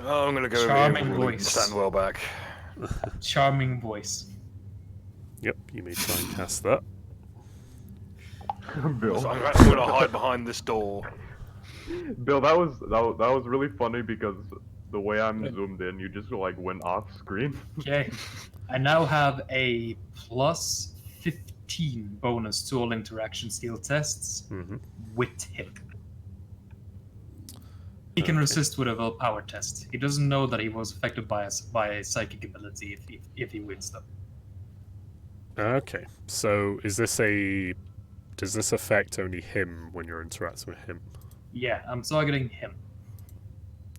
Speaker 4: Oh, I'm gonna go
Speaker 2: Charming
Speaker 4: over here and
Speaker 2: voice.
Speaker 4: stand well back.
Speaker 2: Charming voice.
Speaker 1: Yep, you may try and cast that.
Speaker 3: Bill,
Speaker 4: So I'm gonna hide behind this door.
Speaker 3: Bill, that was really funny because the way I'm zoomed in, you just like went off screen.
Speaker 2: Okay. I now have a plus 15 bonus to all interaction skill tests
Speaker 1: Mm-hmm.
Speaker 2: with him. He can resist with a willpower test. He doesn't know that he was affected by a psychic ability if he wins them.
Speaker 1: Okay, so is this a Does this affect only him when you're interacting with him?
Speaker 2: Yeah, I'm targeting him.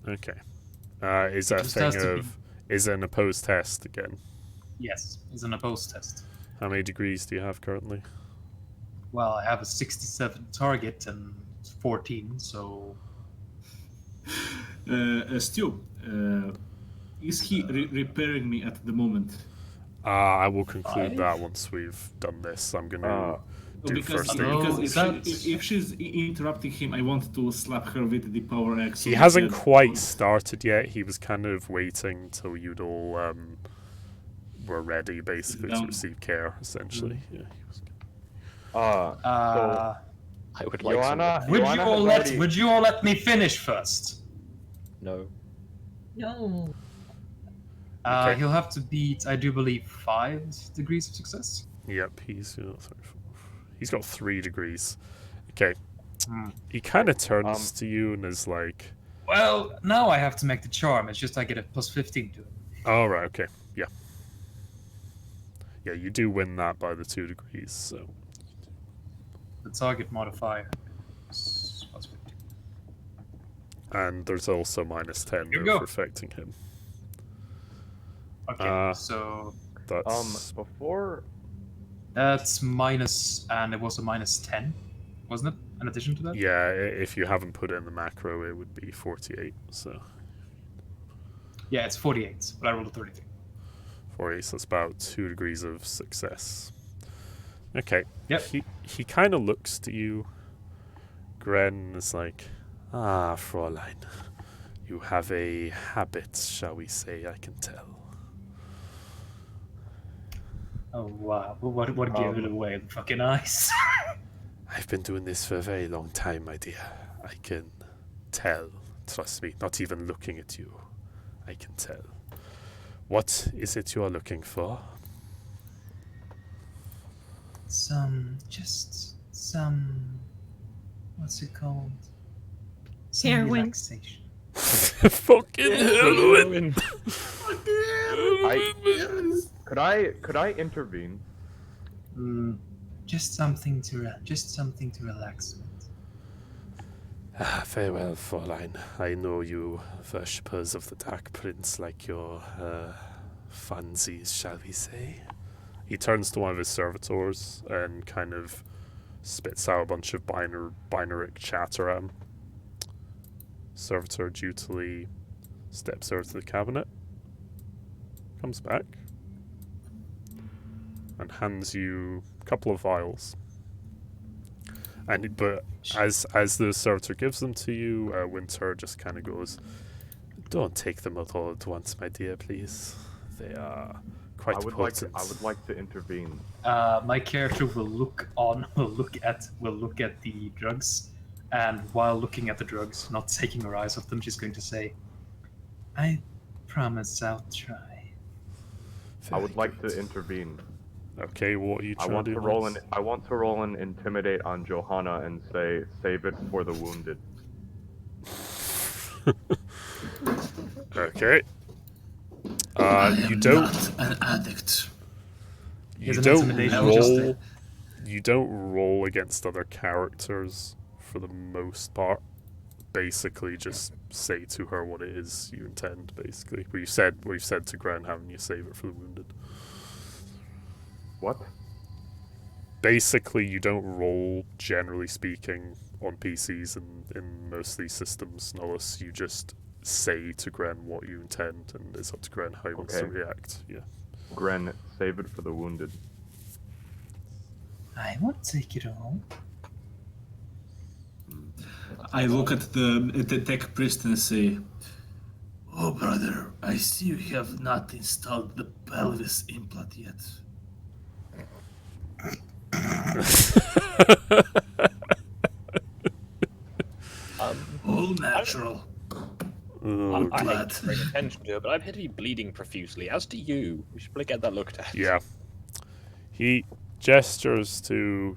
Speaker 1: Okay. Is that a
Speaker 2: Just has
Speaker 1: thing
Speaker 2: to be-
Speaker 1: of... Is it an opposed test again?
Speaker 2: Yes, it's an opposed test.
Speaker 1: How many degrees do you have currently?
Speaker 2: Well, I have a 67 target and 14, so
Speaker 6: Stu, is he repairing me at the moment?
Speaker 1: I will conclude
Speaker 2: Five?
Speaker 1: that once we've done this. I'm going to do
Speaker 6: Because,
Speaker 1: first
Speaker 2: aid.
Speaker 6: because
Speaker 2: Is
Speaker 6: if,
Speaker 2: that-
Speaker 6: if she's interrupting him, I want to slap her with the power axe.
Speaker 1: He
Speaker 6: on
Speaker 1: hasn't
Speaker 6: the head.
Speaker 1: quite started yet. He was kind of waiting till you'd all were ready, basically, to
Speaker 6: Down.
Speaker 1: receive care, essentially. Yeah, he was...
Speaker 2: uh,
Speaker 5: I would like some.
Speaker 3: Joanna,
Speaker 2: would
Speaker 3: Joanna
Speaker 2: you all
Speaker 3: has
Speaker 2: let
Speaker 3: already-
Speaker 2: would you all let me finish first?
Speaker 5: No.
Speaker 8: No.
Speaker 1: Okay.
Speaker 2: He'll have to beat, I do believe, 5 degrees of success.
Speaker 1: Yep, he's got 3 degrees. Okay.
Speaker 2: Hmm.
Speaker 1: He kind of turns to you and is like,
Speaker 2: Well, now I have to make the charm. It's just I get a plus 15 to it.
Speaker 1: "Oh right, okay, yeah, yeah, you do win that by the 2 degrees." So
Speaker 2: The target modifier is plus 15.
Speaker 1: and there's also -10
Speaker 2: Here we
Speaker 1: though
Speaker 2: go.
Speaker 1: for affecting him.
Speaker 2: Okay, so
Speaker 1: That's
Speaker 3: before
Speaker 2: that's minus, and it was a -10, wasn't it? In addition to that?
Speaker 1: yeah. If you haven't put it in the macro, it would be 48. So
Speaker 2: Yeah, it's 48, but I rolled a 33.
Speaker 1: 48. So that's about 2 degrees of success. Okay.
Speaker 2: Yep.
Speaker 1: He kind of looks to you, Gren, and is like, "Ah, Fräulein, you have a habit, shall we say? I can tell."
Speaker 2: Oh wow! What gave it away? The fucking eyes.
Speaker 1: I've been doing this for a very long time, my dear. I can tell. Trust me, not even looking at you. I can tell. What is it you are looking for?
Speaker 2: Just some. What's it called? Some
Speaker 8: Heroin.
Speaker 2: relaxation.
Speaker 1: Fucking heroin!
Speaker 3: could I intervene?
Speaker 2: Just something to relax with.
Speaker 1: Ah, very well, Fräulein. I know you worshippers of the Dark Prince like your funsies, shall we say. He turns to one of his servitors and kind of spits out a bunch of binaric chatter at him. Servitor dutifully steps over to the cabinet, comes back, and hands you a couple of vials. But as the servitor gives them to you, Winter just kind of goes, "Don't take them out all at once, my dear, please. They are quite potent."
Speaker 3: I would like to intervene.
Speaker 2: My character will look at the drugs, and while looking at the drugs, not taking her eyes off them, she's going to say, "I promise I'll try."
Speaker 3: I would
Speaker 1: Very
Speaker 3: like
Speaker 1: good.
Speaker 3: to intervene.
Speaker 1: Okay, what are you
Speaker 3: I
Speaker 1: trying
Speaker 3: want
Speaker 1: to do?
Speaker 3: to roll
Speaker 1: next?
Speaker 3: an I want to roll an intimidate on Johanna and say save it for the wounded.
Speaker 1: Okay.
Speaker 7: I
Speaker 1: You
Speaker 7: am
Speaker 1: don't.
Speaker 7: not an addict.
Speaker 1: You
Speaker 2: Here's an
Speaker 1: don't
Speaker 2: intimidation
Speaker 1: roll. You don't roll against other characters for the most part. Basically, just say to her what it is you intend. Basically, we've said to Gren, haven't you? Save it for the wounded.
Speaker 3: What?
Speaker 1: Basically, you don't roll, generally speaking, on PCs and in most of these systems, unless you just say to Gren what you intend, and it's up to Gren how he wants to
Speaker 3: Okay.
Speaker 1: react. Yeah.
Speaker 3: Gren, save it for the wounded.
Speaker 2: I won't take it all.
Speaker 6: I look at the tech priest and say,
Speaker 7: Oh, brother, I see you have not installed the pelvis implant yet. All natural.
Speaker 1: Oh,
Speaker 5: I hate
Speaker 7: glad.
Speaker 5: to bring attention to it, but I appear to be bleeding profusely, as do you. We should probably get that looked at.
Speaker 1: yeah. He gestures to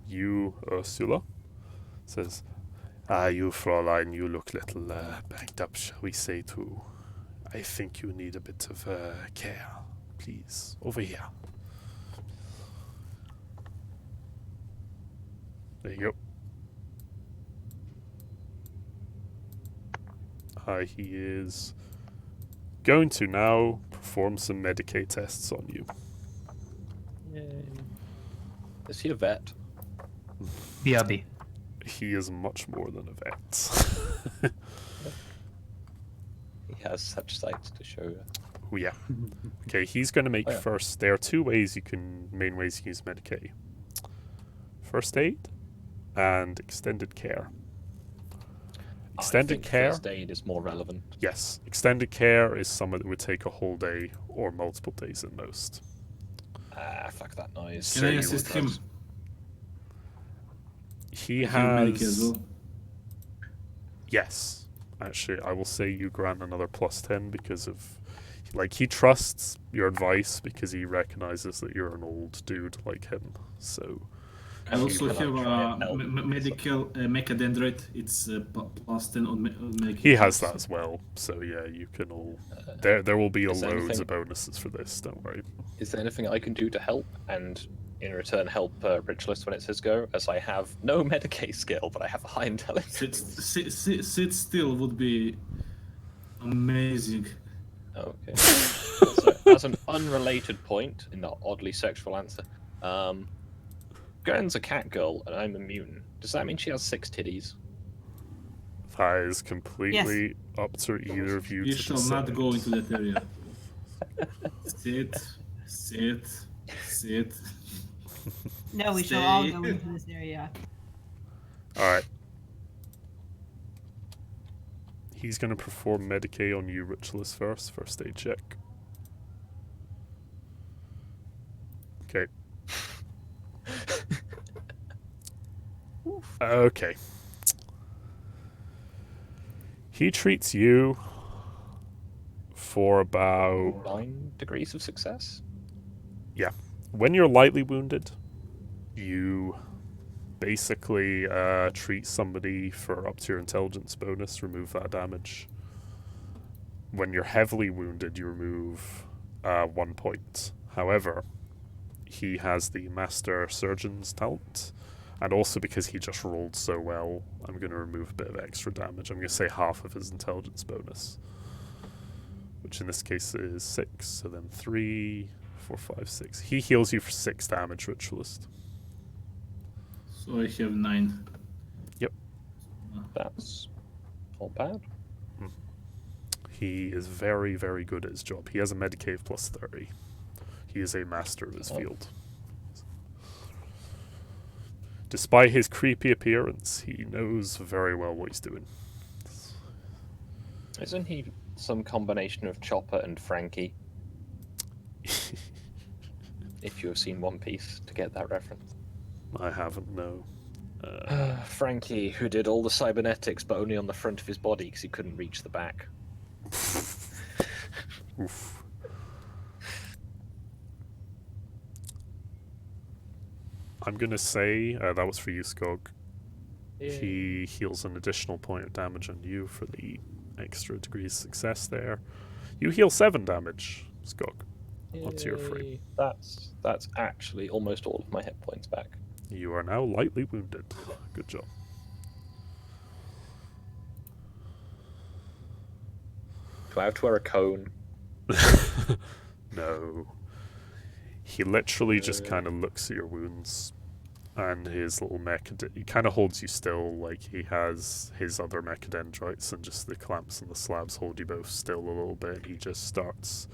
Speaker 1: you, Ursula. Says, you, Fräulein, you look a little banged up, shall we say, too. I think you need a bit of care. Please, over here." There you go. He is going to now perform some Medicaid tests on you.
Speaker 5: Yay. Is he a vet?
Speaker 2: BRB.
Speaker 1: He is much more than a vet.
Speaker 5: He has such sights to show.
Speaker 1: Oh, yeah. Okay, he's going to make
Speaker 5: Oh, yeah.
Speaker 1: first. There are two ways main ways you can use Medicaid. First aid and extended care. Extended
Speaker 5: I think
Speaker 1: care.
Speaker 5: First aid is more relevant.
Speaker 1: Yes, extended care is something that would take a whole day or multiple days at most.
Speaker 5: Fuck that noise.
Speaker 6: Can I
Speaker 1: you
Speaker 6: assist
Speaker 1: would
Speaker 6: him?
Speaker 1: He
Speaker 6: I have medic as
Speaker 1: has.
Speaker 6: well.
Speaker 1: Yes, actually, I will say you grant another +10 because of, like, he trusts your advice because he recognizes that you're an old dude like him. So
Speaker 6: I also
Speaker 5: Can I
Speaker 6: have
Speaker 5: try
Speaker 6: a
Speaker 5: and help?
Speaker 6: medical mechadendrite. It's +10 on medical.
Speaker 1: he has that as well. So yeah, you can all. There will be
Speaker 5: is there
Speaker 1: loads
Speaker 5: anything-
Speaker 1: of bonuses for this. Don't worry.
Speaker 5: Is there anything I can do to help? And in return, help Ritualist when it's his go, as I have no Medicaid skill, but I have a high intelligence.
Speaker 6: Sit still would be amazing.
Speaker 5: Okay. Also, as an unrelated point, in that oddly sexual answer, Gren's a cat girl and I'm a mutant. Does that mean she has 6 titties?
Speaker 1: That is completely up to either of you
Speaker 6: You
Speaker 1: to
Speaker 6: shall
Speaker 1: decide.
Speaker 6: not go into that area. Sit.
Speaker 8: No, we shall all
Speaker 6: Stay.
Speaker 8: go into this area.
Speaker 1: All right. He's going to perform Medicaid on you, Ritualist, first aid check. Okay. Okay. He treats you for about
Speaker 5: 9 degrees of success?
Speaker 1: when you're lightly wounded, you basically treat somebody for up to your intelligence bonus, remove that damage. When you're heavily wounded, you remove 1 point. However, he has the Master Surgeon's talent, and also because he just rolled so well, I'm going to remove a bit of extra damage. I'm going to say half of his intelligence bonus, which in this case is 6, so then 3, 4, 5, 6. He heals you for 6 damage, Ritualist.
Speaker 6: So I have 9.
Speaker 5: That's not bad.
Speaker 1: He is very, very good at his job. He has a Medicaid +30. He is a master of his field. Despite his creepy appearance, he knows very well what he's doing.
Speaker 5: Isn't he some combination of Chopper and Frankie? If you have seen One Piece to get that reference.
Speaker 1: I haven't, no.
Speaker 5: Frankie, who did all the cybernetics but only on the front of his body because he couldn't reach the back.
Speaker 1: Oof. I'm gonna say that was for you, Skog. He heals an additional point of damage on you for the extra degree of success there. You heal 7 damage, Skog. Once you're free.
Speaker 5: Yay. That's actually almost all of my hit points back.
Speaker 1: You are now lightly wounded. Good job.
Speaker 5: Do I have to wear a cone?
Speaker 1: No. He literally just kind of looks at your wounds, and his little he kind of holds you still, like he has his other mechadendrites, and just the clamps and the slabs hold you both still a little bit. He just starts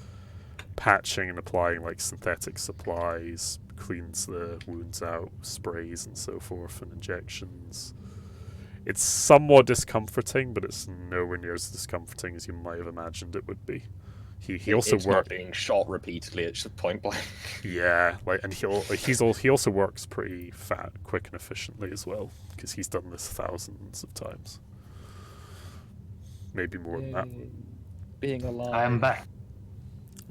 Speaker 1: patching and applying like synthetic supplies, cleans the wounds out, sprays and so forth, and injections. It's somewhat discomforting, but it's nowhere near as discomforting as you might have imagined it would be. He also
Speaker 5: it's not
Speaker 1: works.
Speaker 5: being shot repeatedly. It's just point blank.
Speaker 1: Yeah, like, and he also works pretty quick and efficiently as well, because he's done this thousands of times, maybe more than that.
Speaker 5: Being alive.
Speaker 2: I am back.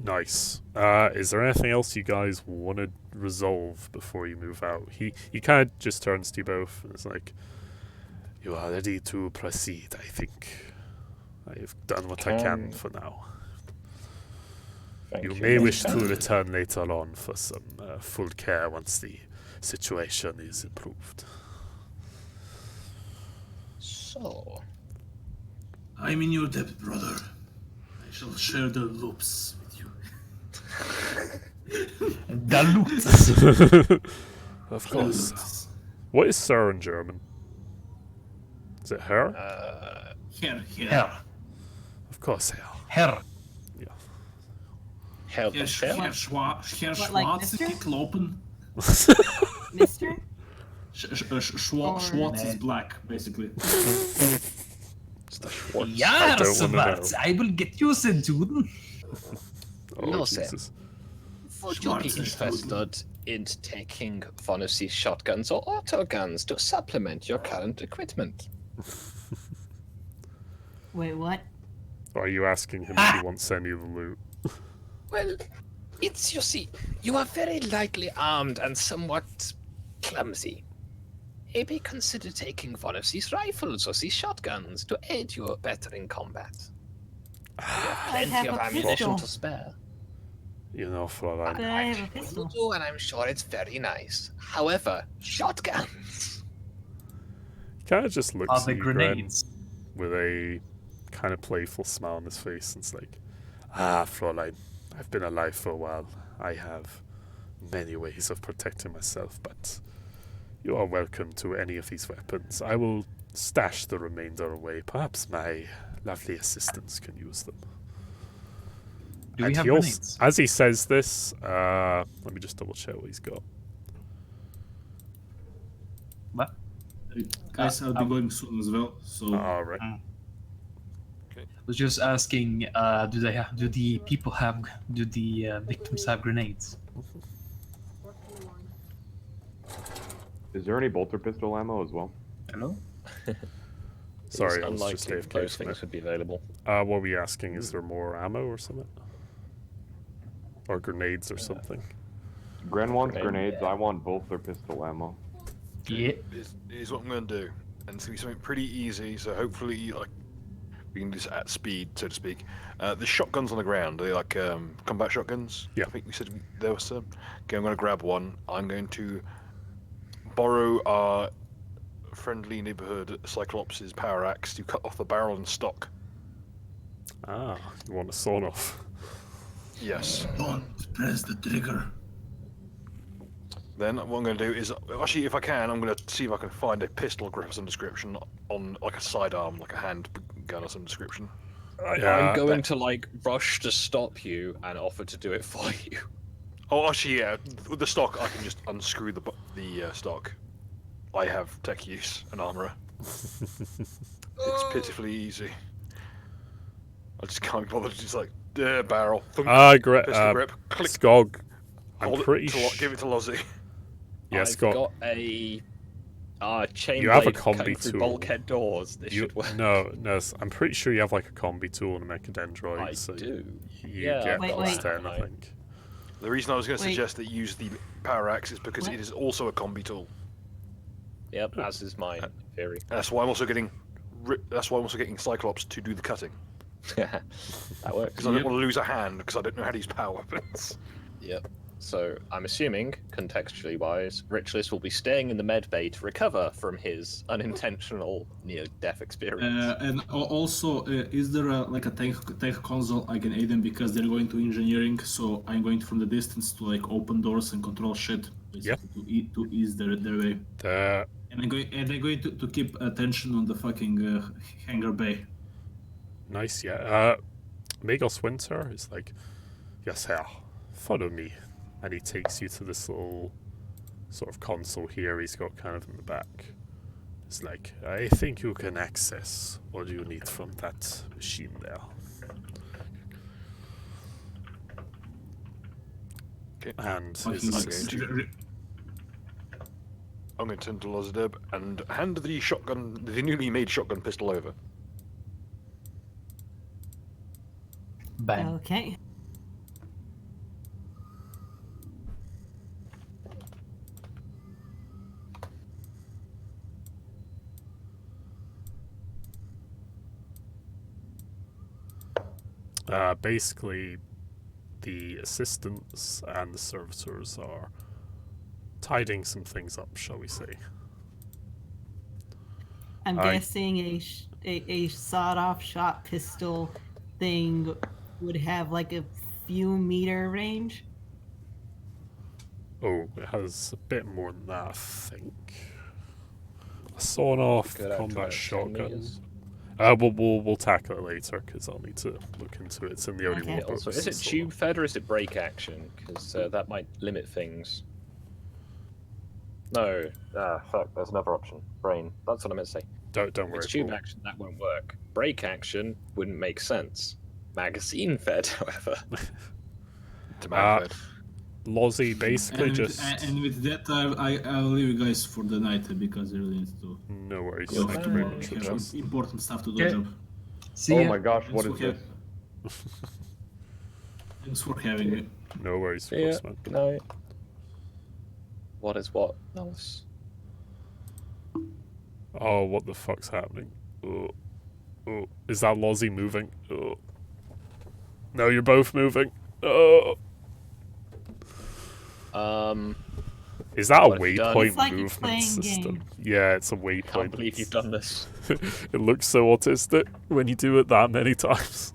Speaker 1: Nice. Is there anything else you guys want to resolve before you move out? He kind of just turns to you both and is like, "You are ready to proceed, I think. I have done what I can for now. You may wish to return later on for some full care once the situation is improved."
Speaker 5: So,
Speaker 7: I'm in your debt, brother. I shall share the loops with you.
Speaker 2: The loot.
Speaker 1: Of
Speaker 7: The
Speaker 1: course.
Speaker 7: loops.
Speaker 1: What is sir in German? Is it her?
Speaker 7: Here.
Speaker 2: Herr.
Speaker 1: Of course, her.
Speaker 2: Herr.
Speaker 5: Herr
Speaker 7: Herr
Speaker 5: Herr?
Speaker 8: like
Speaker 7: Schwarz,
Speaker 8: Mr.?
Speaker 7: geklopen.
Speaker 8: Mister?
Speaker 7: Schwarz is
Speaker 2: Nee.
Speaker 7: black, basically.
Speaker 2: Ja,
Speaker 1: don't wanna
Speaker 2: Schwarz.
Speaker 1: know.
Speaker 2: I will get you, Sir Juden.
Speaker 1: Oh,
Speaker 5: Listen.
Speaker 1: Jesus.
Speaker 5: Would you be
Speaker 7: Schwarz is
Speaker 5: interested in taking one of these shotguns or auto guns to supplement your current equipment?
Speaker 8: Wait, what?
Speaker 1: Are you asking him if he wants any of the loot?
Speaker 5: Well, it's, you see, you are very lightly armed and somewhat clumsy. Maybe consider taking one of these rifles or these shotguns to aid you better in combat. You have
Speaker 8: I have
Speaker 5: plenty of
Speaker 8: a
Speaker 5: ammunition
Speaker 8: pistol.
Speaker 5: to spare.
Speaker 1: You know, Fräulein.
Speaker 8: But I have a
Speaker 5: You
Speaker 8: pistol.
Speaker 5: do, and I'm sure it's very nice. However, shotguns.
Speaker 1: He kind of just looks
Speaker 2: Are
Speaker 1: at
Speaker 2: the
Speaker 1: you, Gren,
Speaker 2: grenades?
Speaker 1: with a kind of playful smile on his face, and it's like, ah, Fräulein, I've been alive for a while. I have many ways of protecting myself, but you are welcome to any of these weapons. I will stash the remainder away. Perhaps my lovely assistants can use them.
Speaker 2: Do we
Speaker 1: And
Speaker 2: have
Speaker 1: he also-
Speaker 2: grenades?
Speaker 1: as he says this, let me just double check what he's got.
Speaker 2: What?
Speaker 6: Guys, I'll be going soon as well. So
Speaker 1: Alright.
Speaker 2: Was just asking, do the victims have grenades?
Speaker 3: Is there any bolter pistol ammo as well?
Speaker 2: Hello?
Speaker 1: Sorry,
Speaker 5: It's
Speaker 1: I was just
Speaker 5: unlikely
Speaker 1: AFK
Speaker 5: those
Speaker 1: from
Speaker 5: things
Speaker 1: it.
Speaker 5: would be available.
Speaker 1: What were we asking? Is there more ammo or something? Or grenades or something?
Speaker 3: Gren wants
Speaker 5: Grenade,
Speaker 3: grenades. I want bolter pistol ammo.
Speaker 2: Yeah.
Speaker 4: Here's what I'm going to do, and it's going to be something pretty easy. So hopefully, like, we can do this at speed, so to speak. The shotguns on the ground, are they like combat shotguns?
Speaker 1: Yeah.
Speaker 4: I think we said there was some. Okay, I'm going to grab one. I'm going to borrow our friendly neighborhood Cyclops' power axe to cut off the barrel and stock.
Speaker 1: Ah, you want a sawn off?
Speaker 4: Yes.
Speaker 7: Don't press the trigger.
Speaker 4: Then what I'm going to do is, actually, if I can, I'm going to see if I can find a pistol grip of some description on, like, a sidearm, like a handgun of some description.
Speaker 5: I'm going to like rush to stop you and offer to do it for you.
Speaker 4: Oh, actually, yeah. With the stock, I can just unscrew the stock. I have tech use and armor. It's pitifully easy. I just can't be bothered to just like barrel. Thunk, pistol grip. Click.
Speaker 1: Skog. I'm
Speaker 4: Hold
Speaker 1: pretty
Speaker 4: it to give it to Lozzie.
Speaker 1: Yeah,
Speaker 5: I've
Speaker 1: Scott.
Speaker 5: got a chain
Speaker 1: You have a
Speaker 5: blade
Speaker 1: combi
Speaker 5: cutting through
Speaker 1: tool.
Speaker 5: bulkhead doors. This
Speaker 1: You,
Speaker 5: should work.
Speaker 1: no, I'm pretty sure you have like a combi tool and a mechadendroid.
Speaker 5: I
Speaker 1: so
Speaker 5: do.
Speaker 1: You
Speaker 5: Yeah,
Speaker 1: get
Speaker 5: I've got
Speaker 1: plus
Speaker 5: that,
Speaker 1: 10, I
Speaker 5: haven't I?
Speaker 1: think.
Speaker 4: The reason I was going to
Speaker 8: Wait.
Speaker 4: suggest that you use the power axe is because
Speaker 8: What?
Speaker 4: it is also a combi tool.
Speaker 5: Yep, as is mine, in theory.
Speaker 4: That's why I'm also getting. That's why I'm also getting Cyclops to do the cutting.
Speaker 5: That works.
Speaker 4: Because I don't want to lose a hand because I don't know how to use power weapons.
Speaker 5: Yep. So I'm assuming, contextually wise, Richless will be staying in the med bay to recover from his unintentional near-death experience.
Speaker 6: and also, is there like a tech console I can aid them because they're going to engineering? So I'm going from the distance to like open doors and control shit, basically to ease their way.
Speaker 1: The
Speaker 6: And I'm going to keep attention on the fucking hangar bay.
Speaker 1: nice, yeah. Magos Winter is like, yes, sir, follow me. And he takes you to this little sort of console here he's got kind of in the back. It's like, I think you can access what you need from that machine there.
Speaker 4: Okay.
Speaker 1: And
Speaker 6: Fucking
Speaker 1: his
Speaker 4: like-
Speaker 1: assistant.
Speaker 4: I'm going to turn to Lozadeb and hand the shotgun, the newly made shotgun pistol over.
Speaker 2: Bang.
Speaker 8: Okay.
Speaker 1: Basically, the assistants and the servitors are tidying some things up, shall we say.
Speaker 8: I'm guessing a sawed-off shot pistol thing would have like a few meter range.
Speaker 1: Oh, it has a bit more than that, I think. A sawn-off
Speaker 5: Could I try
Speaker 1: combat
Speaker 5: it 10
Speaker 1: shotgun.
Speaker 5: meters?
Speaker 1: We'll tackle it later because I'll need to look into it. It's in the only
Speaker 8: Okay.
Speaker 1: war
Speaker 5: Yeah, also,
Speaker 1: books.
Speaker 5: is it
Speaker 1: and so
Speaker 5: tube fed or is it break action? Because that might limit things. No. Fuck, there's another option. Brain. That's what I meant to say.
Speaker 1: Don't
Speaker 5: If
Speaker 1: worry.
Speaker 5: it's tube action, that won't work. Break action wouldn't make sense. Magazine fed, however.
Speaker 4: Demand fed.
Speaker 1: Lozzie basically
Speaker 6: And
Speaker 1: just
Speaker 6: with that, I'll leave you guys for the night because I really need to
Speaker 1: no worries.
Speaker 6: go
Speaker 1: Thank
Speaker 6: to
Speaker 1: you very
Speaker 6: work.
Speaker 1: much,
Speaker 6: I have
Speaker 1: Richard.
Speaker 6: some important stuff to do.
Speaker 2: Okay.
Speaker 6: Job.
Speaker 2: See
Speaker 3: Oh
Speaker 2: ya.
Speaker 3: my gosh, what
Speaker 6: Thanks
Speaker 3: is
Speaker 6: for
Speaker 3: this?
Speaker 6: Thanks for having me.
Speaker 1: No worries, of
Speaker 5: Yeah,
Speaker 1: course, man.
Speaker 5: good night. What is what? Nice.
Speaker 1: Oh, what the fuck's happening? Oh, is that Lozzie moving? Oh. No, you're both moving. Oh. Is that a
Speaker 5: What have you done?
Speaker 1: waypoint
Speaker 8: It's like you're
Speaker 1: movement
Speaker 8: playing
Speaker 1: system?
Speaker 8: game.
Speaker 1: Yeah, it's a
Speaker 5: I
Speaker 1: waypoint.
Speaker 5: can't believe you've done this.
Speaker 1: It looks so autistic when you do it that many times.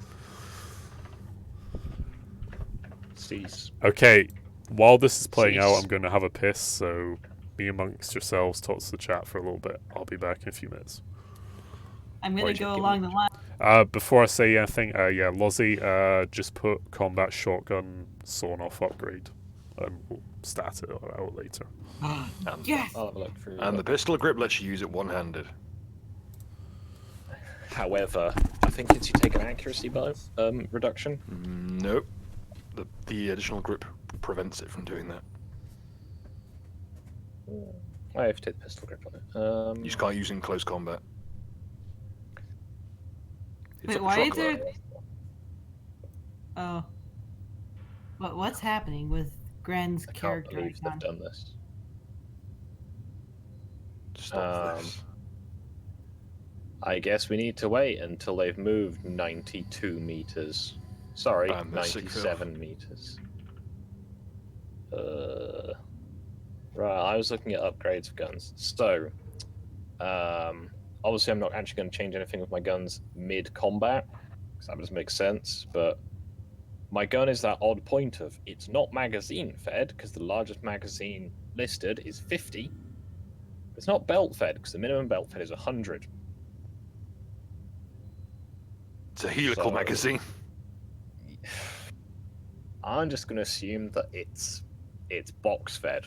Speaker 5: Cease.
Speaker 1: Okay, while this is playing out,
Speaker 5: Cease.
Speaker 1: I'm going to have a piss, so be amongst yourselves, talk to the chat for a little bit. I'll be back in a few minutes.
Speaker 8: I'm
Speaker 5: Or
Speaker 8: gonna
Speaker 5: you
Speaker 8: go
Speaker 5: give
Speaker 8: along
Speaker 5: me-
Speaker 8: the line.
Speaker 1: Before I say anything, yeah, Lozzie, just put combat shotgun sawn-off upgrade, and we'll stat it out later.
Speaker 5: And
Speaker 8: Yes!
Speaker 5: I'll have a look through.
Speaker 4: And the pistol grip lets you use it one-handed.
Speaker 5: However, I think it's you take an accuracy reduction.
Speaker 4: Nope. The additional grip prevents it from doing that.
Speaker 5: I have to take the pistol grip on it.
Speaker 4: You just can't use it in close combat. It's
Speaker 8: Wait,
Speaker 4: up
Speaker 8: why is
Speaker 4: chocolate.
Speaker 8: there? Oh. What's happening with Gren's
Speaker 5: I can't
Speaker 8: character
Speaker 5: believe they've
Speaker 8: icon?
Speaker 5: done this.
Speaker 4: Stop this.
Speaker 5: I guess we need to wait until they've moved 92 meters. Sorry,
Speaker 4: Bam, that's sick, Phil.
Speaker 5: 97 meters. Right, I was looking at upgrades of guns. So, obviously I'm not actually going to change anything with my guns mid-combat, because that doesn't make sense, but my gun is that odd point of, it's not magazine-fed, because the largest magazine listed is 50. It's not belt-fed, because the minimum belt-fed is 100.
Speaker 4: It's a helical
Speaker 5: So-
Speaker 4: magazine.
Speaker 5: I'm just going to assume that it's box-fed.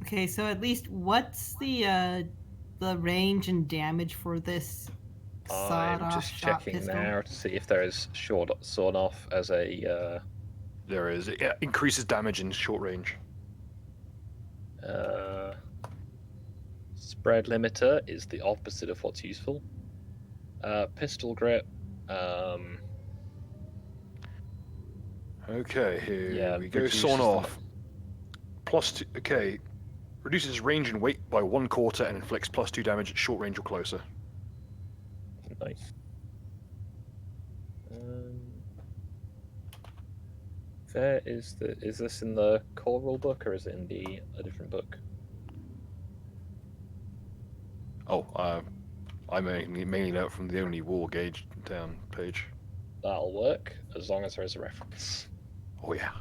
Speaker 8: Okay, so at least what's the range and damage for this
Speaker 5: I'm
Speaker 8: sawed-off
Speaker 5: just
Speaker 8: shot
Speaker 5: checking
Speaker 8: pistol?
Speaker 5: now to see if there is sawn off as a
Speaker 4: There is. It increases damage in short range.
Speaker 5: spread limiter is the opposite of what's useful. Pistol grip.
Speaker 4: Okay, here
Speaker 5: Yeah,
Speaker 4: we go.
Speaker 5: reduces
Speaker 4: Sawn
Speaker 5: the-
Speaker 4: off. +2. Okay. Reduces range and weight by 1/4 and inflicts +2 damage at short range or closer.
Speaker 5: Nice. Is this in the core rule book or is it in a different book?
Speaker 4: Oh, I mainly know it from the only war gauge down page.
Speaker 5: That'll work as long as there is a reference.
Speaker 4: Oh yeah.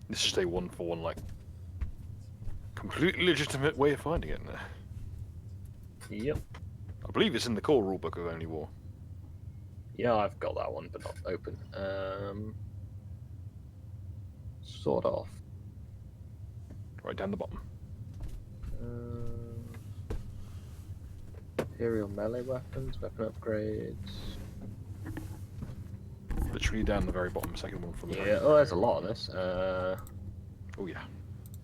Speaker 4: This is a 1-for-1, like, completely legitimate way of finding it.
Speaker 5: Yep.
Speaker 4: I believe it's in the core rulebook of Only War.
Speaker 5: Yeah, I've got that one, but not open. Sort of.
Speaker 4: Right down the bottom.
Speaker 5: Imperial melee weapons, weapon upgrades.
Speaker 4: Literally down the very bottom, second one from the
Speaker 5: Yeah, oh, there's a lot of this.
Speaker 4: Oh yeah.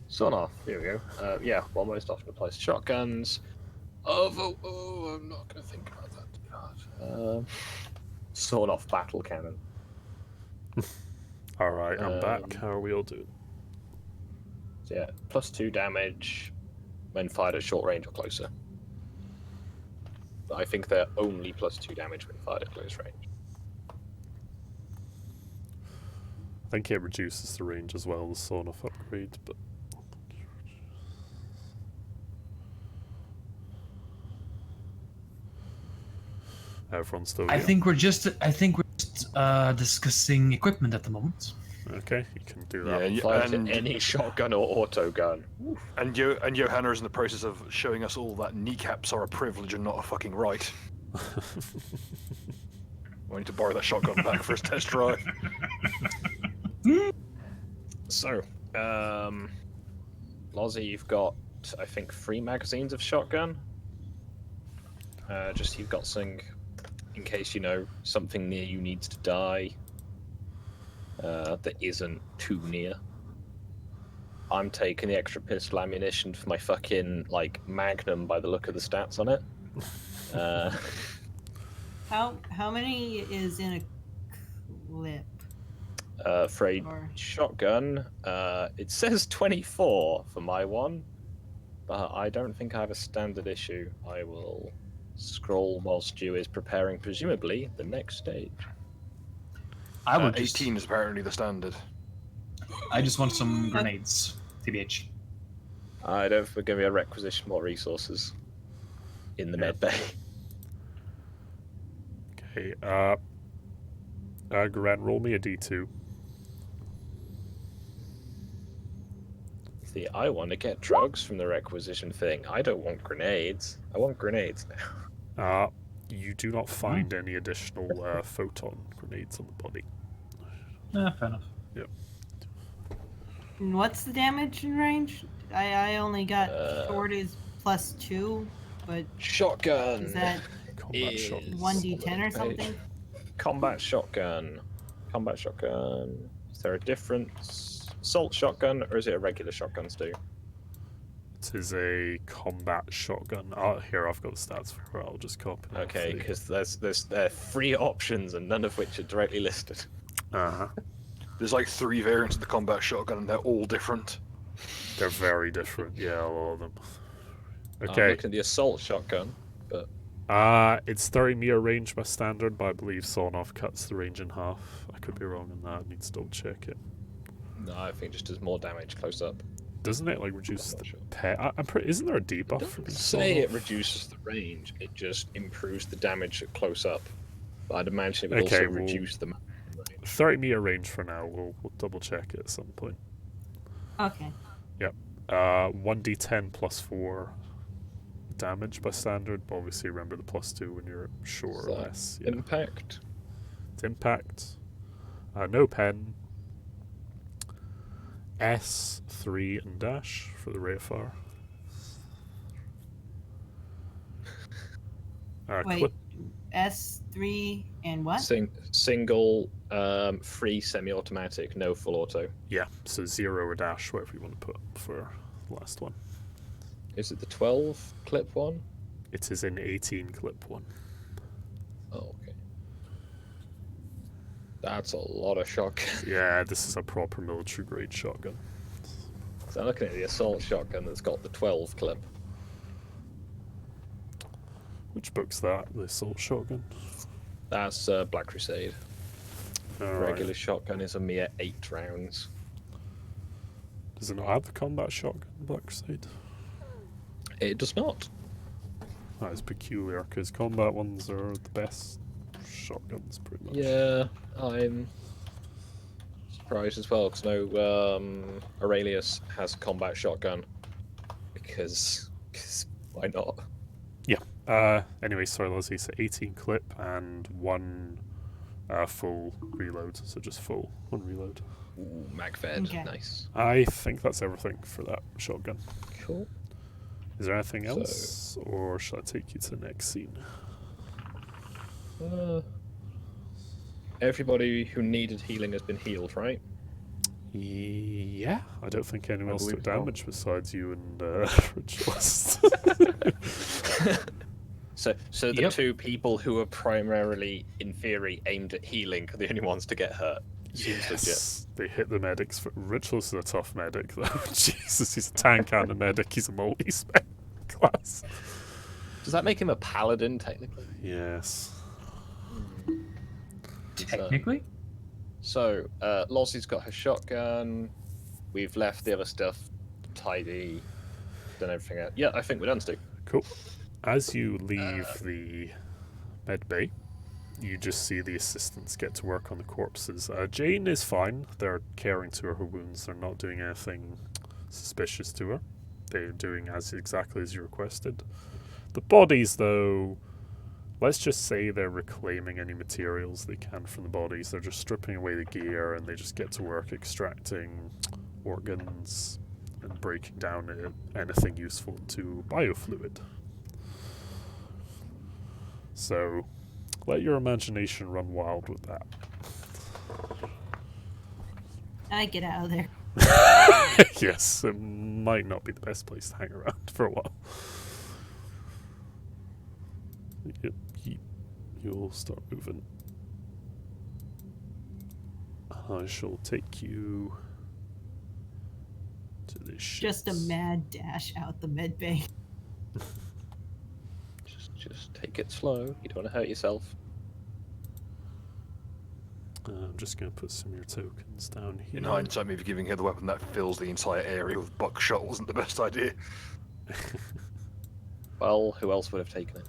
Speaker 5: Sawn off. Here we go. Yeah, well, most often applies to shotguns. Oh, I'm not going to think about that. God. Sawn off battle cannon.
Speaker 1: Alright, I'm back. How are we all doing?
Speaker 5: So yeah, +2 damage when fired at short range or closer. But I think they're only +2 damage when fired at close range.
Speaker 1: I think it reduces the range as well, the sawn-off upgrade, but... Everyone's still
Speaker 2: I
Speaker 1: here?
Speaker 2: think we're just discussing equipment at the moment.
Speaker 1: Okay, you can do
Speaker 4: Yeah,
Speaker 1: that.
Speaker 4: and,
Speaker 5: Fire to
Speaker 4: and,
Speaker 5: any shotgun or auto gun.
Speaker 4: and Johanna is in the process of showing us all that kneecaps are a privilege and not a fucking right. We need to borrow that shotgun back for his test drive.
Speaker 5: So, Lozzie, you've got, I think, 3 magazines of shotgun. Just you've got something in case, something near you needs to die that isn't too near. I'm taking the extra pistol ammunition for my fucking, Magnum by the look of the stats on it.
Speaker 8: How many is in a clip?
Speaker 5: For a
Speaker 8: Or
Speaker 5: shotgun, it says 24 for my one, but I don't think I have a standard issue. I will scroll while Stu is preparing, presumably, the next stage.
Speaker 2: I would
Speaker 4: 18 is apparently the standard.
Speaker 2: I just want some grenades, TBH.
Speaker 5: I don't think we're going to be able to requisition more resources in the med bay.
Speaker 1: Okay, Gren, roll me a d2.
Speaker 5: See, I want to get drugs from the requisition thing. I don't want grenades. I want grenades now.
Speaker 1: You do not find any additional photon grenades on the body.
Speaker 2: Yeah, fair enough.
Speaker 1: Yep.
Speaker 8: what's the damage in range? I only got short is +2, but
Speaker 5: Shotgun!
Speaker 8: is that
Speaker 1: Combat shotgun.
Speaker 8: 1d10 or something?
Speaker 5: Combat shotgun. Combat shotgun. Is there a difference? Assault shotgun, or is it a regular shotgun, Stu?
Speaker 1: It is a combat shotgun. Here, I've got the stats for it. I'll just copy it.
Speaker 5: Okay, because there are 3 options and none of which are directly listed.
Speaker 1: Uh-huh.
Speaker 4: There's 3 variants of the combat shotgun, and they're all different.
Speaker 1: They're very different, yeah, all of them.
Speaker 5: I'm
Speaker 1: Okay.
Speaker 5: looking at the assault shotgun, but
Speaker 1: It's 30 meter range by standard, but I believe Sawn-Off cuts the range in half. I could be wrong on that. I need to double check it.
Speaker 5: no, I think it just does more damage close up.
Speaker 1: Doesn't it reduce
Speaker 5: I'm not
Speaker 1: the
Speaker 5: sure.
Speaker 1: pet? Isn't there a
Speaker 5: It
Speaker 1: debuff for
Speaker 5: doesn't
Speaker 1: being
Speaker 5: say it
Speaker 1: Sawn-Off?
Speaker 5: reduces the range, it just improves the damage at close up. But I'd imagine it would
Speaker 1: Okay,
Speaker 5: also
Speaker 1: well,
Speaker 5: reduce the range.
Speaker 1: 30 meter range for now. We'll double check it at some point.
Speaker 8: Okay.
Speaker 1: 1d10 plus 4 damage by standard, but obviously remember the +2 when you're sure
Speaker 5: Is
Speaker 1: or
Speaker 5: that
Speaker 1: less. Yeah.
Speaker 5: Impact.
Speaker 1: It's impact. No pen. S3 and dash for the rate of fire.
Speaker 8: Wait,
Speaker 1: Clip.
Speaker 8: S3 and what?
Speaker 5: Single, free semi-automatic, no full auto.
Speaker 1: Yeah, so 0 or dash, whatever you want to put for the last one.
Speaker 5: Is it the 12 clip one?
Speaker 1: It is an 18 clip one.
Speaker 5: Oh, okay. That's a lot of shotgun.
Speaker 1: Yeah, this is a proper military grade shotgun.
Speaker 5: So I'm looking at the assault shotgun that's got the 12 clip.
Speaker 1: Which book's that? The assault shotgun?
Speaker 5: That's Black Crusade.
Speaker 1: Alright.
Speaker 5: Regular shotgun is a mere 8 rounds.
Speaker 1: Does it not have the combat shotgun, Black Crusade?
Speaker 5: It does not.
Speaker 1: That is peculiar, because combat ones are the best shotguns, pretty much.
Speaker 5: Yeah, I'm surprised as well, because Aurelius has a combat shotgun. Because why not?
Speaker 1: Anyway, sorry, Leslie, so 18 clip and 1 full reload, so just full, 1 reload.
Speaker 5: Ooh, MacFed,
Speaker 8: Okay.
Speaker 5: nice.
Speaker 1: I think that's everything for that shotgun.
Speaker 5: Cool.
Speaker 1: Is there anything else, or shall I take you to the next scene?
Speaker 5: Everybody who needed healing has been healed, right?
Speaker 1: Yeah, I don't think anyone else took
Speaker 3: believe so.
Speaker 1: damage besides you and Ritualist.
Speaker 5: So the
Speaker 2: Yep.
Speaker 5: 2 people who are primarily, in theory, aimed at healing are the only ones to get hurt. Seems legit.
Speaker 1: Yes, they hit the medics. Ritualist is a tough medic, though. Jesus, he's a tank and a medic. He's a multi-spec class.
Speaker 5: Does that make him a paladin, technically?
Speaker 1: Yes.
Speaker 2: Technically?
Speaker 5: So, Lossie's got her shotgun. We've left the other stuff tidy. Done everything out. Yeah, I think we're done, Stu.
Speaker 1: Cool. As you leave the med bay, you just see the assistants get to work on the corpses. Jane is fine. They're caring to her wounds. They're not doing anything suspicious to her. They're doing exactly as you requested. The bodies, though, let's just say they're reclaiming any materials they can from the bodies. They're just stripping away the gear, and they just get to work extracting organs and breaking down anything useful into biofluid. So, let your imagination run wild with that.
Speaker 8: I get out of there.
Speaker 1: Yes, it might not be the best place to hang around for a while. You'll start moving. I shall take you to this ship.
Speaker 8: Just a mad dash out the med bay.
Speaker 5: Just take it slow. You don't want to hurt yourself.
Speaker 1: I'm just going to put some of your tokens down here.
Speaker 4: In hindsight, maybe giving her the weapon that fills the entire area with buckshot wasn't the best idea.
Speaker 5: Well, who else would have taken it?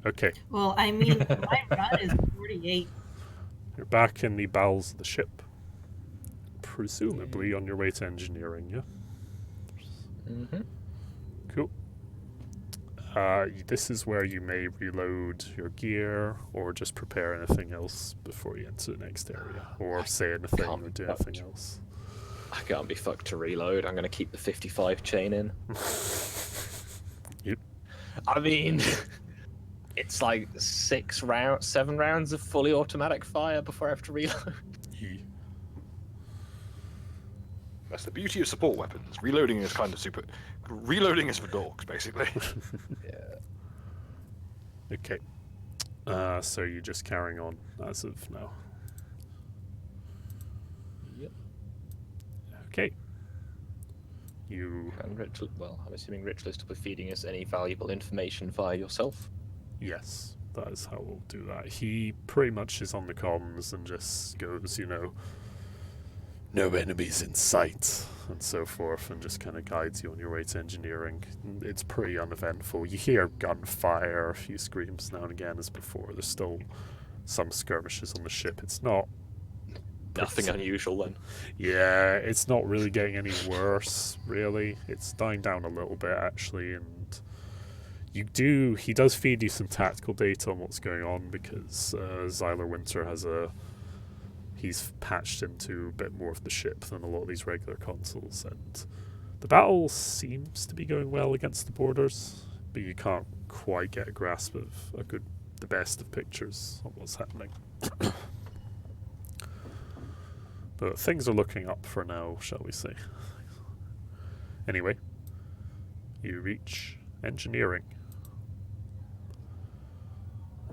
Speaker 1: Okay.
Speaker 8: Well, I mean, my run is 48.
Speaker 1: You're back in the bowels of the ship. Presumably on your way to engineering, yeah?
Speaker 5: Mm-hmm.
Speaker 1: Cool. This is where you may reload your gear or just prepare anything else before you enter the next area. Or say anything or do anything else.
Speaker 5: I can't be fucked to reload. I'm going to keep the 55 chain in.
Speaker 1: Yep.
Speaker 5: I mean, it's like 7 rounds of fully automatic fire before I have to reload.
Speaker 4: That's the beauty of support weapons. Reloading is kind of super. Reloading is for dogs, basically.
Speaker 5: Yeah.
Speaker 1: Okay. So you're just carrying on as of now.
Speaker 5: Yep.
Speaker 1: Okay. You.
Speaker 5: And I'm assuming Richlist will be feeding us any valuable information via yourself.
Speaker 1: Yes, that is how we'll do that. He pretty much is on the comms and just goes, no enemies in sight, and so forth, and just kind of guides you on your way to engineering. It's pretty uneventful. You hear gunfire, a few screams now and again as before. There's still some skirmishes on the ship. It's not...
Speaker 5: Nothing unusual then.
Speaker 1: Yeah, it's not really getting any worse, really. It's dying down a little bit, actually, and he does feed you some tactical data on what's going on, because Xyler Winter has he's patched into a bit more of the ship than a lot of these regular consoles, and the battle seems to be going well against the borders, but you can't quite get a grasp of the best of pictures on what's happening. But things are looking up for now, shall we say. Anyway, you reach engineering,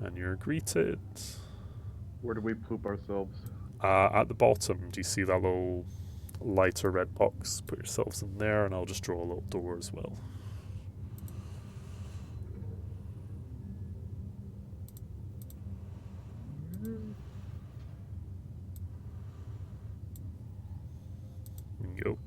Speaker 1: and you're greeted...
Speaker 3: Where do we poop ourselves?
Speaker 1: At the bottom, do you see that little lighter red box? Put yourselves in there, and I'll just draw a little door as well. Go.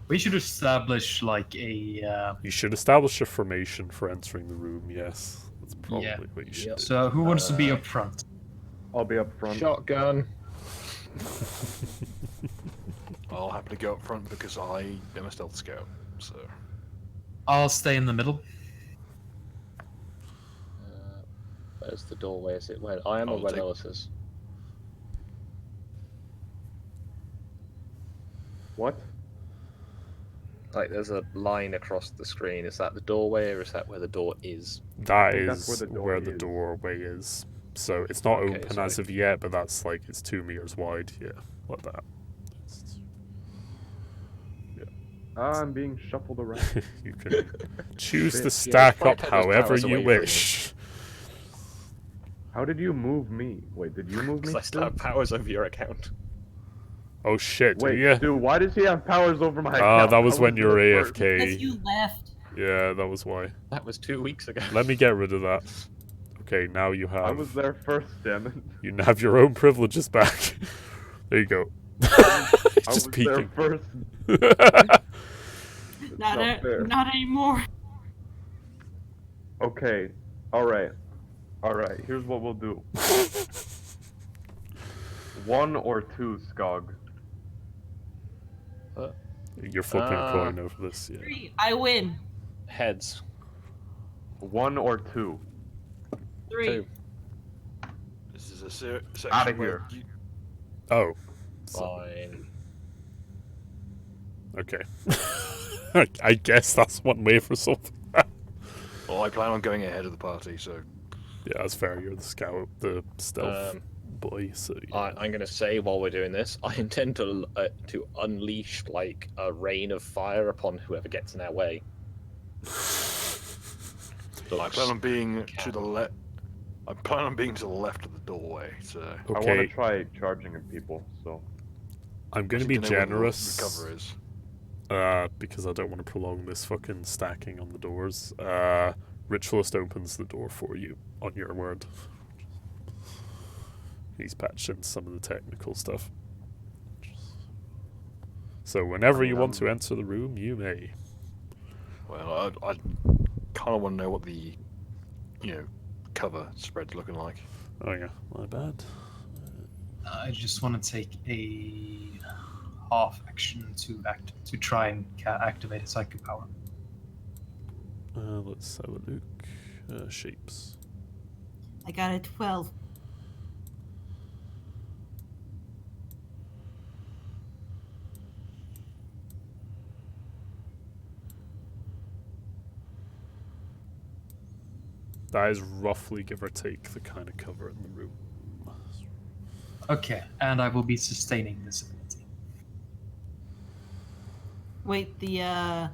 Speaker 2: We should establish like a.
Speaker 1: You should establish a formation for entering the room. Yes, that's probably what you should do.
Speaker 2: So who wants to be up front?
Speaker 3: I'll be up front.
Speaker 5: Shotgun.
Speaker 4: I'll happily go up front because I am a stealth scout. So
Speaker 2: I'll stay in the middle.
Speaker 5: Where's the doorway? Is it where I am or where Lois is?
Speaker 3: What?
Speaker 5: Like, there's a line across the screen. Is that the doorway, or is that where the door is?
Speaker 1: That
Speaker 3: that's
Speaker 1: is
Speaker 3: where
Speaker 1: the
Speaker 3: the
Speaker 1: doorway is. So it's not
Speaker 5: Okay,
Speaker 1: open
Speaker 5: so
Speaker 1: as of yet, but that's like it's 2 meters wide. Yeah, like that.
Speaker 3: I'm being shuffled around.
Speaker 1: You can choose to
Speaker 3: Shit.
Speaker 1: stack
Speaker 5: Yeah,
Speaker 1: up
Speaker 5: probably take those
Speaker 1: however
Speaker 5: powers
Speaker 1: you
Speaker 5: away from
Speaker 1: wish.
Speaker 3: How did you move me? Wait, did you move me?
Speaker 5: Because I still have powers over your account.
Speaker 1: Oh shit!
Speaker 3: Wait,
Speaker 1: yeah.
Speaker 3: dude, why does he have powers over my
Speaker 1: Ah,
Speaker 3: account?
Speaker 1: that was
Speaker 3: I
Speaker 1: when you were
Speaker 3: the first-
Speaker 8: Because
Speaker 1: AFK.
Speaker 8: you left.
Speaker 1: Yeah, that was why.
Speaker 5: That was 2 weeks ago.
Speaker 1: Let me get rid of that. Okay, now you
Speaker 3: I
Speaker 1: have
Speaker 3: was there first, damn it.
Speaker 1: you have your own privileges back. There you go.
Speaker 3: I
Speaker 1: Just
Speaker 3: was
Speaker 1: peeking.
Speaker 3: there first.
Speaker 8: Not
Speaker 3: not fair.
Speaker 8: not anymore.
Speaker 3: Okay. All right. Here's what we'll do. 1 or 2, Skog.
Speaker 1: You're flipping a coin over this, yeah.
Speaker 8: 3. I win.
Speaker 5: Heads.
Speaker 3: 1 or 2.
Speaker 8: 3.
Speaker 5: 2.
Speaker 4: This is a section
Speaker 3: Outta
Speaker 4: where
Speaker 3: here.
Speaker 1: Oh.
Speaker 5: Fine.
Speaker 1: Okay. I guess that's one way for something.
Speaker 4: Well, I plan on going ahead of the party, so
Speaker 1: Yeah, that's fair. You're the scout, the stealth boy. So yeah.
Speaker 5: I'm going to say while we're doing this, I intend to unleash like a rain of fire upon whoever gets in our way.
Speaker 4: I plan on being to the left. I plan on being to the left of the doorway. So
Speaker 3: I want
Speaker 1: Okay,
Speaker 3: to try charging at people, so.
Speaker 1: I'm going to
Speaker 4: I
Speaker 1: be
Speaker 4: need to know where
Speaker 1: generous.
Speaker 4: the cover is.
Speaker 1: Because I don't want to prolong this fucking stacking on the doors. Ritualist opens the door for you, on your word. He's patched in some of the technical stuff. So whenever you want to enter the room, you may.
Speaker 4: Well, I kind of want to know what the, cover spread's looking like.
Speaker 1: Oh yeah, my bad.
Speaker 2: I just want to take a half action to try and activate a psychic power.
Speaker 1: Let's have a look. Shapes.
Speaker 8: I got a 12.
Speaker 1: That is roughly, give or take, the kind of cover in the room.
Speaker 2: Okay, and I will be sustaining this ability.
Speaker 8: Wait, the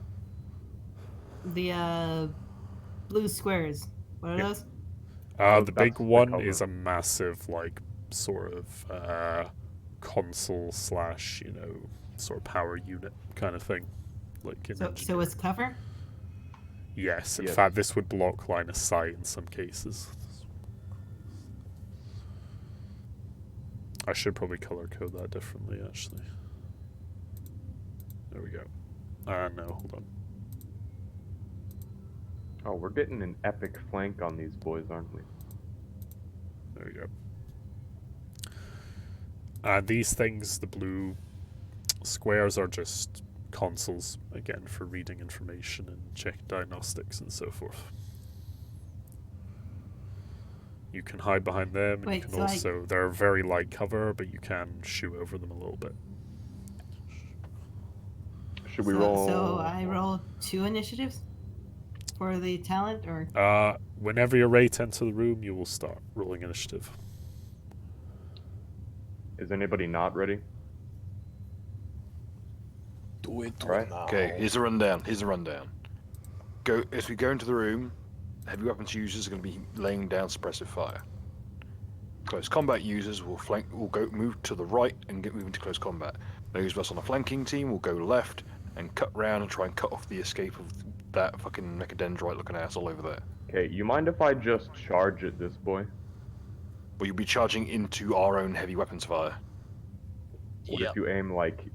Speaker 8: blue squares. What are
Speaker 3: Yeah.
Speaker 8: those?
Speaker 1: The big
Speaker 3: That's the
Speaker 1: one
Speaker 3: cover.
Speaker 1: is a massive, like, sort of console slash, sort of power unit kind of thing. Like in
Speaker 8: So
Speaker 1: engineering.
Speaker 8: it's cover?
Speaker 1: Yes, in
Speaker 3: Yes.
Speaker 1: fact, this would block line of sight in some cases. I should probably color code that differently, actually. There we go. No, hold on.
Speaker 3: Oh, we're getting an epic flank on these boys, aren't we?
Speaker 1: There we go. And these things, the blue squares, are just consoles, again, for reading information and checking diagnostics and so forth. You can hide behind them, and you
Speaker 8: Wait,
Speaker 1: can
Speaker 8: so
Speaker 1: also... They're very light cover, but you can shoot over them a little bit.
Speaker 3: Should we
Speaker 8: so,
Speaker 3: roll?
Speaker 8: So I roll 2 initiatives for the talent, or
Speaker 1: Whenever you're ready to enter the room, you will start rolling initiative.
Speaker 3: Is anybody not ready?
Speaker 5: Do it
Speaker 3: Right.
Speaker 5: now.
Speaker 4: Okay, here's the rundown. As we go into the room, heavy weapons users are going to be laying down suppressive fire. Close combat users will move to the right and move into close combat. Those of us on the flanking team will go left and cut round and try and cut off the escape of that fucking mechadendrite looking asshole over there.
Speaker 3: Okay, you mind if I just charge at this boy?
Speaker 4: But you'll be charging into our own heavy weapons fire.
Speaker 3: What
Speaker 5: Yeah.
Speaker 3: if you aim like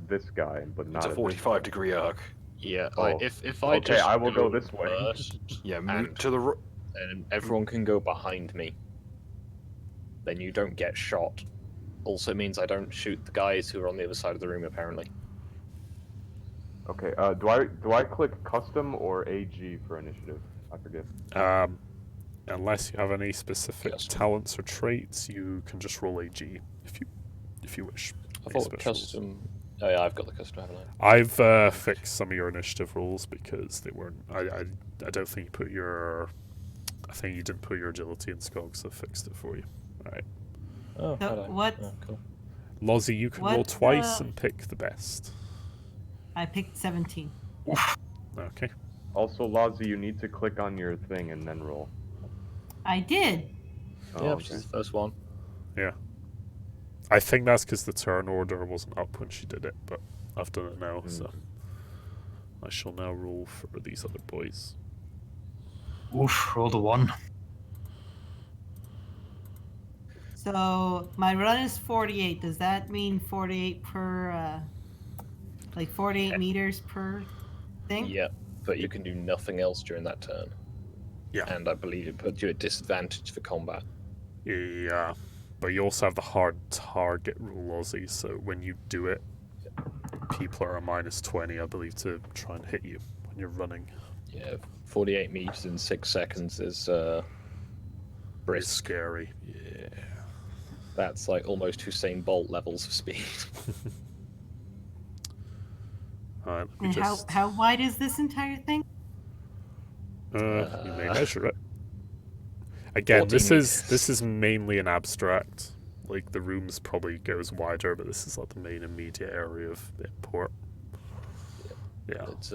Speaker 3: this guy, but not
Speaker 4: It's a
Speaker 3: at
Speaker 4: 45-degree arc.
Speaker 5: Yeah.
Speaker 3: Oh.
Speaker 5: If I
Speaker 3: Okay,
Speaker 5: just
Speaker 3: I will go this way.
Speaker 5: first,
Speaker 4: Yeah, move
Speaker 5: And-
Speaker 4: to the right.
Speaker 5: and everyone can go behind me, then you don't get shot. Also means I don't shoot the guys who are on the other side of the room, apparently.
Speaker 3: Okay, do I click custom or AG for initiative? I forget.
Speaker 1: Unless you have any specific
Speaker 5: Yes.
Speaker 1: talents or traits, you can just roll AG if you wish.
Speaker 5: I
Speaker 1: Any
Speaker 5: thought
Speaker 1: special rules.
Speaker 5: custom. Oh yeah, I've got the custom, haven't I?
Speaker 1: I've fixed some of your initiative rules because they weren't. I don't think you put your. I think you didn't put your agility in Skog, so I fixed it for you. All right,
Speaker 5: Oh,
Speaker 8: So
Speaker 5: hello.
Speaker 8: what-
Speaker 5: Oh, cool.
Speaker 1: Lozzie, you can roll
Speaker 8: What,
Speaker 1: twice and pick the best.
Speaker 8: I picked 17.
Speaker 1: Okay.
Speaker 3: Also, Lazi, you need to click on your thing and then roll.
Speaker 8: I did.
Speaker 3: Oh,
Speaker 5: Yeah,
Speaker 3: okay.
Speaker 5: she's the first one.
Speaker 1: I think that's because the turn order wasn't up when she did it, but I've done it now, so I shall now roll for these other boys.
Speaker 2: Oof, rolled a 1.
Speaker 8: So my run is 48. Does that mean 48 per, like 48 meters per thing?
Speaker 5: Yeah, but you can do nothing else during that turn.
Speaker 1: Yeah.
Speaker 5: And I believe it puts you at disadvantage for combat.
Speaker 1: Yeah. But you also have the hard target rule, Aussie, so when you do it, people are a -20, I believe, to try and hit you when you're running.
Speaker 5: Yeah, 48 meters in 6 seconds is
Speaker 1: It's
Speaker 5: brisk.
Speaker 1: scary. Yeah.
Speaker 5: That's like almost Hussein Bolt levels of speed.
Speaker 1: Alright, let me
Speaker 8: And
Speaker 1: just...
Speaker 8: how wide is this entire thing?
Speaker 1: you may measure it. Again,
Speaker 5: 14
Speaker 1: this
Speaker 5: meters.
Speaker 1: is mainly an abstract. Like, the rooms probably goes wider, but this is like the main immediate area of import. Yeah.
Speaker 5: It's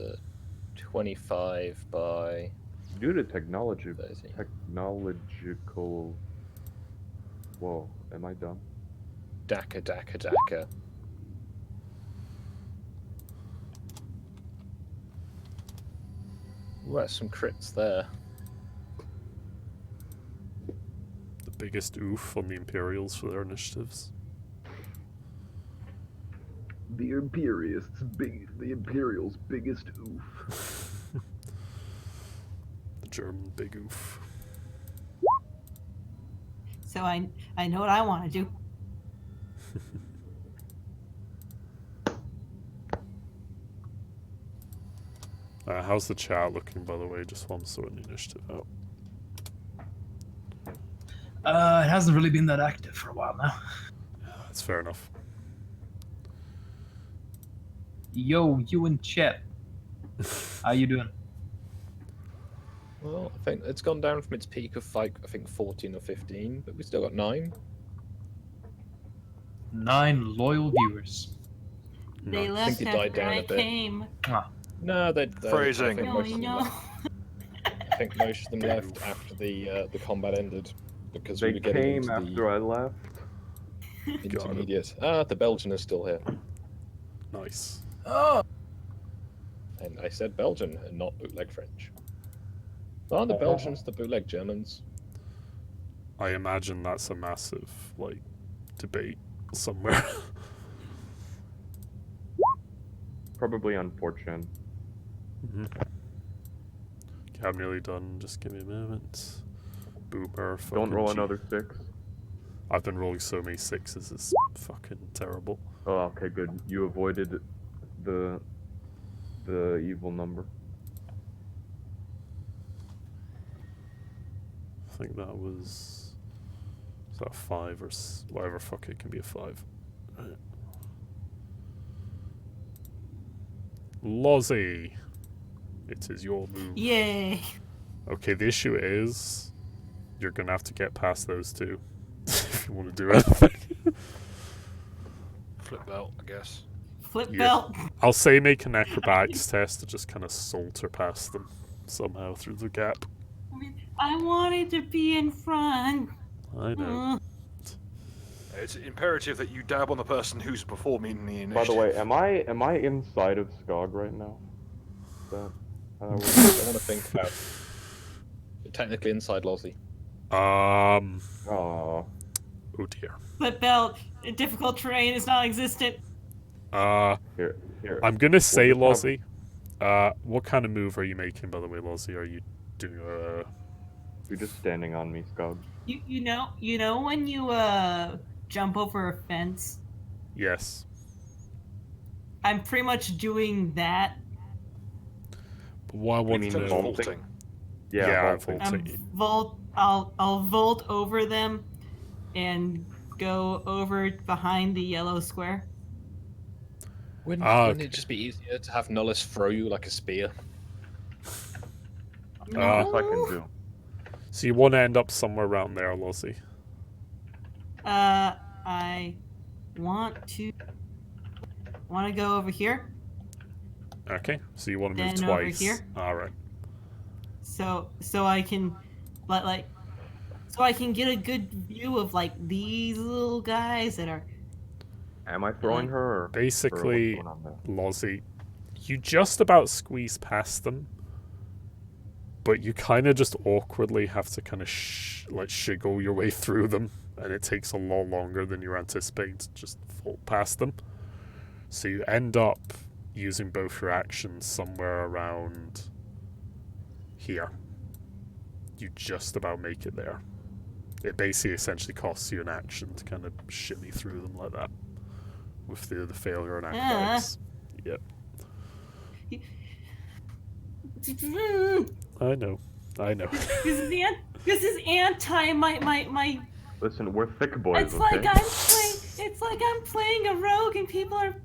Speaker 5: 25 by
Speaker 3: Due to technology,
Speaker 5: 30.
Speaker 3: technological. Whoa, am I dumb?
Speaker 5: Daka. Ooh, that's some crits there.
Speaker 1: The biggest oof on the Imperials for their initiatives.
Speaker 3: The Imperials' biggest oof.
Speaker 1: The German big oof.
Speaker 8: So I know what I want to do.
Speaker 1: How's the chat looking, by the way, just while I'm sorting the initiative out?
Speaker 2: It hasn't really been that active for a while now.
Speaker 1: That's fair enough.
Speaker 2: Yo, you in chat. How you doing?
Speaker 5: Well, I think it's gone down from its peak of I think 14 or 15, but we still got 9.
Speaker 2: 9 loyal viewers.
Speaker 8: They
Speaker 1: Nice.
Speaker 8: left
Speaker 5: they died
Speaker 8: after
Speaker 5: down
Speaker 8: I
Speaker 5: a bit.
Speaker 8: came.
Speaker 5: No, they
Speaker 4: Phrasing.
Speaker 5: I think
Speaker 8: No,
Speaker 5: most
Speaker 8: you
Speaker 5: of them
Speaker 8: know.
Speaker 5: left. I think most of them left after the combat ended because we
Speaker 3: They
Speaker 5: were getting
Speaker 3: came
Speaker 5: into
Speaker 3: after I left.
Speaker 5: the
Speaker 1: Got it.
Speaker 5: intermediate. Ah, the Belgian is still here,
Speaker 1: Nice.
Speaker 2: Oh,
Speaker 5: and I said Belgian and not bootleg French. Aren't the Belgians the bootleg Germans?
Speaker 1: I imagine that's a massive, like, debate somewhere.
Speaker 3: Probably on 4chan.
Speaker 1: Okay, I'm nearly done. Just give me a moment. Boomer.
Speaker 3: Don't roll
Speaker 1: fucking
Speaker 3: another 6.
Speaker 1: I've been rolling so many 6s, it's fucking terrible.
Speaker 3: Oh, okay, good. You avoided the evil number.
Speaker 1: I think that was... Is that a 5 or... Whatever, fuck it, can be a 5. Right. Lozzie! It is your move.
Speaker 8: Yay!
Speaker 1: Okay, the issue is... You're gonna have to get past those two. If you want to do anything.
Speaker 4: Flip belt, I guess.
Speaker 8: Flip
Speaker 1: Yeah.
Speaker 8: belt.
Speaker 1: I'll say make an acrobatics test to just kind of saunter past them somehow through the gap.
Speaker 8: I wanted to be in front.
Speaker 1: I know.
Speaker 4: It's imperative that you dab on the person who's performing the initiative.
Speaker 3: By the way, am I inside of Skog right now? Is that how that
Speaker 5: I
Speaker 3: works?
Speaker 5: don't want to think about it. You're technically inside Lozzie.
Speaker 1: Oh
Speaker 3: Oh,
Speaker 1: dear.
Speaker 8: Flip belt. Difficult terrain is non-existent.
Speaker 3: here.
Speaker 1: I'm gonna say,
Speaker 3: We'll just
Speaker 1: Lozzie. What kind of move are you making, by the way, Lozzie? Are you doing
Speaker 3: You're just standing on me, Skog.
Speaker 8: You know when you jump over a fence?
Speaker 1: Yes.
Speaker 8: I'm pretty much doing that.
Speaker 1: But what I want to
Speaker 3: mean
Speaker 1: know...
Speaker 4: Vaulting.
Speaker 1: Yeah,
Speaker 3: vaulting.
Speaker 1: vaulting.
Speaker 8: I'll vault over them and go over behind the yellow square.
Speaker 5: Wouldn't it just be easier to have Nullus throw you like a spear?
Speaker 3: Yes, I can do.
Speaker 1: So you want to end up somewhere around there, Lozzie.
Speaker 8: I want to go over here.
Speaker 1: Okay, so you want to move
Speaker 8: Then over
Speaker 1: twice.
Speaker 8: here.
Speaker 1: Alright.
Speaker 8: So I can so I can get a good view of like these little guys that are
Speaker 3: Am I throwing her? Or
Speaker 1: Basically,
Speaker 3: what's going on there?
Speaker 1: Lozzie, you just about squeeze past them, but you kind of just awkwardly have to kind of shiggle your way through them, and it takes a lot longer than you're anticipating to just fall past them. So you end up using both your actions somewhere around here. you just about make it there. It basically essentially costs you an action to kind of shimmy through them like that with the failure and acrobatics. Yep. I know.
Speaker 8: This is anti my.
Speaker 3: Listen, we're thick boys,
Speaker 8: It's
Speaker 3: okay?
Speaker 8: like I'm playing a rogue and people are.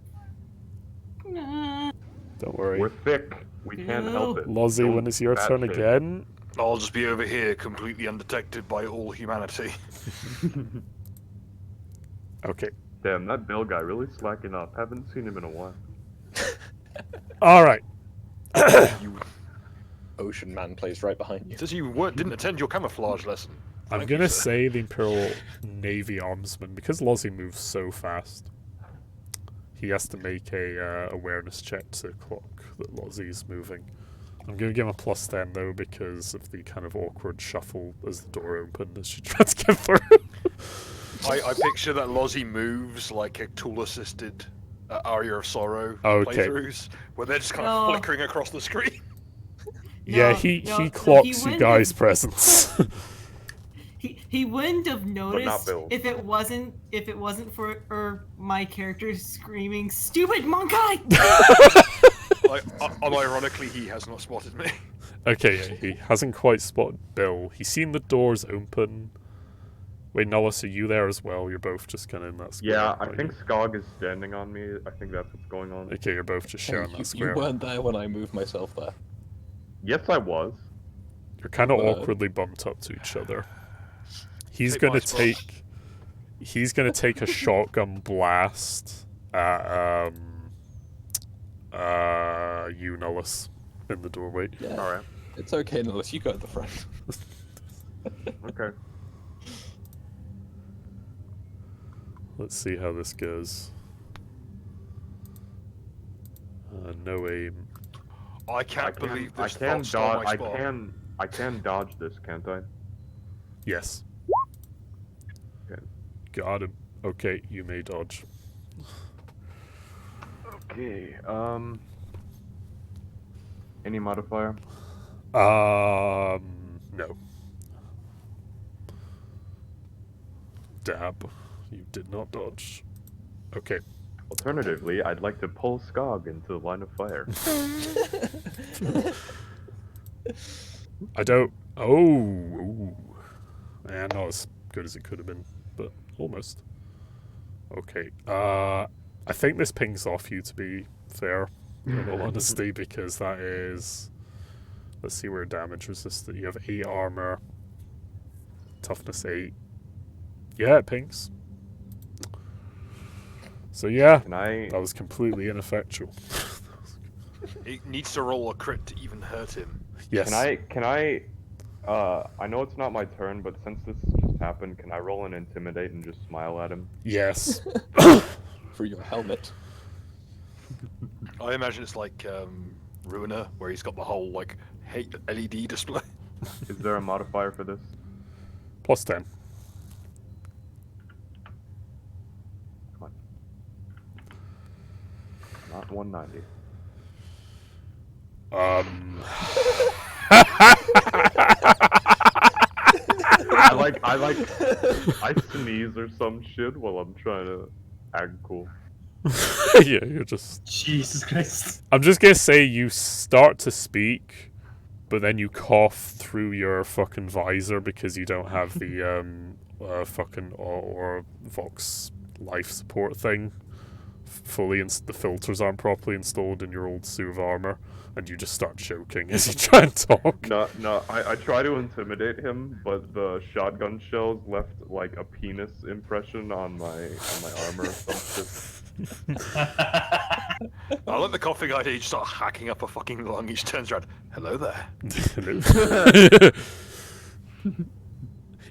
Speaker 1: Don't worry.
Speaker 3: We're thick. We can't help it.
Speaker 1: Lozzie,
Speaker 3: Don't
Speaker 1: when it's your
Speaker 3: fat
Speaker 1: turn
Speaker 3: shame.
Speaker 1: again.
Speaker 4: I'll just be over here, completely undetected by all humanity.
Speaker 1: Okay.
Speaker 3: Damn, that Bill guy really slacking up. Haven't seen him in a while.
Speaker 1: Alright.
Speaker 4: You
Speaker 5: Ocean Man plays right behind you.
Speaker 4: says you didn't attend your camouflage lesson.
Speaker 1: I'm
Speaker 4: Thank you,
Speaker 1: gonna
Speaker 4: sir.
Speaker 1: say the Imperial Navy Armsman, because Lozzie moves so fast, he has to make a awareness check to clock that Lozzie's moving. I'm gonna give him a +10 though, because of the kind of awkward shuffle as the door opened as she tried to get through.
Speaker 4: I picture that Lozzie moves like a tool-assisted Aria of Sorrow
Speaker 1: Okay.
Speaker 4: playthroughs, where they're just kind
Speaker 8: No.
Speaker 4: of flickering across the screen.
Speaker 1: Yeah,
Speaker 8: No,
Speaker 1: he
Speaker 8: no,
Speaker 1: clocks
Speaker 8: he
Speaker 1: you
Speaker 8: wouldn't
Speaker 1: guys'
Speaker 8: have-
Speaker 1: presence.
Speaker 8: He wouldn't have noticed
Speaker 3: Bill.
Speaker 8: if it wasn't for my character screaming "Stupid Monkai!"
Speaker 4: Unironically, he has not spotted me.
Speaker 1: Okay, yeah, he hasn't quite spotted Bill. He's seen the doors open. Wait, Nullis, are you there as well? You're both just kind of in that square.
Speaker 3: Yeah, I
Speaker 1: aren't
Speaker 3: think
Speaker 1: you?
Speaker 3: Skog is standing on me. I think that's what's going on.
Speaker 1: Okay, you're both just sharing
Speaker 5: Hey,
Speaker 1: that
Speaker 5: you
Speaker 1: square.
Speaker 5: weren't there when I moved myself there.
Speaker 3: Yes, I was.
Speaker 1: You're kind of
Speaker 5: Word.
Speaker 1: awkwardly bumped up to each other. He's
Speaker 4: Take
Speaker 1: gonna
Speaker 4: my spot.
Speaker 1: take a shotgun blast at you, Nullis, in the doorway.
Speaker 5: Yeah.
Speaker 3: Alright.
Speaker 5: It's okay, Nullis, you go at the front.
Speaker 3: Okay.
Speaker 1: Let's see how this goes. No aim.
Speaker 4: I can't believe
Speaker 3: I
Speaker 4: this
Speaker 3: can
Speaker 4: thought stole
Speaker 3: dodge.
Speaker 4: my
Speaker 3: I
Speaker 4: spot.
Speaker 3: can dodge this, can't I?
Speaker 1: Yes.
Speaker 3: Okay.
Speaker 1: Got him. Okay, you may dodge.
Speaker 3: Okay. Any modifier?
Speaker 1: No. Dab. You did not dodge. Okay.
Speaker 3: Alternatively, I'd like to pull Skog into the line of fire.
Speaker 1: I don't. Oh. Ooh. Not as good as it could have been, but almost. Okay. I think this pings off you, to be fair, in all honesty, because that is. Let's see where damage resistant. You have 8 armor, toughness 8. Yeah, it pings. So yeah,
Speaker 3: Can I?
Speaker 1: that was completely ineffectual.
Speaker 4: He needs to roll a crit to even hurt him.
Speaker 1: Yes.
Speaker 3: Can I? I know it's not my turn, but since this just happened, can I roll an intimidate and just smile at him?
Speaker 1: Yes.
Speaker 5: Through your helmet.
Speaker 4: I imagine it's like Ruiner, where he's got the whole like hate LED display.
Speaker 3: Is there a modifier for this?
Speaker 1: +10.
Speaker 3: Not 190. I sneeze or some shit while I'm trying to act cool.
Speaker 1: Yeah, you're just.
Speaker 2: Jesus Christ.
Speaker 1: I'm just gonna say you start to speak, but then you cough through your fucking visor because you don't have the fucking or Vox life support thing fully. The filters aren't properly installed in your old suit of armor, and you just start choking as you try and talk.
Speaker 3: No, I try to intimidate him, but the shotgun shells left like a penis impression on my armor or some shit.
Speaker 4: I like the coughing idea. You just start hacking up a fucking lung. He just turns around. Hello there.
Speaker 1: Hello.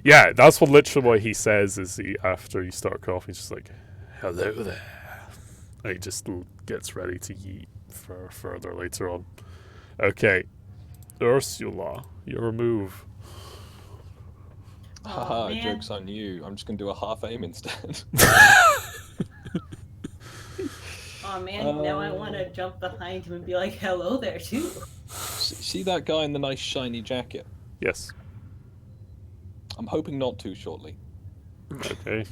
Speaker 1: Yeah, that's what he says is after you start coughing, he's just like, hello there. And he just gets ready to yeet for further later on. Okay, Ursula, your move.
Speaker 5: Haha,
Speaker 8: man.
Speaker 5: joke's on you. I'm just gonna do a half aim instead.
Speaker 8: Oh man, now I want to jump behind him and be like, "Hello there, too."
Speaker 5: See that guy in the nice shiny jacket?
Speaker 1: Yes.
Speaker 5: I'm hoping not too shortly.
Speaker 1: Okay.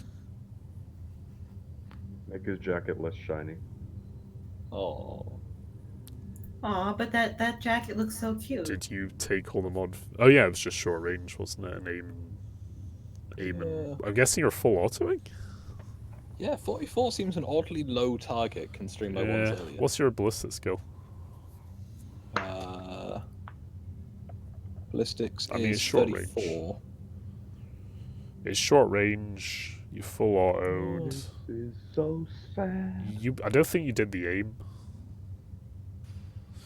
Speaker 3: Make his jacket less shiny.
Speaker 5: Oh.
Speaker 8: Aw, but that jacket looks so cute.
Speaker 1: Did you take all the mod? Oh yeah, it was just short range, wasn't it? And aim and
Speaker 5: Yeah.
Speaker 1: I'm guessing you're full autoing.
Speaker 5: Yeah, 44 seems an oddly low target considering my ones earlier.
Speaker 1: What's your ballistic skill?
Speaker 5: Ballistics
Speaker 1: I mean,
Speaker 5: is
Speaker 1: it's short
Speaker 5: 34.
Speaker 1: range. It's short range. You full autoed.
Speaker 3: This is so sad.
Speaker 1: I don't think you did the aim.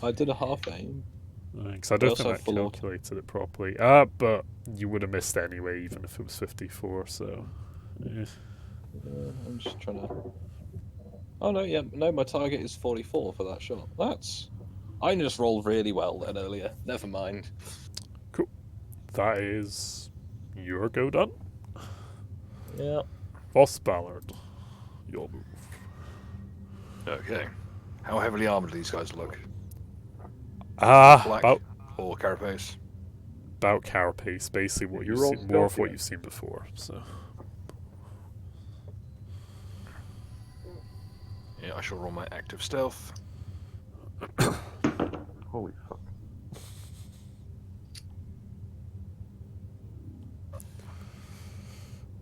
Speaker 5: I did a half aim.
Speaker 1: Because I don't
Speaker 5: also
Speaker 1: think
Speaker 5: have
Speaker 1: that
Speaker 5: full auto.
Speaker 1: calculated it properly. But you would have missed anyway, even if it was 54. So.
Speaker 5: I'm just trying to. Oh no, yeah, no, my target is 44 for that shot. I just rolled really well then earlier. Never mind.
Speaker 1: Cool. That is your go done.
Speaker 5: Yeah.
Speaker 1: Boss Ballard, your move.
Speaker 4: Okay. How heavily armored do these guys look?
Speaker 1: About
Speaker 4: Or carapace?
Speaker 1: carapace, basically what
Speaker 3: You
Speaker 1: you've
Speaker 3: roll
Speaker 1: seen, more of
Speaker 3: stealth,
Speaker 1: what
Speaker 3: yeah.
Speaker 1: you've seen before. So.
Speaker 4: Yeah, I shall roll my active stealth.
Speaker 3: Holy fuck.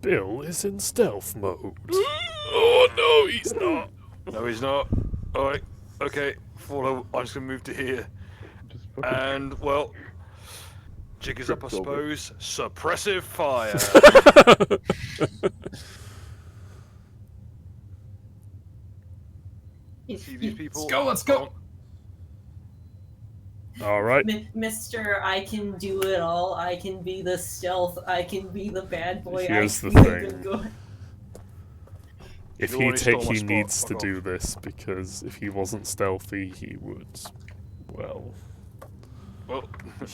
Speaker 1: Bill is in stealth mode. Oh no, he's not.
Speaker 4: No, he's not. Alright, okay. Follow. I'm just going to move to here.
Speaker 3: Just fucking
Speaker 4: And, well, jig is up, I
Speaker 3: Tripped over.
Speaker 4: suppose. Suppressive fire. See these people?
Speaker 2: Let's go!
Speaker 1: All right.
Speaker 8: Mr. I can do it all. I can be the stealth. I can be the bad boy.
Speaker 1: Here's
Speaker 8: I
Speaker 1: the
Speaker 8: can be
Speaker 1: thing.
Speaker 8: good.
Speaker 1: If
Speaker 4: You already stole my
Speaker 1: he
Speaker 4: spot,
Speaker 1: needs to
Speaker 4: fuck
Speaker 1: do
Speaker 4: off.
Speaker 1: this because if he wasn't stealthy, he would. Well,
Speaker 4: Well,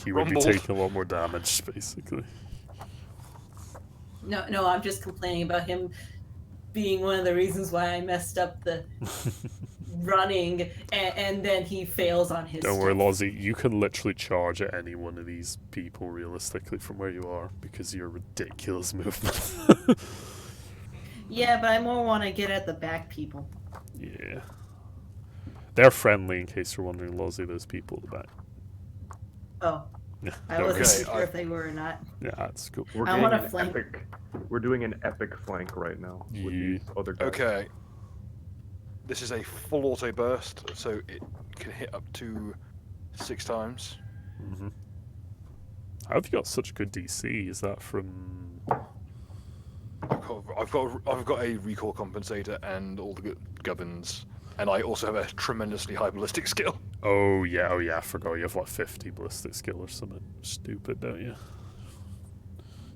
Speaker 1: he would be
Speaker 4: rumbled.
Speaker 1: taking a lot more damage, basically.
Speaker 8: No, I'm just complaining about him being one of the reasons why I messed up the running, and then he fails on his.
Speaker 1: Don't worry,
Speaker 8: stealth.
Speaker 1: Lozzie. You can literally charge at any one of these people realistically from where you are because of your ridiculous movement.
Speaker 8: Yeah, but I more want to get at the back people.
Speaker 1: Yeah. They're friendly, in case you're wondering, Lozzie, those people at the back.
Speaker 8: Oh,
Speaker 1: Yeah,
Speaker 8: I
Speaker 1: no
Speaker 8: wasn't
Speaker 1: worries.
Speaker 8: sure if they were or not.
Speaker 1: Yeah, that's cool.
Speaker 3: We're
Speaker 8: I
Speaker 3: doing
Speaker 8: wanna
Speaker 3: an
Speaker 8: flank.
Speaker 3: epic. We're doing an epic flank right now with
Speaker 1: Yeah.
Speaker 3: these other guys.
Speaker 4: Okay. This is a full auto burst, so it can hit up to 6 times.
Speaker 1: Mm-hmm. How have you got such good DC? Is that from...
Speaker 4: I've got a recoil compensator and all the gubbins, and I also have a tremendously high ballistic skill.
Speaker 1: Oh yeah, I forgot. You have like 50 ballistic skill or something stupid, don't you?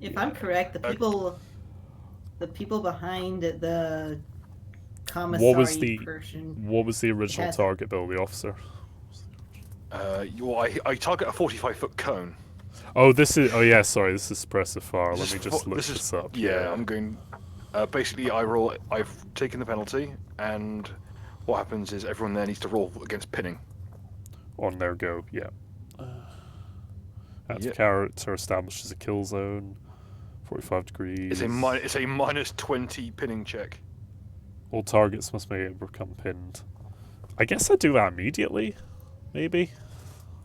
Speaker 8: If I'm correct, the people behind the commissary person.
Speaker 1: What was the original
Speaker 8: Yes.
Speaker 1: target, Bill? The officer.
Speaker 4: I target a 45-foot cone.
Speaker 1: Oh, this is. Oh yeah, sorry. This is suppressive fire. Let
Speaker 4: This
Speaker 1: me
Speaker 4: is
Speaker 1: just
Speaker 4: fu-
Speaker 1: look
Speaker 4: this is-
Speaker 1: this up.
Speaker 4: Yeah, I'm going. Basically, I've taken the penalty, and what happens is everyone there needs to roll against pinning.
Speaker 1: On their go. Yeah. Active
Speaker 4: Yep.
Speaker 1: character establishes a kill zone. 45 degrees.
Speaker 4: It's a minus 20 pinning check.
Speaker 1: All targets must be able to become pinned. I guess I do that immediately. Maybe.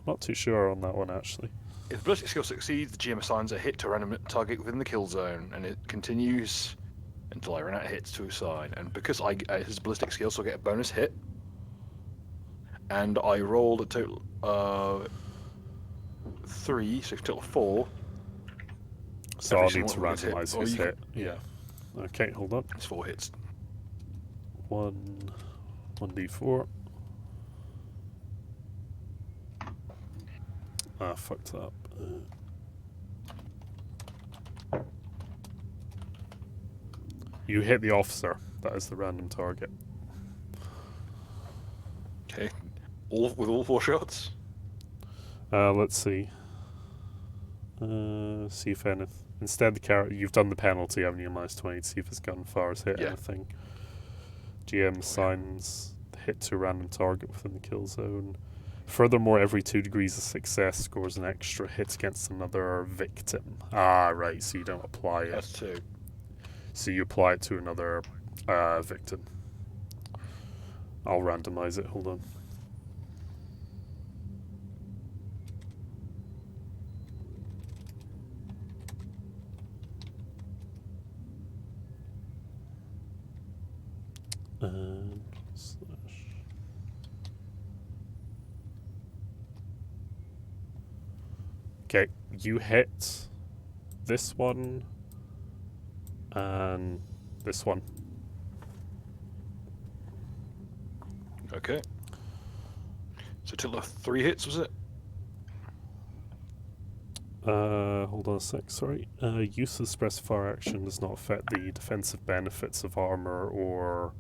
Speaker 1: Not too sure on that one actually.
Speaker 4: If the ballistic skill succeeds, the GM assigns a hit to a random target within the kill zone, and it continues until I run out of hits to assign. And because his ballistic skill, so I get a bonus hit. And I rolled a total of 3, so total of 4.
Speaker 1: So
Speaker 4: Every
Speaker 1: I'll
Speaker 4: single
Speaker 1: need to
Speaker 4: one gets hit.
Speaker 1: randomize
Speaker 4: Or
Speaker 1: his
Speaker 4: you can-
Speaker 1: hit. Yeah. Okay, hold on.
Speaker 4: It's 4 hits.
Speaker 1: 1d4. Ah, fucked up. You hit the officer. That is the random target.
Speaker 4: Okay. With all 4 shots?
Speaker 1: Let's see. See if anything. Instead, the character you've done the penalty, haven't you? Minus 20 to see if his gunfire has hit
Speaker 4: Yeah.
Speaker 1: anything. GM assigns the hit to a random target within the kill zone. Furthermore, every 2 degrees of success scores an extra hit against another victim. Ah, right, so you don't apply it.
Speaker 4: That's 2.
Speaker 1: So you apply it to another victim. I'll randomize it, hold on. And slash. Okay, you hit this one and this one.
Speaker 4: Okay. So total of 3 hits, was it?
Speaker 1: Hold on a sec, sorry. Use of the specifier action does not affect the defensive benefits of armor or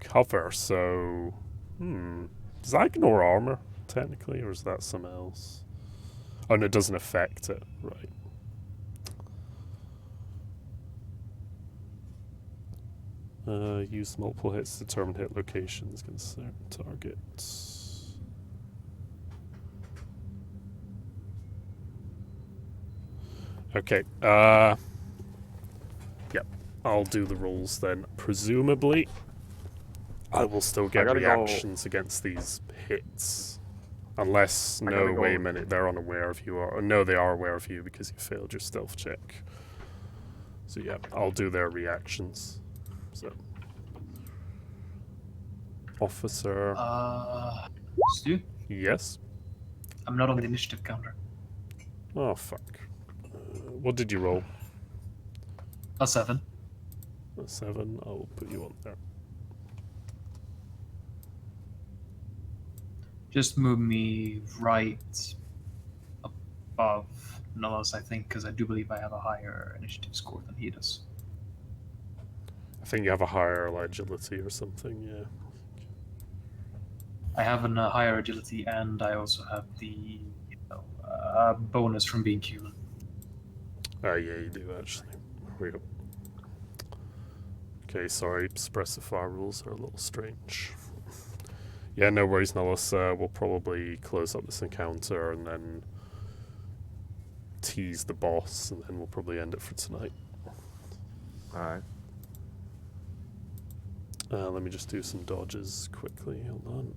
Speaker 1: cover, so... Does that ignore armor, technically, or is that something else? Oh, no, it doesn't affect it, right. Use multiple hits to determine hit locations against certain targets. Okay, yep, I'll do the rolls then. Presumably, I will still get reactions against these hits. Unless, no, wait a minute, they're unaware of you. Or no, they are aware of you because you failed your stealth check. So yeah, I'll do their reactions. So, officer.
Speaker 2: Stu?
Speaker 1: Yes?
Speaker 2: I'm not on the initiative counter.
Speaker 1: Oh, fuck. What did you roll?
Speaker 2: A 7.
Speaker 1: A 7. I'll put you on there.
Speaker 2: Just move me right above Nullis, I think, because I do believe I have a higher initiative score than he does.
Speaker 1: I think you have a higher agility or something, yeah.
Speaker 2: I have a higher agility, and I also have the bonus from being human.
Speaker 1: Yeah, you do actually. Wait up. Okay, sorry, specifier rules are a little strange. Yeah, no worries, Nullis. We'll probably close up this encounter and then tease the boss, and then we'll probably end it for tonight.
Speaker 3: Alright.
Speaker 1: Let me just do some dodges quickly. Hold on.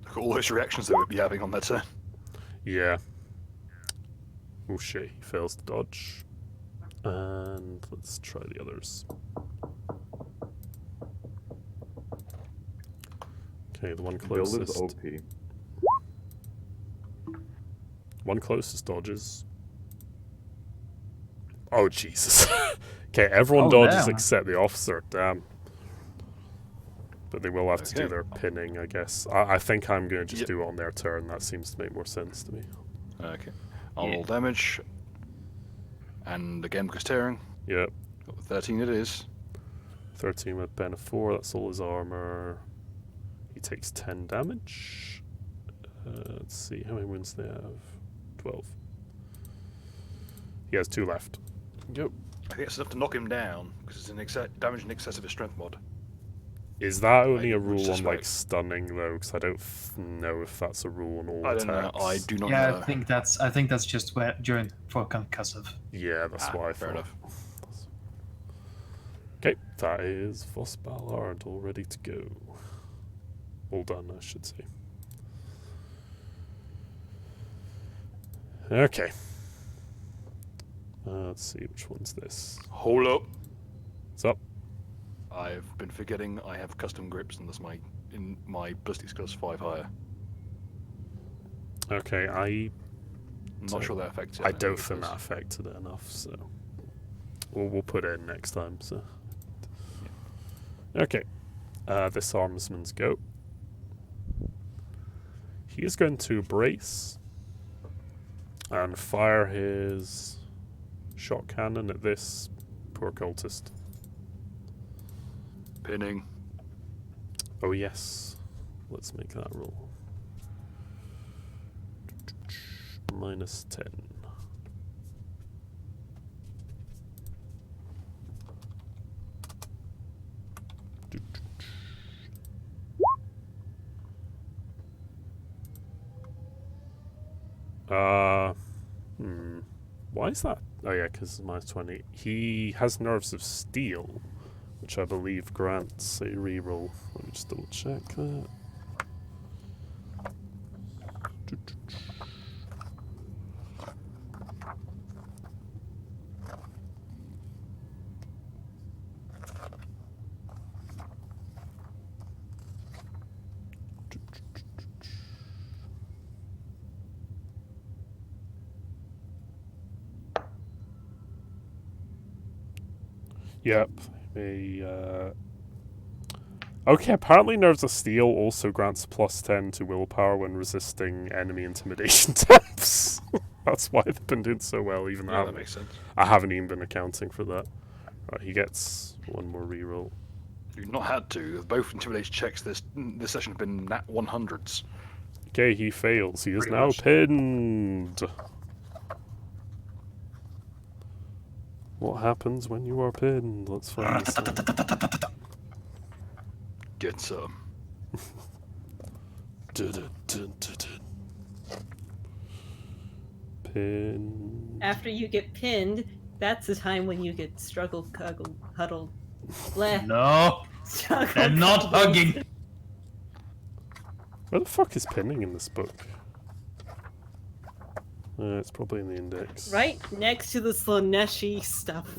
Speaker 4: Look at all those reactions they would be having on their turn.
Speaker 1: Yeah. Oh shit, he fails to dodge. And let's try the others. Okay, the one
Speaker 3: Build is
Speaker 1: closest.
Speaker 3: OP.
Speaker 1: One closest dodges. Oh, Jesus. Okay, everyone dodges
Speaker 2: damn.
Speaker 1: except the officer. Damn. But they will have to do
Speaker 4: Okay.
Speaker 1: their pinning, I guess. I think I'm going to just do it on their turn. That seems to make more sense to me.
Speaker 4: Okay. I'll
Speaker 2: Yeah.
Speaker 4: roll damage. And again, because tearing.
Speaker 1: Yep.
Speaker 4: 13 it is.
Speaker 1: 13 with Ben of 4. That's all his armor. He takes 10 damage. Let's see. How many wounds do they have? 12. He has 2 left. Yep.
Speaker 4: I think it's enough to knock him down, because it's an damage in excess of his strength mod.
Speaker 1: Is that only
Speaker 4: I
Speaker 1: a
Speaker 4: would
Speaker 1: rule on like
Speaker 4: suspect.
Speaker 1: stunning though? Because I don't know if that's a rule on all
Speaker 4: I don't
Speaker 1: attacks.
Speaker 4: know. I do not
Speaker 2: Yeah,
Speaker 4: know.
Speaker 2: I think that's just for concussive.
Speaker 1: Yeah, that's why I
Speaker 4: fair
Speaker 1: thought.
Speaker 4: enough.
Speaker 1: Okay, that is Voss Ballard all ready to go. All done, I should say. Okay. Let's see, which one's this?
Speaker 4: Hold up.
Speaker 1: What's up?
Speaker 4: I've been forgetting I have custom grips, and that's in my ballistic skills 5 higher.
Speaker 1: Okay,
Speaker 4: I'm not sure that affects it.
Speaker 1: I don't think that affected it enough, so we'll put it in next time. So okay, this armsman's go. He is going to brace and fire his shot cannon at this poor cultist.
Speaker 4: Pinning.
Speaker 1: Oh yes, let's make that roll. -10. Why is that? Oh yeah, because minus 20. He has nerves of steel, which I believe grants a reroll. Let me just double check that. Yep. Okay, apparently Nerves of Steel also grants plus 10 to willpower when resisting enemy intimidation attempts. That's why they've been doing so well, even
Speaker 4: Yeah, that makes sense.
Speaker 1: I haven't even been accounting for that. Right, he gets one more reroll.
Speaker 4: You've not had to. Both intimidation checks this session have been nat 100s.
Speaker 1: Okay, he fails. He is
Speaker 2: Pretty
Speaker 1: now
Speaker 2: much.
Speaker 1: pinned. What happens when you are pinned? Let's find this out.
Speaker 4: Get some.
Speaker 1: Pin.
Speaker 8: After you get pinned, that's the time when you get huddled. Bleh.
Speaker 2: No,
Speaker 8: Struggle
Speaker 2: they're not
Speaker 8: cuddled.
Speaker 2: hugging.
Speaker 1: Where the fuck is pinning in this book? It's probably in the index.
Speaker 8: Right next to the Slaneshi stuff.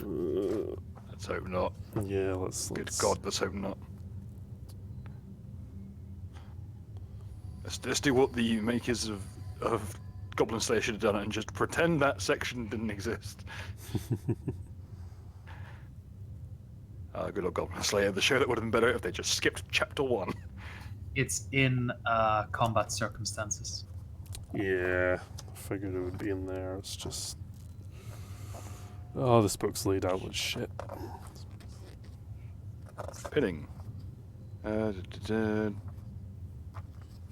Speaker 4: Let's hope not.
Speaker 1: Yeah, let's.
Speaker 4: Good God, let's hope not. Let's do what the makers of Goblin Slayer should have done and just pretend that section didn't exist. Good old Goblin Slayer, the show that would have been better if they just skipped chapter 1.
Speaker 2: It's in combat circumstances.
Speaker 1: Yeah, I figured it would be in there. It's just. Oh, this book's laid out with shit.
Speaker 4: Pinning.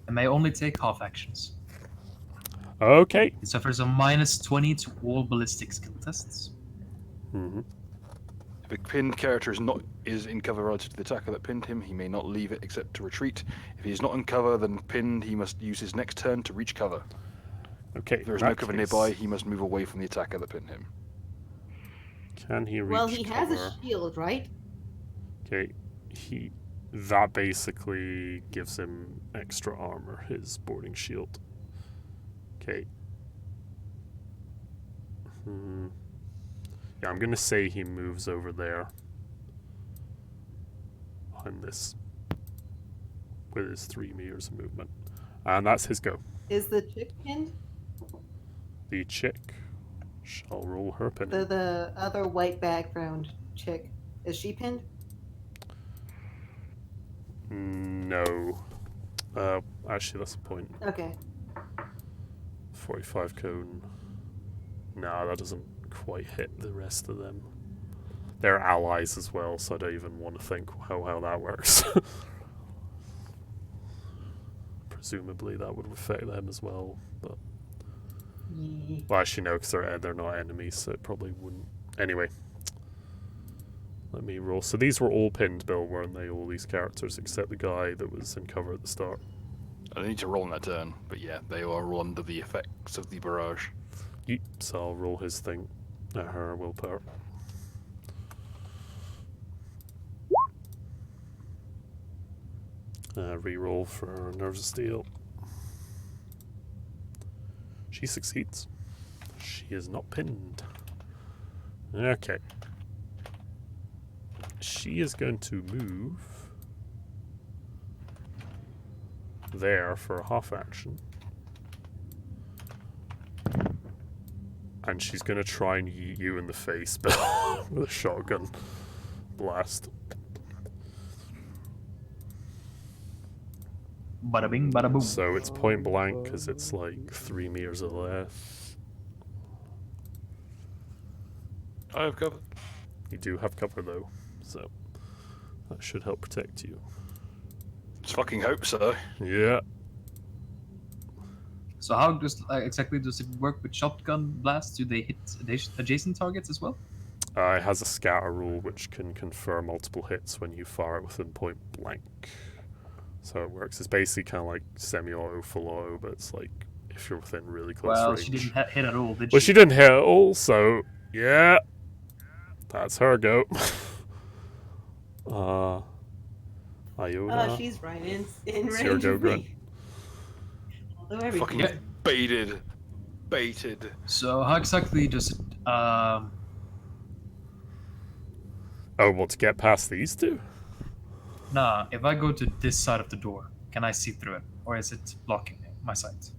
Speaker 2: It may only take half actions.
Speaker 1: Okay.
Speaker 2: It suffers a minus 20 to all ballistic skill tests.
Speaker 1: Mm-hmm.
Speaker 4: If a pinned character is in cover relative to the attacker that pinned him, he may not leave it except to retreat. If he is not in cover, then pinned, he must use his next turn to reach cover.
Speaker 1: Okay.
Speaker 4: If there is
Speaker 1: in
Speaker 4: no
Speaker 1: that
Speaker 4: cover
Speaker 1: case,
Speaker 4: nearby, he must move away from the attacker that pinned him.
Speaker 1: Can he reach
Speaker 8: Well, he has
Speaker 1: cover?
Speaker 8: a shield, right?
Speaker 1: Okay. That basically gives him extra armor, his boarding shield. Okay. Yeah, I'm gonna say he moves over there. On this. With his 3 meters of movement. And that's his go.
Speaker 8: Is the chick pinned?
Speaker 1: The chick shall roll her pin.
Speaker 8: The other white background chick. Is she pinned?
Speaker 1: No. Actually, that's a point.
Speaker 8: Okay.
Speaker 1: 45 cone. No, that doesn't quite hit the rest of them. They're allies as well, so I don't even want to think how that works. Presumably that would affect them as well, but...
Speaker 8: Yeah.
Speaker 1: Well, actually no, because they're not enemies, so it probably wouldn't. Anyway. Let me roll. So these were all pinned, Bill, weren't they? All these characters, except the guy that was in cover at the start.
Speaker 4: I don't need to roll on that turn, but yeah, they are all under the effects of the barrage.
Speaker 1: Yep, so I'll roll his thing. Her willpower. Reroll for Nerves of Steel. She succeeds. She is not pinned. Okay. She is going to move there for a half action. And she's going to try and yeet you in the face, Bill, with a shotgun blast.
Speaker 2: Bada bing, bada boom.
Speaker 1: So it's point blank because it's like 3 meters or less.
Speaker 4: I have cover.
Speaker 1: You do have cover though, so that should help protect you.
Speaker 4: Let's fucking hope so.
Speaker 1: Yeah.
Speaker 2: So how exactly does it work with shotgun blasts? Do they hit adjacent targets as well?
Speaker 1: It has a scatter rule which can confer multiple hits when you fire it within point blank. So it works. It's basically kind of like semi-auto, full auto, but it's like if you're within really close
Speaker 2: Well,
Speaker 1: range.
Speaker 2: she didn't hit at all, did
Speaker 1: Well,
Speaker 2: she?
Speaker 1: she didn't hit at all, so yeah, that's her go. Iona.
Speaker 8: Oh, she's right in
Speaker 1: It's your
Speaker 8: range
Speaker 1: go,
Speaker 8: of
Speaker 1: Grant.
Speaker 8: me. Although everything.
Speaker 4: Fucking
Speaker 2: Yeah.
Speaker 4: baited.
Speaker 2: So how exactly does it?
Speaker 1: Oh, what, to get past these two?
Speaker 2: Nah, if I go to this side of the door, can I see through it, or is it blocking my sight?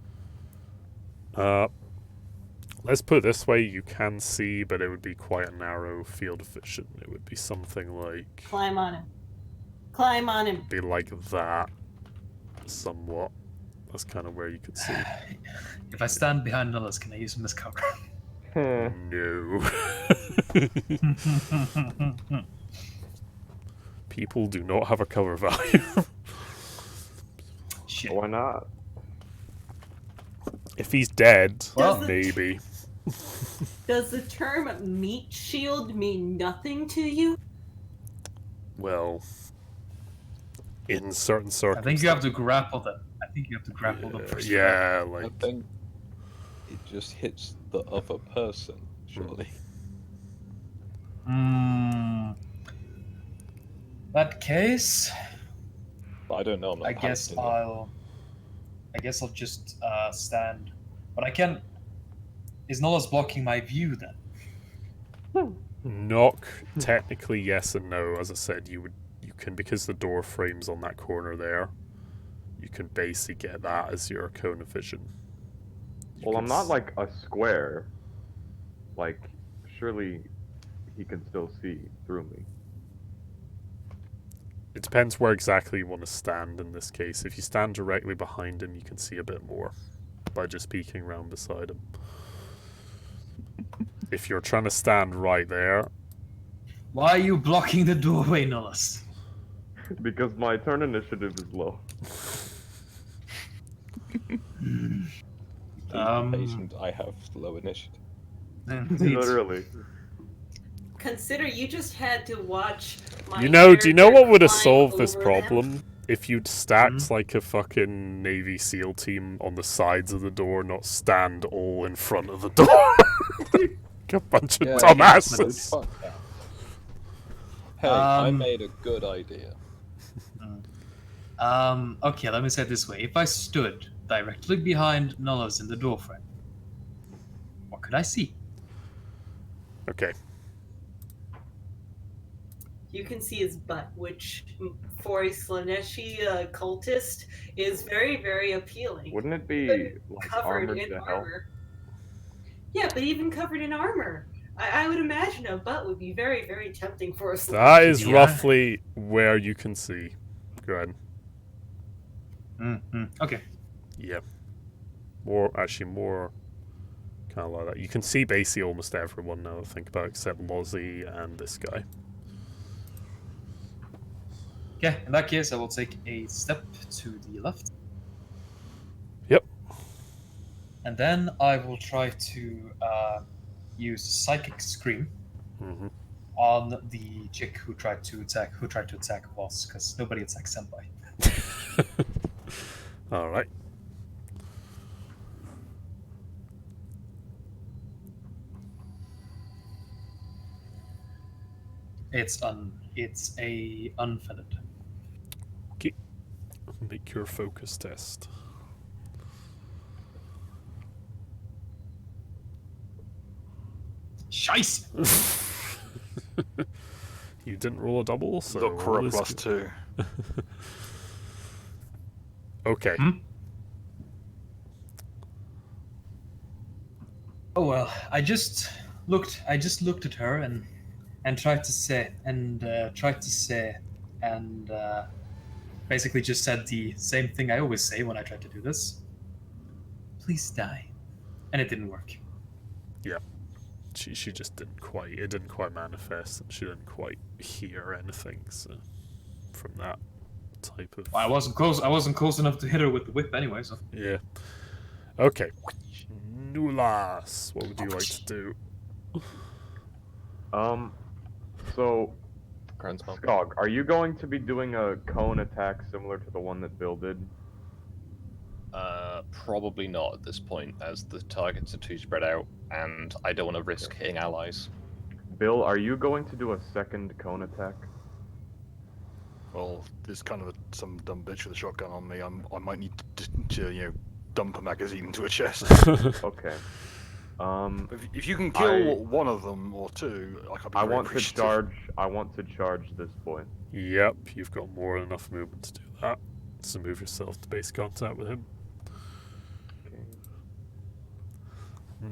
Speaker 1: Let's put it this way: you can see, but it would be quite a narrow field of vision. It would be something like,
Speaker 8: Climb on him. Climb on him.
Speaker 1: be like that, somewhat. That's kind of where you could see.
Speaker 2: If I stand behind Nullis, can I use him as cover?
Speaker 1: No. People do not have a cover value.
Speaker 2: Shit.
Speaker 3: Why not?
Speaker 1: If he's dead,
Speaker 2: Well-
Speaker 1: maybe.
Speaker 8: Does the term meat shield mean nothing to you?
Speaker 1: Well, in certain
Speaker 2: I
Speaker 1: circumstances.
Speaker 2: think you have to grapple them. I think you have to grapple them first.
Speaker 1: Yeah,
Speaker 5: I
Speaker 1: like
Speaker 5: think it just hits the other person, surely.
Speaker 2: That case,
Speaker 5: But I don't know. I'm not
Speaker 2: I guess
Speaker 5: paladin yet.
Speaker 2: I'll just stand. But I can. Is Nullis blocking my view then?
Speaker 1: knock. Technically, yes and no. As I said, you can, because the door frame's on that corner there. You can basically get that as your cone of vision.
Speaker 3: Well, I'm not like a square. Like, surely he can still see through me.
Speaker 1: It depends where exactly you want to stand in this case. If you stand directly behind him, you can see a bit more by just peeking around beside him. If you're trying to stand right there,
Speaker 2: Why are you blocking the doorway, Nullis?
Speaker 3: Because my turn initiative is low.
Speaker 5: Be patient, I have low initiative.
Speaker 3: Literally.
Speaker 8: Consider you just had to watch my
Speaker 1: do you know what would have
Speaker 8: character
Speaker 1: solved
Speaker 8: climb
Speaker 1: this
Speaker 8: over
Speaker 1: problem? If you'd stacked like a fucking Navy SEAL team on the sides of the door, not stand all in front of the door. A bunch of
Speaker 5: Yeah,
Speaker 1: dumbasses.
Speaker 5: Fuck that. Hey, I
Speaker 2: Um,
Speaker 5: made a good idea.
Speaker 2: Okay, let me say it this way. If I stood directly behind Nullis in the doorframe, what could I see?
Speaker 1: Okay.
Speaker 8: You can see his butt, which for a Slaneshi cultist is very, very appealing.
Speaker 3: Wouldn't it be like
Speaker 8: Covered
Speaker 3: armored
Speaker 8: in
Speaker 3: to hell?
Speaker 8: armor. Yeah, but even covered in armor. I would imagine a butt would be very, very tempting for a Slaneshi.
Speaker 1: That is
Speaker 2: Yeah.
Speaker 1: roughly where you can see. Go ahead.
Speaker 2: Okay.
Speaker 1: Yeah. More kind of like that. You can see basically almost everyone now, I think about, except Lozzie and this guy.
Speaker 2: Okay, in that case, I will take a step to the left.
Speaker 1: Yep.
Speaker 2: And then I will try to use Psychic Scream
Speaker 1: Hmm.
Speaker 2: on the chick who tried to attack Voss, because nobody attacks Senpai.
Speaker 1: All right.
Speaker 2: It's a unfeathered.
Speaker 1: Make your focus test.
Speaker 2: Scheiße!
Speaker 1: You didn't roll a double, so
Speaker 4: Look for
Speaker 1: all
Speaker 4: a
Speaker 1: is
Speaker 4: plus
Speaker 1: good.
Speaker 4: 2.
Speaker 1: Okay.
Speaker 2: Oh well, I just looked at her and tried to say and basically just said the same thing I always say when I try to do this. Please die. And it didn't work.
Speaker 1: She just didn't quite manifest, and she didn't quite hear anything. So from that type of
Speaker 2: I wasn't close enough to hit her with the whip anyway, so
Speaker 1: yeah. Okay. Nulas, what would you like to do?
Speaker 3: So,
Speaker 5: Crown's mouth.
Speaker 3: Skog, are you going to be doing a cone attack similar to the one that Bill did?
Speaker 5: Probably not at this point, as the targets are too spread out, and I don't want to risk hitting allies.
Speaker 3: Bill, are you going to do a second cone attack?
Speaker 4: Well, there's kind of some dumb bitch with a shotgun on me. I might need to dump a magazine into a chest.
Speaker 3: Okay.
Speaker 4: If you can kill one of them or two, like I'll be very appreciative.
Speaker 3: I want to charge this point.
Speaker 1: Yep, you've got more than enough movement to do that. So move yourself to base contact with him.
Speaker 3: Okay.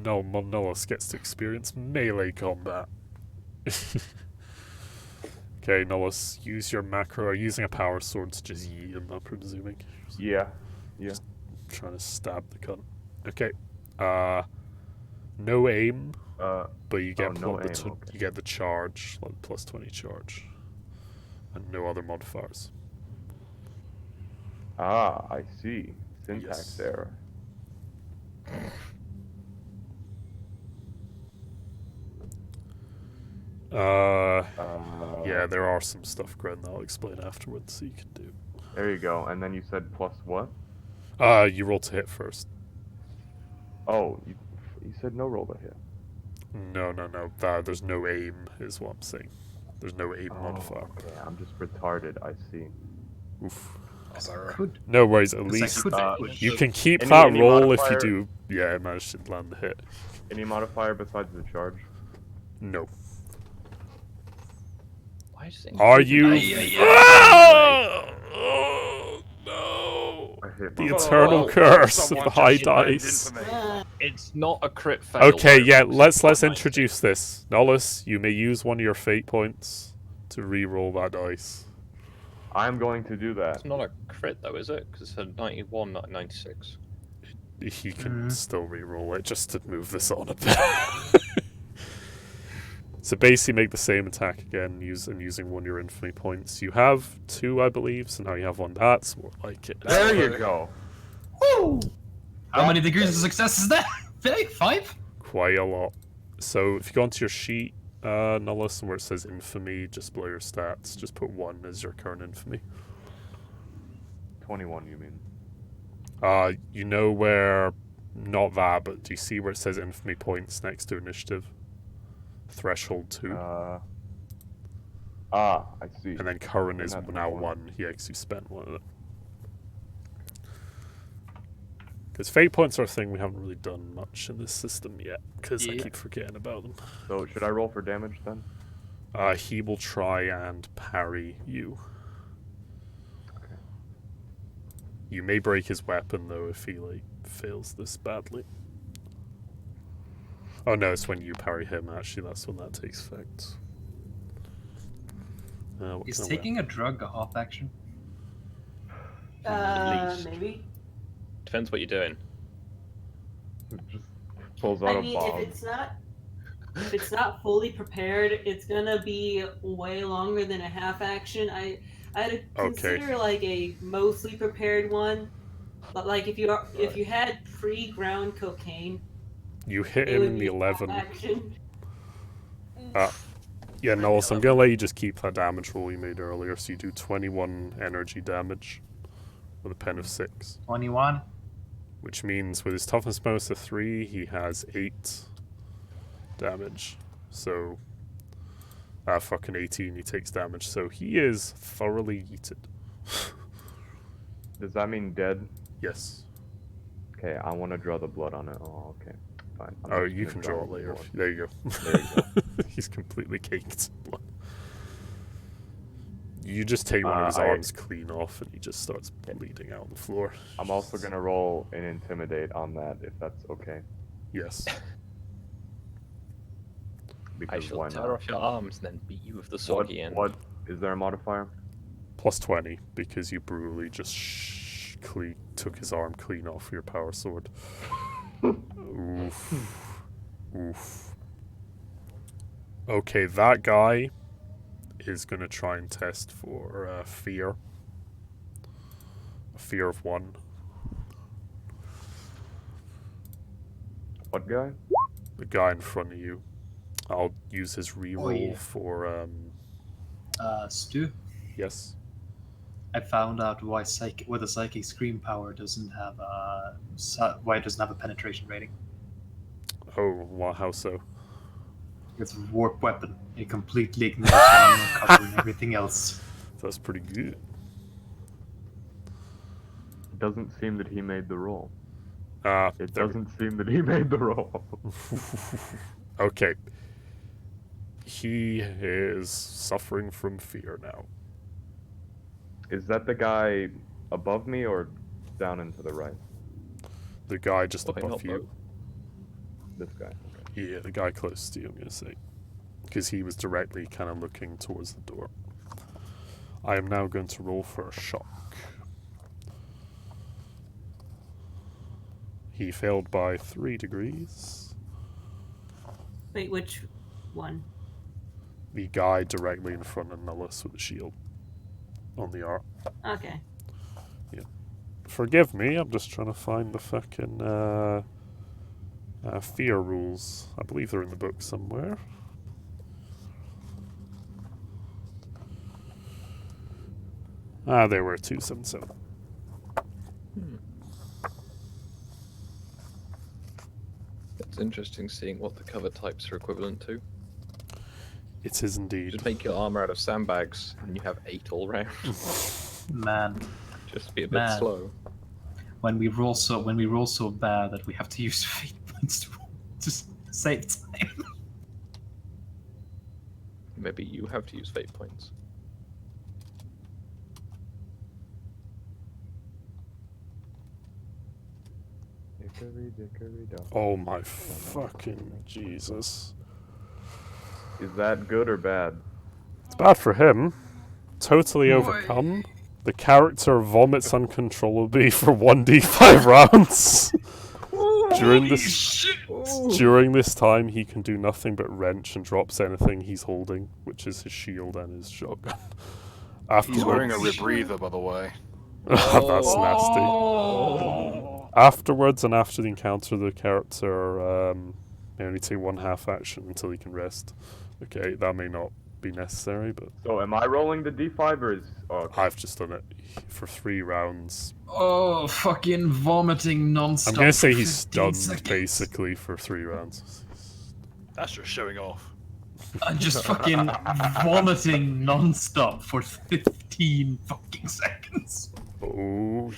Speaker 1: No, Monolis gets to experience melee combat. Okay, Nollis, use your macro. Are you using a power sword to just yeet him, I'm presuming?
Speaker 3: Yeah.
Speaker 1: Just trying to stab the cunt. Okay. No aim, but you get you get the charge, like plus 20 charge, and no other modifiers.
Speaker 3: Ah, I see. Syntax error.
Speaker 1: Yeah, there are some stuff, Gren, that I'll explain afterwards, so you can do.
Speaker 3: There you go. And then you said plus what?
Speaker 1: You roll to hit first.
Speaker 3: Oh, you said no roll to hit.
Speaker 1: No. There's no aim, is what I'm saying. There's no aim modifier.
Speaker 3: Okay, I'm just retarded. I see.
Speaker 1: Oof.
Speaker 2: Could.
Speaker 1: No worries, at least you can keep that roll if you do. Yeah, I managed to land the hit.
Speaker 3: Any modifier besides the charge?
Speaker 1: No.
Speaker 5: Why is it
Speaker 1: Are you? Oh, no! The eternal curse of the high dice.
Speaker 5: It's not a crit fail.
Speaker 1: Okay, yeah. Let's introduce this. Nollis, you may use one of your fate points to re-roll that dice.
Speaker 3: I'm going to do that.
Speaker 5: It's not a crit though, is it? Because it's a 91, not a 96.
Speaker 1: He can still re-roll it just to move this on a bit. So basically make the same attack again, using one of your infamy points. You have 2, I believe, so now you have 1. That's more like it.
Speaker 3: There you go.
Speaker 2: Woo! How many degrees of success is that? 5?
Speaker 1: Quite a lot. So if you go onto your sheet, Nollis, where it says infamy, just below your stats, just put 1 as your current infamy.
Speaker 3: 21, you mean?
Speaker 1: You know where, not that, but do you see where it says infamy points next to initiative? Threshold 2.
Speaker 3: I see.
Speaker 1: And then current is now 1. Yeah, because you spent 1 of it. Because fate points are a thing we haven't really done much in this system yet, because I keep forgetting about them.
Speaker 3: So should I roll for damage then?
Speaker 1: He will try and parry you.
Speaker 3: Okay.
Speaker 1: You may break his weapon though if he fails this badly. Oh no, it's when you parry him, actually, that's when that takes effect.
Speaker 2: Is taking a drug a half action?
Speaker 8: Maybe.
Speaker 5: Depends what you're doing.
Speaker 3: It just pulls out a bomb.
Speaker 8: If it's not fully prepared, it's gonna be way longer than a half action. I'd consider like a mostly prepared one, but like if you had pre-ground cocaine.
Speaker 1: You hit him in the 11. Yeah, no, so I'm going to let you just keep that damage roll you made earlier. So you do 21 energy damage with a pen of 6.
Speaker 2: 21.
Speaker 1: Which means with his toughness bonus of 3, he has 8 damage. So, fucking 18 he takes damage. So he is thoroughly yeeted.
Speaker 3: Does that mean dead?
Speaker 1: Yes.
Speaker 3: Okay, I want to draw the blood on it. Oh, okay. Fine.
Speaker 1: You can draw it later. There you go.
Speaker 3: There you go.
Speaker 1: He's completely caked in blood. You just take one of his arms clean off and he just starts bleeding out on the floor.
Speaker 3: I'm also going to roll an intimidate on that, if that's okay.
Speaker 1: Yes.
Speaker 5: I shall tear off your arms and then beat you with the soggy end.
Speaker 3: What is there a modifier?
Speaker 1: Plus 20, because you brutally just took his arm clean off your power sword. Oof. Oof. Okay, that guy is going to try and test for fear. A fear of 1.
Speaker 3: What guy?
Speaker 1: The guy in front of you. I'll use his reroll for...
Speaker 2: Stu?
Speaker 1: Yes.
Speaker 2: I found out why the psychic scream power doesn't have why it doesn't have a penetration rating.
Speaker 1: Oh, well, how so?
Speaker 2: It's a warp weapon. It completely ignores armor cover and everything else.
Speaker 1: That's pretty good.
Speaker 3: It doesn't seem that he made the roll. It
Speaker 1: There-
Speaker 3: doesn't seem that he made the roll.
Speaker 1: Okay. He is suffering from fear now.
Speaker 3: Is that the guy above me or down and to the right?
Speaker 1: The guy just
Speaker 5: Why
Speaker 1: above
Speaker 5: not
Speaker 1: you.
Speaker 3: This guy. Okay.
Speaker 1: Yeah, the guy close to you, I'm going to say. Because he was directly kind of looking towards the door. I am now going to roll for a shock. He failed by 3 degrees.
Speaker 8: Wait, which one?
Speaker 1: The guy directly in front of Nullus with the shield on the arc.
Speaker 8: Okay.
Speaker 1: Forgive me, I'm just trying to find the fucking fear rules. I believe they're in the book somewhere. They were 277.
Speaker 5: It's interesting seeing what the cover types are equivalent to.
Speaker 1: It is indeed.
Speaker 5: Just make your armor out of sandbags, and you have 8 all round.
Speaker 2: Man,
Speaker 5: Just be a bit
Speaker 2: Man.
Speaker 5: slow.
Speaker 2: when we roll so bad that we have to use fate points to save time.
Speaker 5: Maybe you have to use fate points.
Speaker 1: Oh my fucking Jesus.
Speaker 3: Is that good or bad?
Speaker 1: It's bad for him. Totally overcome. The character vomits uncontrollably for 1d5 rounds. During this time, he can do nothing but wrench and drops anything he's holding, which is his shield and his shotgun.
Speaker 4: He's wearing a
Speaker 1: Afterwards,
Speaker 4: rebreather, by the way.
Speaker 1: that's nasty. Afterwards and after the encounter, the character may only take 1 half action until he can rest. Okay, that may not be necessary, but
Speaker 3: So am I rolling the d5 or is... Oh, okay.
Speaker 1: I've just done it for 3 rounds.
Speaker 2: Oh, fucking vomiting non-stop.
Speaker 1: I'm gonna say
Speaker 2: for
Speaker 1: he's
Speaker 2: 15
Speaker 1: stunned
Speaker 2: seconds.
Speaker 1: basically for 3 rounds.
Speaker 4: That's just showing off.
Speaker 2: I'm just fucking vomiting non-stop for 15 fucking seconds.
Speaker 1: Oh,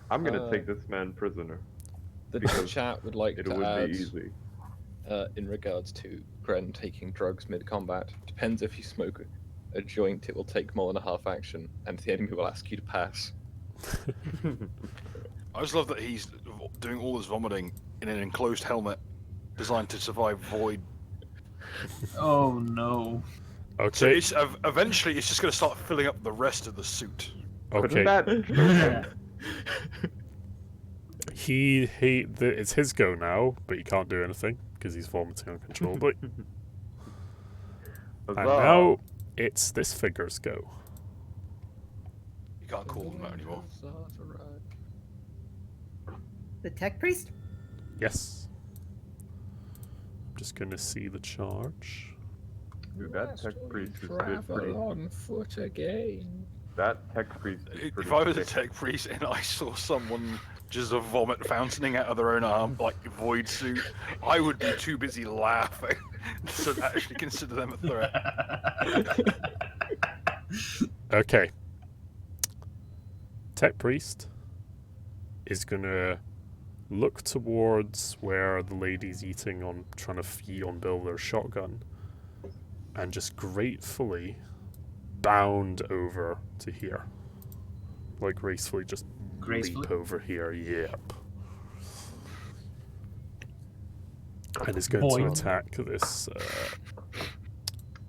Speaker 3: I'm gonna take this man prisoner.
Speaker 5: The
Speaker 3: Because
Speaker 5: chat would like
Speaker 3: It
Speaker 5: to
Speaker 3: would
Speaker 5: add,
Speaker 3: be easy.
Speaker 5: in regards to Gren taking drugs mid-combat, depends if you smoke a joint, it will take more than a half action, and the enemy will ask you to pass.
Speaker 4: I just love that he's doing all this vomiting in an enclosed helmet designed to survive void.
Speaker 2: Oh no.
Speaker 4: So
Speaker 1: okay.
Speaker 4: it's, eventually it's just going to start filling up the rest of the suit.
Speaker 3: Couldn't
Speaker 1: Okay.
Speaker 3: that...
Speaker 1: It's his go now, but he can't do anything because he's vomiting uncontrollably. And now it's this figure's go.
Speaker 4: You can't call them out anymore.
Speaker 9: The tech priest?
Speaker 1: Yes. I'm just gonna see the charge.
Speaker 3: Dude, that tech priest is pretty...
Speaker 5: on foot again.
Speaker 3: That tech priest is pretty
Speaker 4: If I was a
Speaker 3: sick.
Speaker 4: tech priest and I saw someone just a vomit fountaining out of their own arm, like void suit, I would be too busy laughing to actually consider them a threat.
Speaker 1: Okay. Tech priest is gonna look towards where the lady's eating on, trying to feed on Bill their shotgun, and just gratefully bound over to here. Like gracefully just
Speaker 2: Gracefully?
Speaker 1: leap over here, yep. And is going to
Speaker 2: Boing.
Speaker 1: attack this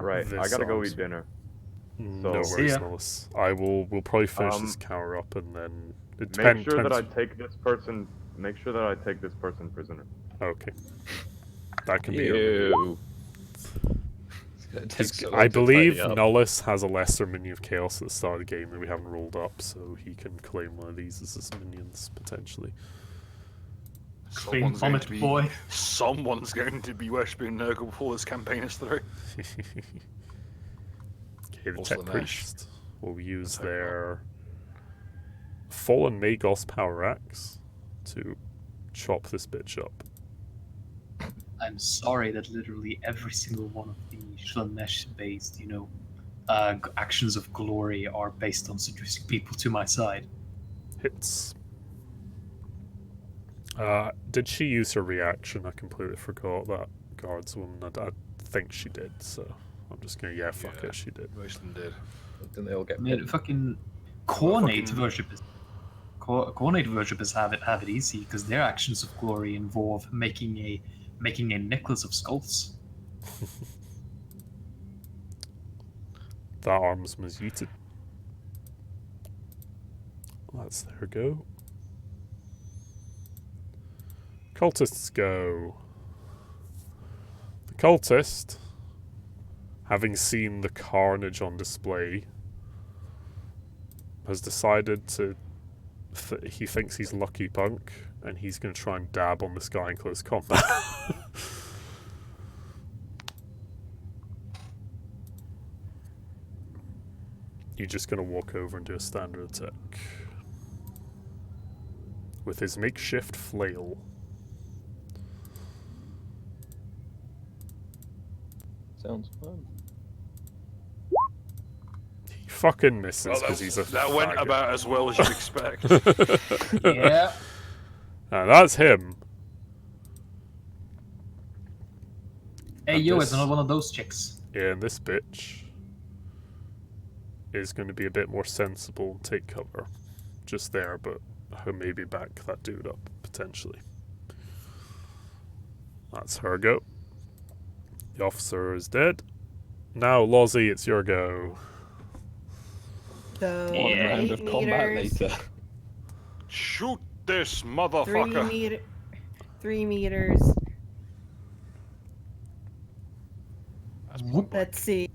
Speaker 3: Right, I
Speaker 1: this
Speaker 3: gotta go
Speaker 1: arms.
Speaker 3: eat dinner.
Speaker 1: No
Speaker 3: So-
Speaker 1: worries,
Speaker 2: See ya.
Speaker 1: Nullis. We'll probably finish this counter up and then it
Speaker 3: Make sure that I
Speaker 1: depends.
Speaker 3: take this person... Make sure that I take this person prisoner.
Speaker 1: Okay. That can be
Speaker 5: Ew. It's gonna take so long
Speaker 1: I
Speaker 5: to
Speaker 1: believe
Speaker 5: tidy up.
Speaker 1: Nullus has a lesser minion of chaos at the start of the game that we haven't rolled up, so he can claim one of these as his minions potentially.
Speaker 4: Someone's going
Speaker 2: vomit
Speaker 4: to be,
Speaker 2: boy.
Speaker 4: someone's going to be worshipping Nurgle before this campaign is through.
Speaker 1: Okay, the
Speaker 4: Also
Speaker 1: tech
Speaker 4: the Nash.
Speaker 1: priest will use
Speaker 4: Attack
Speaker 1: their Fallen Magos Power Axe to chop this bitch up.
Speaker 2: I'm sorry that literally every single one of the Shalanesh-based, actions of glory are based on seducing people to my side.
Speaker 1: Hits. Did she use her reaction? I completely forgot that guards woman. I think she did, so I'm just gonna, fuck it, she did.
Speaker 4: Most of them did.
Speaker 5: Didn't they all get
Speaker 2: I mean,
Speaker 5: pinned?
Speaker 2: fucking
Speaker 4: Well,
Speaker 2: Cornate worshippers. Cornate worshippers have it easy because their actions of glory involve making a necklace of skulls.
Speaker 1: That arms was yeeted. That's their go. Cultists go. The cultist, having seen the carnage on display, has decided to. He thinks he's Lucky Punk, and he's going to try and dab on this guy in close combat. You're just going to walk over and do a standard attack with his makeshift flail.
Speaker 5: Sounds fun.
Speaker 1: He fucking misses because he's a
Speaker 4: that went
Speaker 1: faggot.
Speaker 4: about as well as you'd expect.
Speaker 2: Yeah.
Speaker 1: That's him.
Speaker 2: Hey,
Speaker 1: And
Speaker 2: yo,
Speaker 1: this-
Speaker 2: it's another one of those chicks.
Speaker 1: Yeah, and this bitch is going to be a bit more sensible and take cover. Just there, but he'll maybe back that dude up, potentially. That's her go. The officer is dead. Now, Lozzie, it's your go.
Speaker 9: So
Speaker 5: One
Speaker 2: Yeah.
Speaker 5: round
Speaker 9: 8
Speaker 5: of combat
Speaker 9: meters,
Speaker 5: later.
Speaker 4: Shoot this
Speaker 9: 3
Speaker 4: motherfucker!
Speaker 9: 3 meters.
Speaker 4: That's point blank.
Speaker 9: Let's see.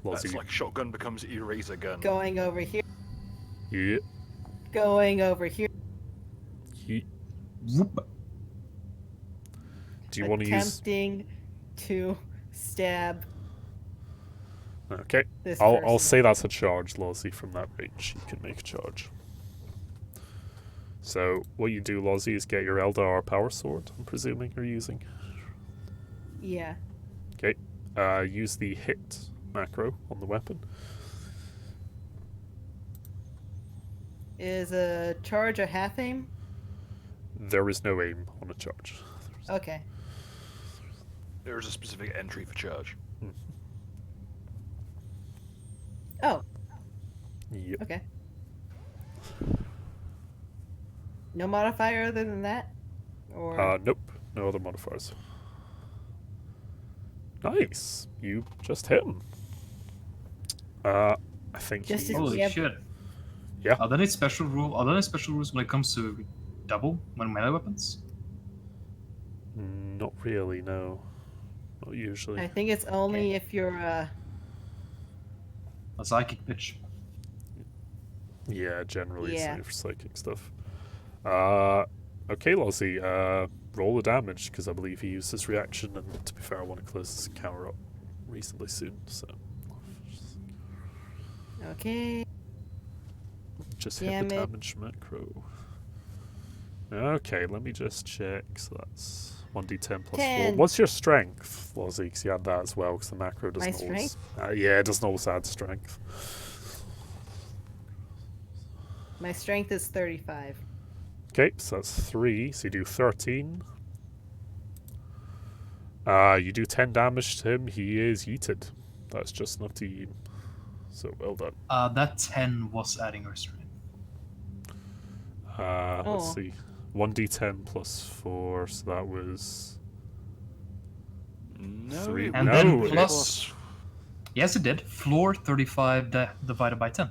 Speaker 1: Lozzie.
Speaker 4: That's like shotgun becomes eraser gun.
Speaker 9: Going over here.
Speaker 1: Yeah.
Speaker 9: Going over here.
Speaker 2: Whoop.
Speaker 1: Do you want to use...
Speaker 9: Attempting to stab
Speaker 1: Okay.
Speaker 9: this
Speaker 1: I'll
Speaker 9: person.
Speaker 1: say that's a charge, Lozzie, from that range. You can make a charge. So, what you do, Lozzie, is get your Eldar power sword, I'm presuming you're using.
Speaker 9: Yeah.
Speaker 1: Okay. Use the hit macro on the weapon.
Speaker 9: Is a charge a half aim?
Speaker 1: There is no aim on a charge.
Speaker 9: Okay.
Speaker 4: There's a specific entry for charge.
Speaker 9: Oh,
Speaker 1: Yep.
Speaker 9: okay. No modifier other than that? Or
Speaker 1: Nope. No other modifiers. Nice. You just hit him. I think
Speaker 9: Just
Speaker 1: he...
Speaker 9: as-
Speaker 2: Holy
Speaker 9: Yep.
Speaker 2: shit.
Speaker 1: Yeah.
Speaker 2: Are there any special rules when it comes to double when melee weapons?
Speaker 1: Not really, no. Not usually.
Speaker 9: I think it's only if you're
Speaker 2: A psychic bitch.
Speaker 1: Yeah, generally it's
Speaker 9: Yeah.
Speaker 1: only for psychic stuff. Okay, Lozzie, roll the damage, because I believe he used his reaction, and to be fair, I want to close this encounter up reasonably soon, so...
Speaker 9: okay.
Speaker 1: Just hit
Speaker 9: Damn
Speaker 1: the
Speaker 9: it.
Speaker 1: damage macro. Okay, let me just check, so that's 1d10 plus 4.
Speaker 9: 10.
Speaker 1: What's your strength, Lozzie? Because you had that as well, because the macro doesn't
Speaker 9: My
Speaker 1: always... yeah, it doesn't always add strength.
Speaker 9: My strength is 35.
Speaker 1: Okay, so that's 3, so you do 13. You do 10 damage to him, he is yeeted. That's just enough to yeet him. So well done.
Speaker 2: That 10 was adding restraint.
Speaker 1: Let's
Speaker 9: Oh.
Speaker 1: see. 1d10 plus 4, so that was...
Speaker 4: No,
Speaker 1: Three-
Speaker 2: And
Speaker 1: no,
Speaker 2: then
Speaker 1: it-
Speaker 2: plus... Yes, it did. Floor 35 divided by 10.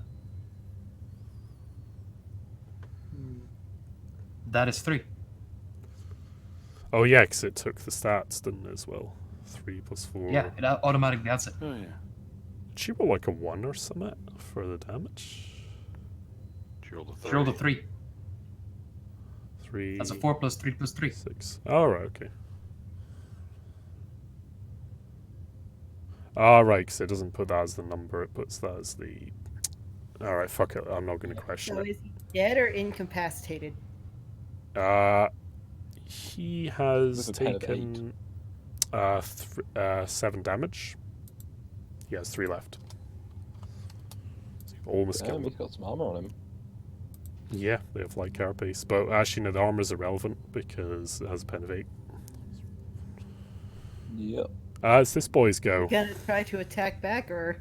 Speaker 2: That is 3.
Speaker 1: Oh yeah, because it took the stats, didn't it, as well? 3 plus 4.
Speaker 2: Yeah, it automatically adds it.
Speaker 4: Oh yeah.
Speaker 1: Did she roll like a 1 or something for the damage?
Speaker 4: She rolled a 3.
Speaker 2: She rolled a 3.
Speaker 1: 3...
Speaker 2: That's a 4 plus 3 plus 3.
Speaker 1: 6. Oh, right, okay. Ah, right, because it doesn't put that as the number, it puts that as the... Alright, fuck it, I'm not going to question
Speaker 9: So
Speaker 1: it.
Speaker 9: is he dead or incapacitated?
Speaker 1: He has
Speaker 5: With a pen of
Speaker 1: taken 7 damage. He has 3 left. So you almost
Speaker 5: Damn,
Speaker 1: killed him.
Speaker 5: he's got some armor on him.
Speaker 1: Yeah, they have light carapace. But actually, no, the armor's irrelevant because it has a pen of 8.
Speaker 5: Yep.
Speaker 1: It's this boy's go.
Speaker 9: You gonna try to attack back or?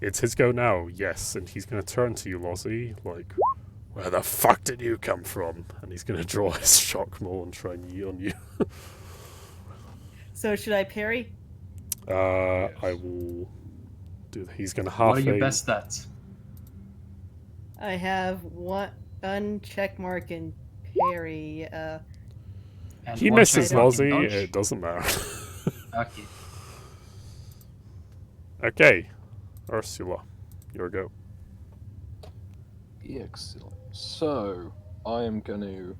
Speaker 1: It's his go now, yes. And he's going to turn to you, Lozzie, like, where the fuck did you come from? And he's going to draw his shock maul and try and yeet on you.
Speaker 9: So should I parry?
Speaker 1: I will do that. He's going to half
Speaker 2: What are your
Speaker 1: aim.
Speaker 2: best stats?
Speaker 9: I have one check mark and parry.
Speaker 2: And
Speaker 1: He
Speaker 2: one
Speaker 1: misses
Speaker 2: check mark in
Speaker 1: Lozzie,
Speaker 2: dodge?
Speaker 1: it doesn't matter.
Speaker 2: Okay.
Speaker 1: Okay, Ursula, your go.
Speaker 5: Excellent. So, I am going to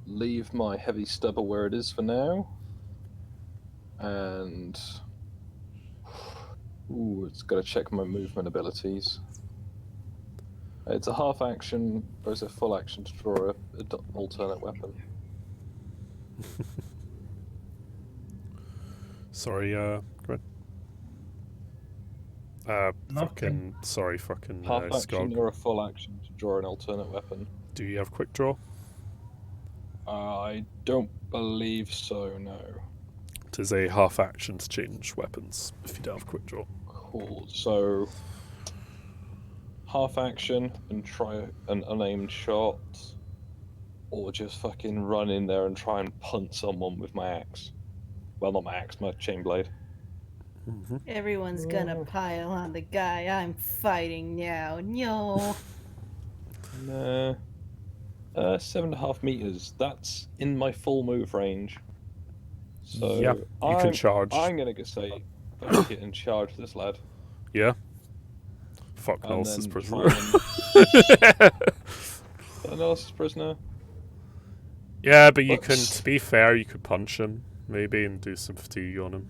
Speaker 5: leave my heavy stubber where it is for now. And... Ooh, it's got to check my movement abilities. It's a half action, or is it full action to draw an alternate weapon?
Speaker 1: Sorry, go ahead. Fucking, sorry, fucking
Speaker 5: Half action
Speaker 1: Skog.
Speaker 5: or a full action to draw an alternate weapon?
Speaker 1: Do you have quick draw?
Speaker 5: I don't believe so, no.
Speaker 1: It is a half action to change weapons if you don't have quick draw.
Speaker 5: Cool. So, half action and try an unaimed shot, or just fucking run in there and try and punt someone with my axe. Well, not my axe, my chain blade.
Speaker 1: Mm-hmm.
Speaker 9: Everyone's gonna pile on the guy I'm fighting now. No.
Speaker 5: Nah. 7.5 meters. That's in my full move range. So
Speaker 1: Yeah, you can charge.
Speaker 5: I'm gonna go say, fuck it and charge this lad.
Speaker 1: Yeah? Fuck
Speaker 5: And
Speaker 1: Nelson's
Speaker 5: then
Speaker 1: prisoner.
Speaker 5: Nelson's prisoner.
Speaker 1: Yeah, but you can,
Speaker 5: Oops.
Speaker 1: to be fair, you could punch him, maybe, and do some fatigue on him.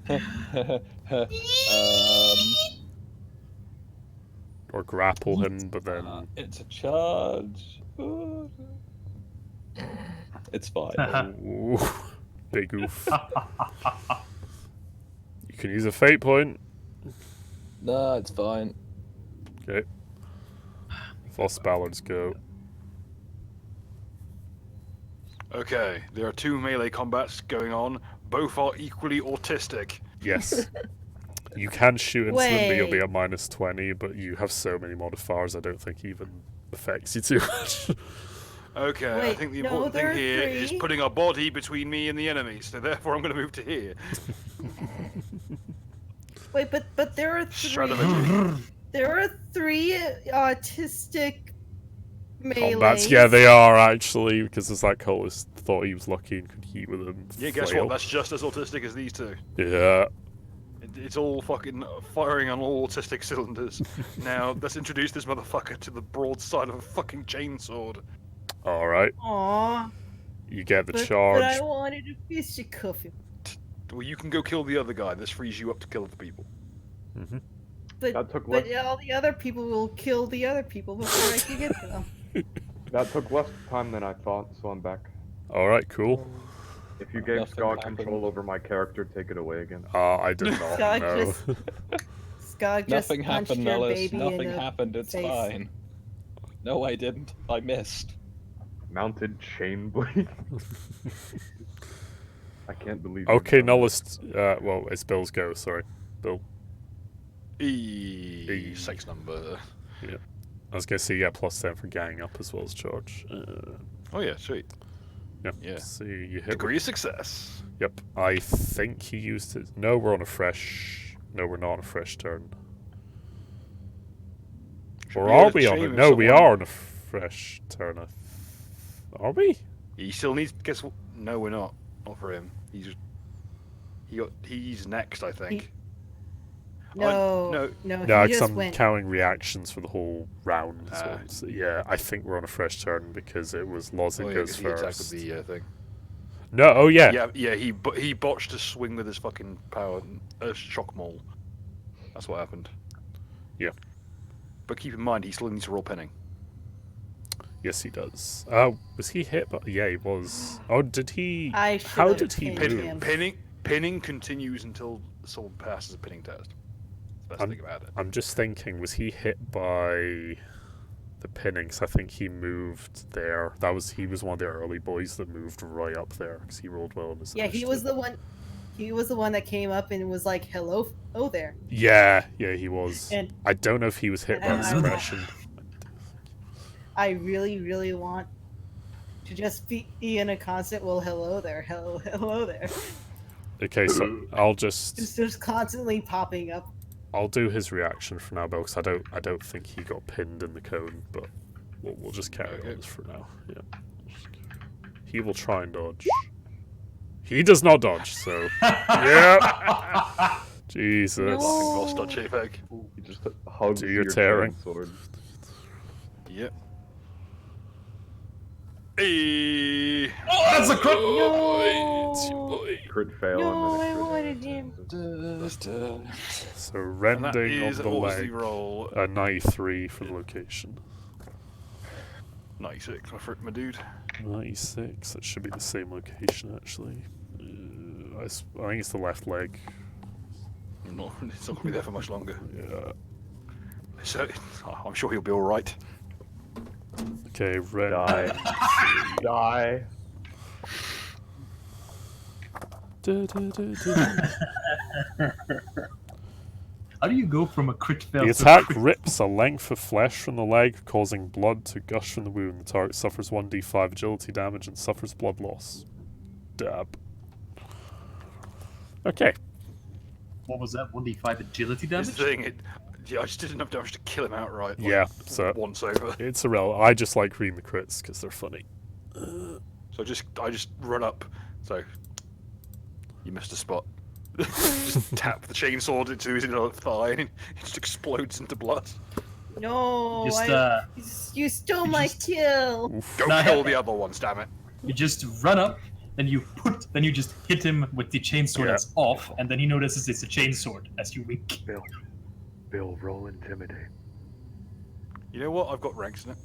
Speaker 1: Or grapple him, but then...
Speaker 5: It's a charge. It's fine.
Speaker 1: Ooh, big oof. You can use a fate point.
Speaker 5: Nah, it's fine.
Speaker 1: Okay. False Ballards go.
Speaker 4: Okay, there are 2 melee combats going on. Both are equally autistic.
Speaker 1: Yes. You can shoot into them, but you'll be
Speaker 9: Wait.
Speaker 1: at -20, but you have so many modifiers, I don't think it even affects you too much.
Speaker 4: Okay, I
Speaker 9: Wait,
Speaker 4: think the
Speaker 9: no,
Speaker 4: important
Speaker 9: there
Speaker 4: thing
Speaker 9: are
Speaker 4: here is
Speaker 9: 3.
Speaker 4: putting a body between me and the enemy, so therefore I'm going to move to here.
Speaker 9: Wait, but there are 3.
Speaker 4: Strategy.
Speaker 9: There are 3 autistic melees.
Speaker 1: Combats, yeah, they are actually, because this that cultist thought he was lucky and could heat with them.
Speaker 4: Yeah, guess what? That's just as autistic as these 2.
Speaker 1: Yeah.
Speaker 4: It's all fucking firing on all autistic cylinders. Now, let's introduce this motherfucker to the broadside of a fucking chainsword.
Speaker 1: Alright.
Speaker 9: Aww.
Speaker 1: You get the
Speaker 9: But
Speaker 1: charge.
Speaker 9: I wanted to fisticuff him.
Speaker 4: Well, you can go kill the other guy. This frees you up to kill other people.
Speaker 1: Mm-hmm.
Speaker 3: That took
Speaker 9: But
Speaker 3: less.
Speaker 9: all the other people will kill the other people before I can get to them.
Speaker 3: That took less time than I thought, so I'm back.
Speaker 1: Alright, cool.
Speaker 3: If you gave
Speaker 5: Nothing
Speaker 3: Skog
Speaker 5: happened.
Speaker 3: control over my character, take it away again.
Speaker 1: I did not
Speaker 9: Skog
Speaker 1: know.
Speaker 9: Skog just
Speaker 5: Nothing
Speaker 9: punched
Speaker 5: happened,
Speaker 9: your
Speaker 5: Ellis.
Speaker 9: baby
Speaker 5: Nothing
Speaker 9: in the
Speaker 5: happened. It's
Speaker 9: face.
Speaker 5: fine. No, I didn't. I missed.
Speaker 3: Mounted chain blade. I can't believe.
Speaker 1: Okay,
Speaker 3: you've done
Speaker 1: Nullist. Well, it's Bill's go, sorry. Bill.
Speaker 4: Sex number.
Speaker 1: I was going to say you get +10 for gang up as well as charge.
Speaker 4: Oh yeah, sweet.
Speaker 1: Yeah.
Speaker 4: Yeah.
Speaker 1: So you hit.
Speaker 4: Degree of success.
Speaker 1: Yep. I think he used it. No, we're on a fresh. No, we're not on a fresh turn.
Speaker 4: Should
Speaker 1: Or
Speaker 4: be able
Speaker 1: are
Speaker 4: to
Speaker 1: we on
Speaker 4: chain
Speaker 1: it?
Speaker 4: with
Speaker 1: No, we
Speaker 4: someone.
Speaker 1: are on a fresh turn. Are we?
Speaker 4: He still needs. Guess what? No, we're not. Not for him. He's next, I think.
Speaker 9: No,
Speaker 4: no.
Speaker 9: no,
Speaker 1: No,
Speaker 9: he
Speaker 1: because
Speaker 9: just
Speaker 1: I'm
Speaker 9: went.
Speaker 1: counting reactions for the whole round. As
Speaker 4: Ah.
Speaker 1: well. So, yeah, I think we're on a fresh turn because it was Loz that
Speaker 4: Oh, yeah,
Speaker 1: goes
Speaker 4: 'cause he attacked with
Speaker 1: first.
Speaker 4: the thing.
Speaker 1: No, oh yeah.
Speaker 4: Yeah. He botched a swing with his fucking power, shock maul. That's what happened.
Speaker 1: Yeah.
Speaker 4: But keep in mind, he still needs to roll pinning.
Speaker 1: Yes, he does. Was he hit? Yeah, he was. Oh, did he?
Speaker 9: I
Speaker 1: How
Speaker 9: should've
Speaker 1: did he
Speaker 9: pinned
Speaker 1: move?
Speaker 9: him.
Speaker 4: Pinning continues until someone passes a pinning test. That's the best thing about it.
Speaker 1: I'm just thinking, was he hit by the pinning? 'Cause I think he moved there. He was one of the early boys that moved right up there because he rolled well in his
Speaker 9: Yeah, he was
Speaker 1: initiative.
Speaker 9: the one. He was the one that came up and was like, "Hello, oh there."
Speaker 1: Yeah, he was.
Speaker 9: And
Speaker 1: I don't know if he was hit by
Speaker 9: and
Speaker 1: the
Speaker 9: I was like-
Speaker 1: suppression.
Speaker 9: I really, really want to just be in a constant. Well, hello there, hello there.
Speaker 1: Okay, so I'll just
Speaker 9: Just constantly popping up.
Speaker 1: I'll do his reaction for now, because I don't think he got pinned in the cone, but we'll just carry on this for now. Yeah, he will try and dodge. He does not dodge, so yeah. Jesus.
Speaker 9: No.
Speaker 4: Lost dodge JPEG.
Speaker 3: He just hugs
Speaker 1: Do your
Speaker 3: your
Speaker 1: tearing.
Speaker 3: sword.
Speaker 4: Yep. Hey.
Speaker 2: Oh, that's a crit!
Speaker 9: No.
Speaker 3: Crit fail.
Speaker 9: No, I
Speaker 3: and then a crit
Speaker 9: wanted
Speaker 3: hit.
Speaker 9: him.
Speaker 1: So
Speaker 4: And that
Speaker 1: rending
Speaker 4: is,
Speaker 1: on the
Speaker 4: what was the
Speaker 1: leg.
Speaker 4: roll?
Speaker 1: 93 for the location.
Speaker 4: 96, my dude.
Speaker 1: 96. That should be the same location actually. I think it's the left leg.
Speaker 4: No, it's not going to be there for much longer.
Speaker 1: Yeah.
Speaker 4: So, I'm sure he'll be all right.
Speaker 1: Okay, red.
Speaker 3: Die. Die.
Speaker 2: How do you go from a crit fail
Speaker 1: The
Speaker 2: to
Speaker 1: attack
Speaker 2: crit?
Speaker 1: rips a length of flesh from the leg, causing blood to gush from the wound. The target suffers 1d5 agility damage and suffers blood loss. Dab. Okay.
Speaker 2: What was that? 1d5 agility
Speaker 4: This
Speaker 2: damage?
Speaker 4: thing, I just did enough damage to kill him outright. Like,
Speaker 1: Yeah, so
Speaker 4: once over.
Speaker 1: it's irrelevant. I just like reading the crits because they're funny.
Speaker 4: So I just run up. So you missed a spot. Just tap the chainsaw into his inner thigh, and it just explodes into blood.
Speaker 9: No,
Speaker 2: Just,
Speaker 9: you stole my kill.
Speaker 1: Oof.
Speaker 4: Go
Speaker 2: No,
Speaker 4: kill the other ones, damn it!
Speaker 2: You just run up, then you just hit him with the chainsaw
Speaker 1: Yeah.
Speaker 2: that's off, and then he notices it's a chainsword as you wink.
Speaker 3: Bill, roll intimidate.
Speaker 4: You know what? I've got ranks in it.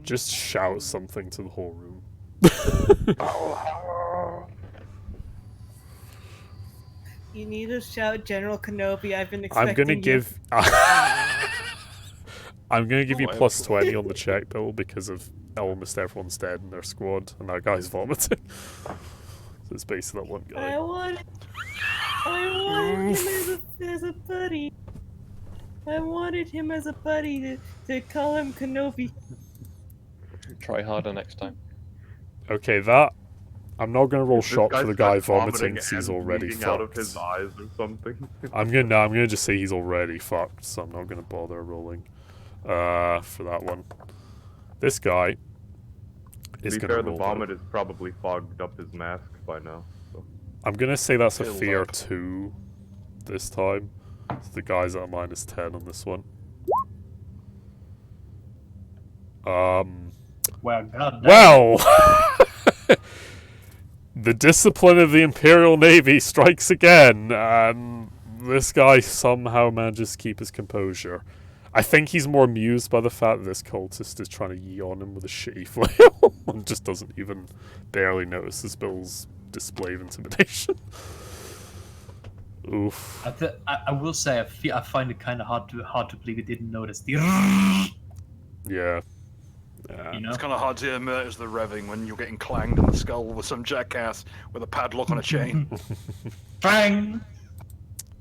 Speaker 1: Just shout something to the whole room.
Speaker 9: You need to shout General Kenobi. I've been expecting
Speaker 1: I'm gonna
Speaker 9: you.
Speaker 1: give. I'm gonna give you
Speaker 4: Oh, I
Speaker 1: plus 20 on the check, Bill, because of almost everyone's dead in their squad, and that guy's vomiting. So it's based on that one guy.
Speaker 9: I want him as a buddy. I wanted him as a buddy to call him Kenobi.
Speaker 5: Try harder next time.
Speaker 1: Okay, that. I'm not gonna roll
Speaker 3: This
Speaker 1: shot for the guy
Speaker 3: starts
Speaker 1: vomiting because he's
Speaker 3: and
Speaker 1: already
Speaker 3: bleeding out of
Speaker 1: fucked.
Speaker 3: his eyes or something.
Speaker 1: I'm gonna just say he's already fucked, so I'm not gonna bother rolling for that one. This guy
Speaker 3: To
Speaker 1: is
Speaker 3: be
Speaker 1: gonna
Speaker 3: fair, the
Speaker 1: roll
Speaker 3: vomit
Speaker 1: though.
Speaker 3: has probably fogged up his mask by now. So.
Speaker 1: I'm gonna say that's a
Speaker 4: Filled
Speaker 1: fear
Speaker 4: up.
Speaker 1: 2 this time. So the guy's at a minus 10 on this one.
Speaker 2: Well, god damn.
Speaker 1: Well, the discipline of the Imperial Navy strikes again, and this guy somehow manages to keep his composure. I think he's more amused by the fact that this cultist is trying to yee on him with a shitty flail and just doesn't even barely notice Bill's display of intimidation. Oof.
Speaker 2: I will say I find it kind of hard to believe he didn't notice the.
Speaker 1: Yeah.
Speaker 2: You know?
Speaker 4: It's kind of hard to notice the revving when you're getting clanged in the skull with some jackass with a padlock on a chain.
Speaker 2: Bang!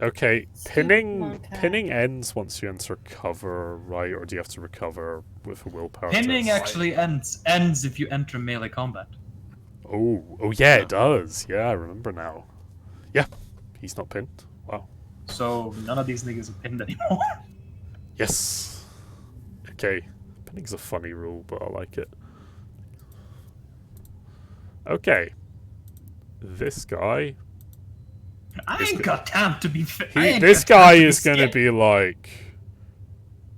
Speaker 1: Okay,
Speaker 9: Stupid monk
Speaker 1: pinning ends once you enter cover, right? Or do you have to recover with a willpower
Speaker 2: Pinning
Speaker 1: test?
Speaker 2: actually ends if you enter melee combat.
Speaker 1: Oh yeah, it does. Yeah, I remember now. Yeah, he's not pinned. Wow.
Speaker 2: So none of these niggas are pinned anymore.
Speaker 1: Yes. Okay, pinning's a funny rule, but I like it. Okay. This guy.
Speaker 2: I ain't got time to be.
Speaker 1: This guy is going to be like,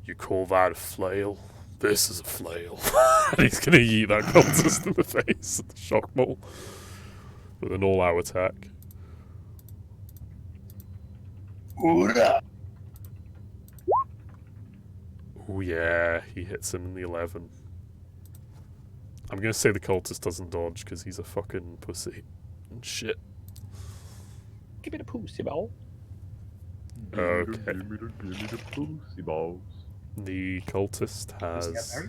Speaker 1: you call that a flail? This is a flail. And he's going to yeet that cultist in the face with the shock ball with an all-out attack.
Speaker 7: Hoorah!
Speaker 1: Oh yeah, he hits him in the 11. I'm gonna say the cultist doesn't dodge because he's a fucking pussy. Shit.
Speaker 5: Give me the pussy ball.
Speaker 1: Okay.
Speaker 3: Give me the pussy balls.
Speaker 1: The cultist
Speaker 2: Does he have
Speaker 1: has.
Speaker 2: parry?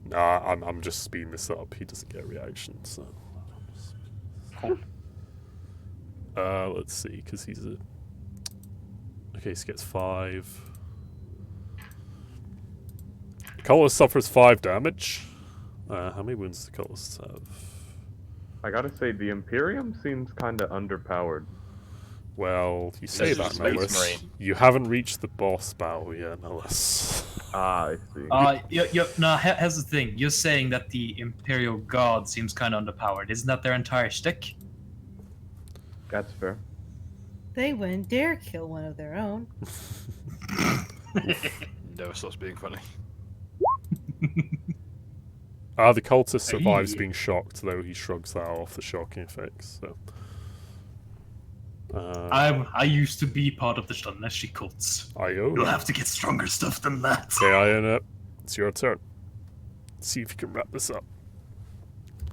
Speaker 1: Nah, I'm just speeding this up. He doesn't get a reaction, so. Let's see, because he's a. Okay, so he gets 5. The cultist suffers 5 damage. How many wounds does the cultist have?
Speaker 3: I gotta say, the Imperium seems kinda underpowered.
Speaker 1: Well, you say
Speaker 5: This
Speaker 1: that,
Speaker 5: is Space
Speaker 1: Nellis.
Speaker 5: Marine.
Speaker 1: You haven't reached the boss battle yet, Nellis.
Speaker 3: Ah, I see.
Speaker 2: No, here's the thing. You're saying that the Imperial Guard seems kind of underpowered. Isn't that their entire shtick?
Speaker 3: That's fair.
Speaker 9: They wouldn't dare kill one of their own.
Speaker 4: Never stops being funny.
Speaker 1: The cultist survives
Speaker 2: Hey.
Speaker 1: being shocked, though he shrugs that off the shocking effects. So.
Speaker 2: I used to be part of the Stunneshi cults.
Speaker 1: Io.
Speaker 7: You'll have to get stronger stuff than that.
Speaker 1: Okay, Iona, it's your turn. See if you can wrap this up.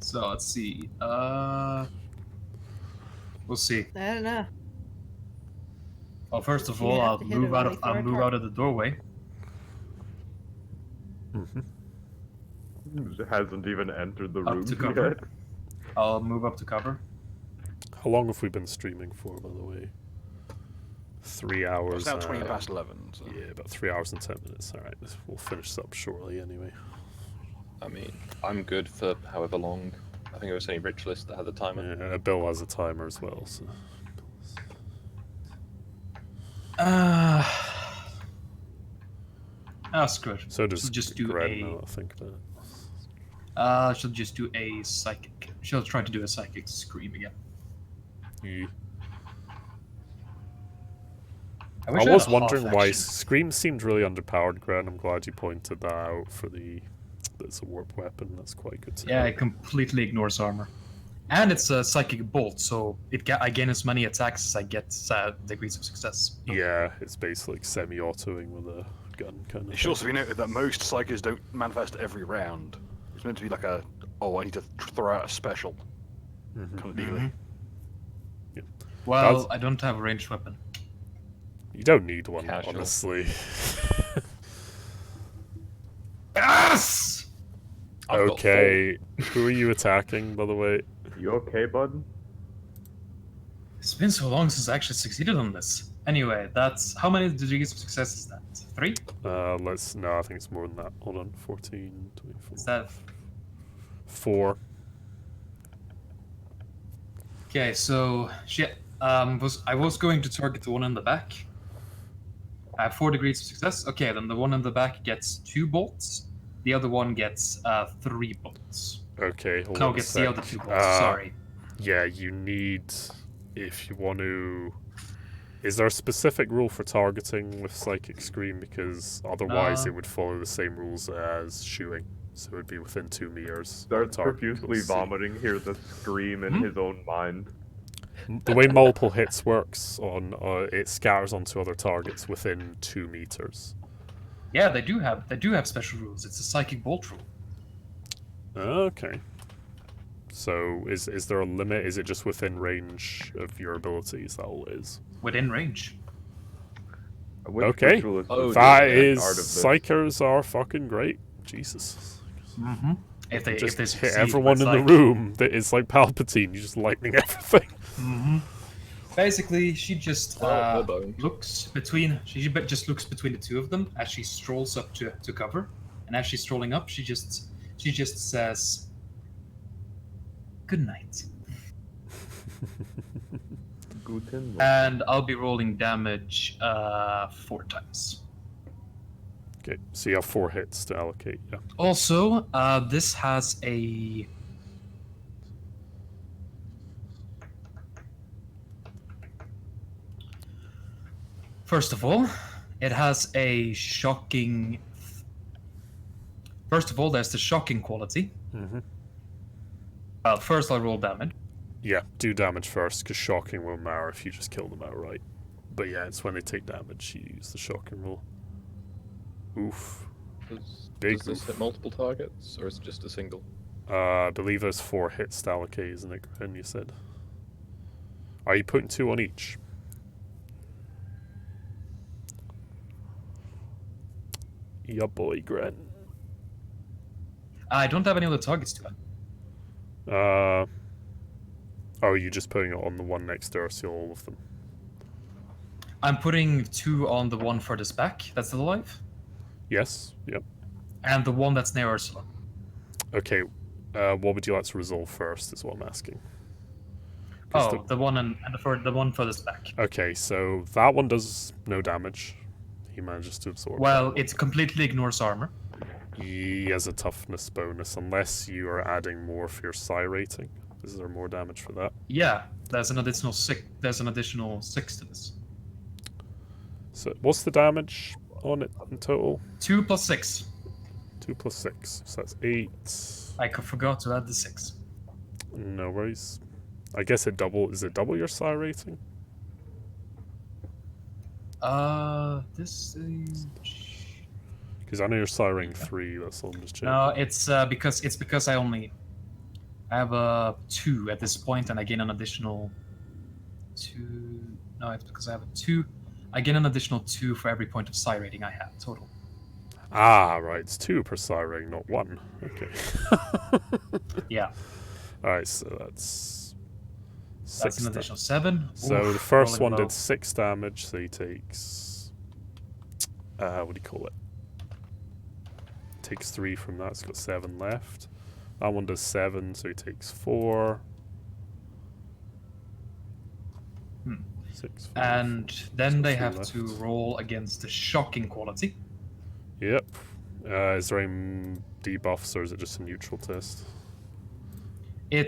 Speaker 2: So let's see. We'll see.
Speaker 9: I don't know.
Speaker 2: Well, first of
Speaker 9: You're
Speaker 2: all,
Speaker 9: gonna have
Speaker 2: I'll
Speaker 9: to hit a
Speaker 2: move out
Speaker 9: really
Speaker 2: of
Speaker 9: far target.
Speaker 2: the doorway.
Speaker 3: Hasn't even entered the
Speaker 2: Up
Speaker 3: room
Speaker 2: to cover.
Speaker 3: yet.
Speaker 2: I'll move up to cover.
Speaker 1: How long have we been streaming for, by the way? 3 hours.
Speaker 4: It's now 20
Speaker 1: and-
Speaker 4: past 11. So.
Speaker 1: Yeah, about 3 hours and 10 minutes. Alright, we'll finish this up shortly anyway.
Speaker 5: I mean, I'm good for however long. I think it was only Ritualist that had the timer.
Speaker 1: Yeah, Bill has a timer as well, so.
Speaker 2: Screw it.
Speaker 1: So does
Speaker 2: She'll just do
Speaker 1: Gren,
Speaker 2: a.
Speaker 1: now that I think about it.
Speaker 2: She'll just do a psychic. She'll try to do a psychic scream again.
Speaker 1: Yeah.
Speaker 2: I
Speaker 1: I
Speaker 2: wish
Speaker 1: was
Speaker 2: had a
Speaker 1: wondering
Speaker 2: half
Speaker 1: why
Speaker 2: action.
Speaker 1: Scream seemed really underpowered, Gren. I'm glad you pointed that out for the. It's a warp weapon. That's quite good to
Speaker 2: Yeah,
Speaker 1: know.
Speaker 2: it completely ignores armor, and it's a psychic bolt, so I gain as many attacks as I get degrees of success.
Speaker 1: Yeah, it's basically like semi-autoing with a gun kind of.
Speaker 4: It should also be noted that most psychers don't manifest every round. It's meant to be like I need to throw out a special.
Speaker 1: Mhm.
Speaker 4: Kind of dealy.
Speaker 2: Well,
Speaker 1: That's-
Speaker 2: I don't have a ranged weapon.
Speaker 1: You don't need one,
Speaker 5: Casual.
Speaker 1: honestly.
Speaker 2: Yes.
Speaker 5: I've got
Speaker 1: Okay, who are you attacking, by the way?
Speaker 3: You okay, bud?
Speaker 2: It's been so long since I actually succeeded on this. Anyway, that's how many degrees of success is that? 3?
Speaker 1: No, I think it's more than that. Hold on, 14, 24.
Speaker 2: Is that
Speaker 1: 4.
Speaker 2: okay? So I was going to target the one in the back. I have 4 degrees of success. Okay, then the one in the back gets 2 bolts. The other one gets 3 bolts.
Speaker 1: Okay, hold
Speaker 2: No,
Speaker 1: on a
Speaker 2: gets
Speaker 1: sec.
Speaker 2: the other 2 bolts. Sorry.
Speaker 1: Yeah, you need, if you want to... Is there a specific rule for targeting with Psychic Scream? Because otherwise it would follow the same rules as shooting. So it would be within 2 meters.
Speaker 3: Starts
Speaker 1: Target
Speaker 3: profusely
Speaker 1: will see.
Speaker 3: vomiting, hears a scream in his own mind.
Speaker 1: The way multiple hits works, it scatters onto other targets within 2 meters.
Speaker 2: Yeah, they do have special rules. It's a psychic bolt rule.
Speaker 1: Okay. So is there a limit? Is it just within range of your abilities? That all it is.
Speaker 2: Within range.
Speaker 3: Which
Speaker 1: Okay.
Speaker 3: ritualist
Speaker 5: Oh,
Speaker 3: is
Speaker 1: That
Speaker 3: the
Speaker 1: is,
Speaker 3: art of this?
Speaker 1: psychers are fucking great. Jesus.
Speaker 2: Mm-hmm. If they
Speaker 1: Just hit
Speaker 2: succeed,
Speaker 1: everyone
Speaker 2: it's
Speaker 1: in
Speaker 2: like-
Speaker 1: the room. That is like Palpatine. You just lightning everything.
Speaker 2: Mm-hmm. Basically, she just
Speaker 5: Oh, bones.
Speaker 2: looks between. She just looks between the two of them as she strolls up to cover, and as she's strolling up, she just says, "Good night."
Speaker 3: Guten Nacht.
Speaker 2: And I'll be rolling damage 4 times.
Speaker 1: Okay, so you have 4 hits to allocate. Yeah.
Speaker 2: Also, this has a. First of all, it has a shocking. First of all, there's the shocking quality.
Speaker 1: Mm-hmm.
Speaker 2: First I'll roll damage.
Speaker 1: Yeah, do damage first, because shocking won't matter if you just kill them outright. But yeah, it's when they take damage you use the shocking roll. Oof.
Speaker 5: Does this hit multiple targets, or is it just a single?
Speaker 1: I believe there's 4 hits to allocate, isn't it, Gren, you said? Are you putting 2 on each? Yeah, boy, Gren.
Speaker 2: I don't have any other targets to it.
Speaker 1: Oh, you're just putting it on the one next to Ursula, all of them?
Speaker 2: I'm putting 2 on the one furthest back, that's still alive,
Speaker 1: Yes, yep.
Speaker 2: and the one that's near Ursula.
Speaker 1: Okay, what would you like to resolve first, is what I'm asking.
Speaker 2: Oh, the one and the one furthest back.
Speaker 1: Okay, so that one does no damage. He manages to absorb.
Speaker 2: Well, it completely ignores armor.
Speaker 1: He has a toughness bonus, unless you are adding more for your psi rating. Is there more damage for that?
Speaker 2: Yeah, there's an additional 6. There's an additional 6 to this.
Speaker 1: So what's the damage on it in total?
Speaker 2: 2 plus 6.
Speaker 1: 2 plus 6, so that's 8.
Speaker 2: I forgot to add the 6.
Speaker 1: No worries. I guess it double. Is it double your psi rating?
Speaker 2: This is...
Speaker 1: Because I know you're psi rating 3. That's all I'm just checking.
Speaker 2: No, it's because I have a 2 at this point, and I gain an additional 2. No, it's because I have a 2. I gain an additional 2 for every point of psi rating I have total.
Speaker 1: Ah, right. It's 2 per psi rating, not 1. Okay.
Speaker 2: Yeah.
Speaker 1: Alright, so that's...
Speaker 2: That's an additional 7.
Speaker 1: So
Speaker 2: Oof,
Speaker 1: the first
Speaker 2: rolling
Speaker 1: one
Speaker 2: low.
Speaker 1: did 6 damage, so he takes... what do you call it? Takes 3 from that, so he's got 7 left. That one does 7, so he takes 4. 6, 5,
Speaker 2: And then
Speaker 1: so
Speaker 2: they
Speaker 1: 3
Speaker 2: have
Speaker 1: left.
Speaker 2: to roll against the shocking quality.
Speaker 1: Yep. Is there any debuffs, or is it just a neutral test?
Speaker 2: They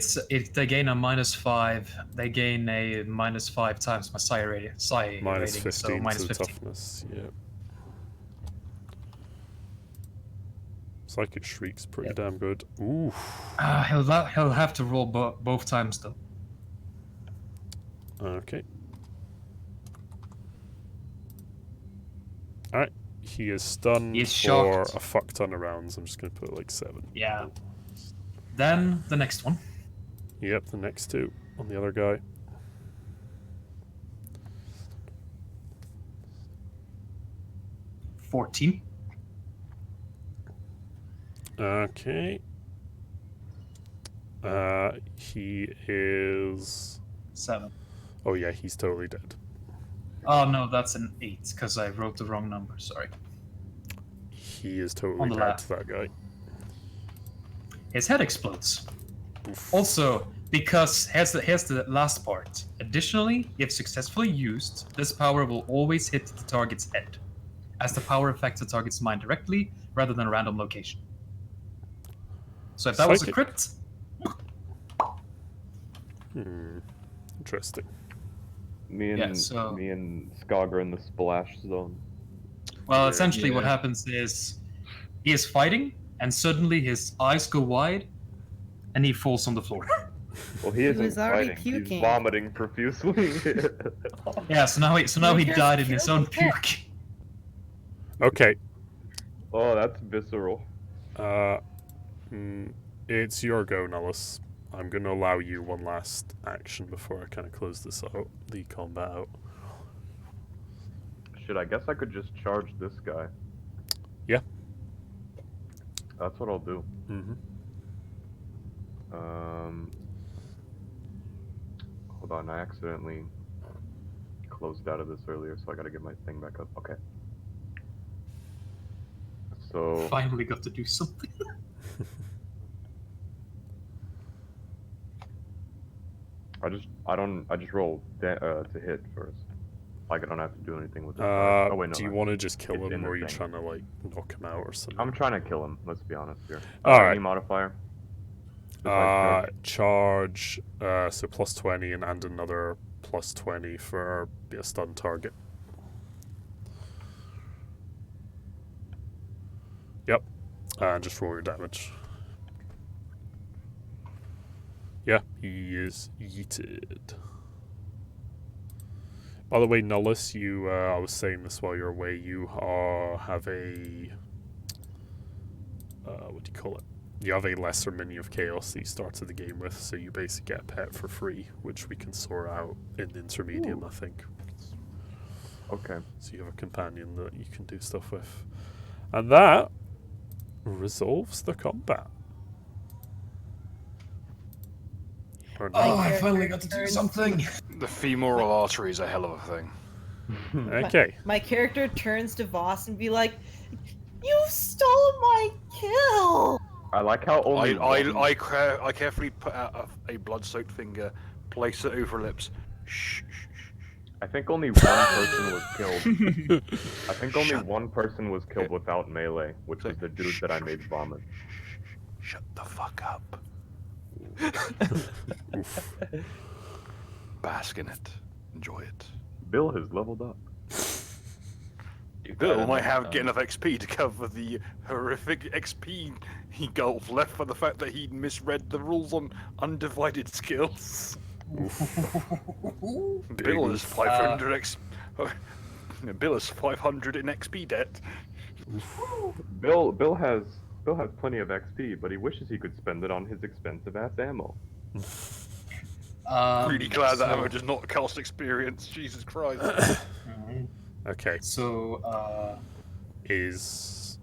Speaker 2: gain a -5. They gain a -5 times my psi rating.
Speaker 1: Minus
Speaker 2: rating,
Speaker 1: 15
Speaker 2: so minus
Speaker 1: to the
Speaker 2: 15.
Speaker 1: toughness, yeah. Psychic Shriek's pretty damn good. Ooh.
Speaker 2: He'll have to roll both times though.
Speaker 1: Okay. Alright. He is stunned
Speaker 2: He's
Speaker 1: for
Speaker 2: shocked.
Speaker 1: a fuck ton of rounds. I'm just going to put like 7.
Speaker 2: Yeah. Then the next one.
Speaker 1: Yep, the next 2 on the other guy.
Speaker 2: $14.
Speaker 1: Okay. He is...
Speaker 2: 7.
Speaker 1: Oh yeah, he's totally dead.
Speaker 2: Oh no, that's an 8 because I wrote the wrong number. Sorry.
Speaker 1: He is totally
Speaker 2: On the
Speaker 1: dead,
Speaker 2: left.
Speaker 1: that guy.
Speaker 2: His head explodes.
Speaker 1: Oof.
Speaker 2: Also, because here's the last part. Additionally, if successfully used, this power will always hit the target's head, as the power affects the target's mind directly rather than a random location. So if that was a
Speaker 1: Psychic.
Speaker 2: crit,
Speaker 1: Interesting.
Speaker 3: Me and
Speaker 2: Yeah, so-
Speaker 3: me and Skog are in the splash zone.
Speaker 2: well, essentially what
Speaker 6: Yeah.
Speaker 2: happens is he is fighting, and suddenly his eyes go wide, and he falls on the floor.
Speaker 3: Well, he isn't
Speaker 9: was already
Speaker 3: fighting. He's
Speaker 9: puking.
Speaker 3: vomiting profusely.
Speaker 2: Yeah, so now he
Speaker 9: just
Speaker 2: died in his
Speaker 9: killed
Speaker 2: own
Speaker 9: the cat.
Speaker 2: puke.
Speaker 1: Okay.
Speaker 3: Oh, that's visceral.
Speaker 1: It's your go, Nellis. I'm going to allow you one last action before I kind of close this out, the combat out.
Speaker 3: Shit, I guess I could just charge this guy.
Speaker 1: Yeah.
Speaker 3: That's what I'll do.
Speaker 1: Mm-hmm.
Speaker 3: Hold on, I accidentally closed out of this earlier, so I gotta get my thing back up. Okay. So
Speaker 2: Finally got to do something.
Speaker 3: I just roll to hit first. Like I don't have to do anything with it.
Speaker 1: Do you want to just kill
Speaker 3: It's
Speaker 1: him,
Speaker 3: in
Speaker 1: or
Speaker 3: the
Speaker 1: are you
Speaker 3: thing.
Speaker 1: trying to like knock him out or something?
Speaker 3: I'm trying to kill him. Let's be honest here.
Speaker 1: Alright.
Speaker 3: Any modifier? Besides
Speaker 1: Charge. So plus 20 and another plus 20 for a stun target. Yep. And just roll your damage. Yeah, he is yeeted. By the way, Nullus, you, I was saying this while you're away, you have a, what do you call it? You have a lesser minion of chaos that you started the game with, so you basically get a pet for free, which we can sort out in the intermediate, I think.
Speaker 3: Okay.
Speaker 1: So you have a companion that you can do stuff with. And that resolves the combat.
Speaker 2: Oh, I finally got to do something.
Speaker 4: The femoral artery is a hell of a thing.
Speaker 1: Okay.
Speaker 9: My character turns to Voss and be like, "You stole my kill!"
Speaker 3: I like how only
Speaker 4: I carefully put out a blood-soaked finger, place it over her lips. Shh, shh, shh.
Speaker 3: I think only one person was killed. I think only one person was killed without melee, which was the dude that I made vomit.
Speaker 4: Shut the fuck up. Bask in it. Enjoy it.
Speaker 3: Bill has leveled up.
Speaker 4: Bill might get enough XP to cover the horrific XP he got left for the fact that he misread the rules on undivided skills. Bill is 500 Bill is 500 in XP debt.
Speaker 3: Bill has plenty of XP, but he wishes he could spend it on his expensive ass ammo.
Speaker 4: Really glad that ammo does not cost experience. Jesus Christ.
Speaker 1: Okay.
Speaker 2: So,
Speaker 1: Is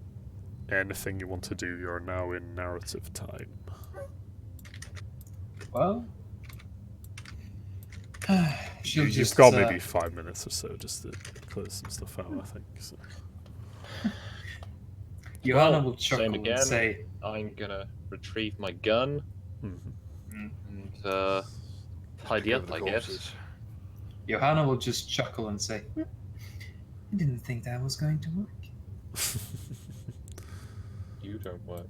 Speaker 1: anything you want to do? You're now in narrative time.
Speaker 2: well,
Speaker 1: You've got maybe 5 minutes or so just to close some stuff out, I think. So.
Speaker 2: Johanna will
Speaker 5: same
Speaker 2: chuckle
Speaker 5: again.
Speaker 2: and say,
Speaker 5: I'm gonna retrieve my gun and tidy up, I guess.
Speaker 2: Johanna will just chuckle and say, I didn't think that was going to work.
Speaker 5: You don't work.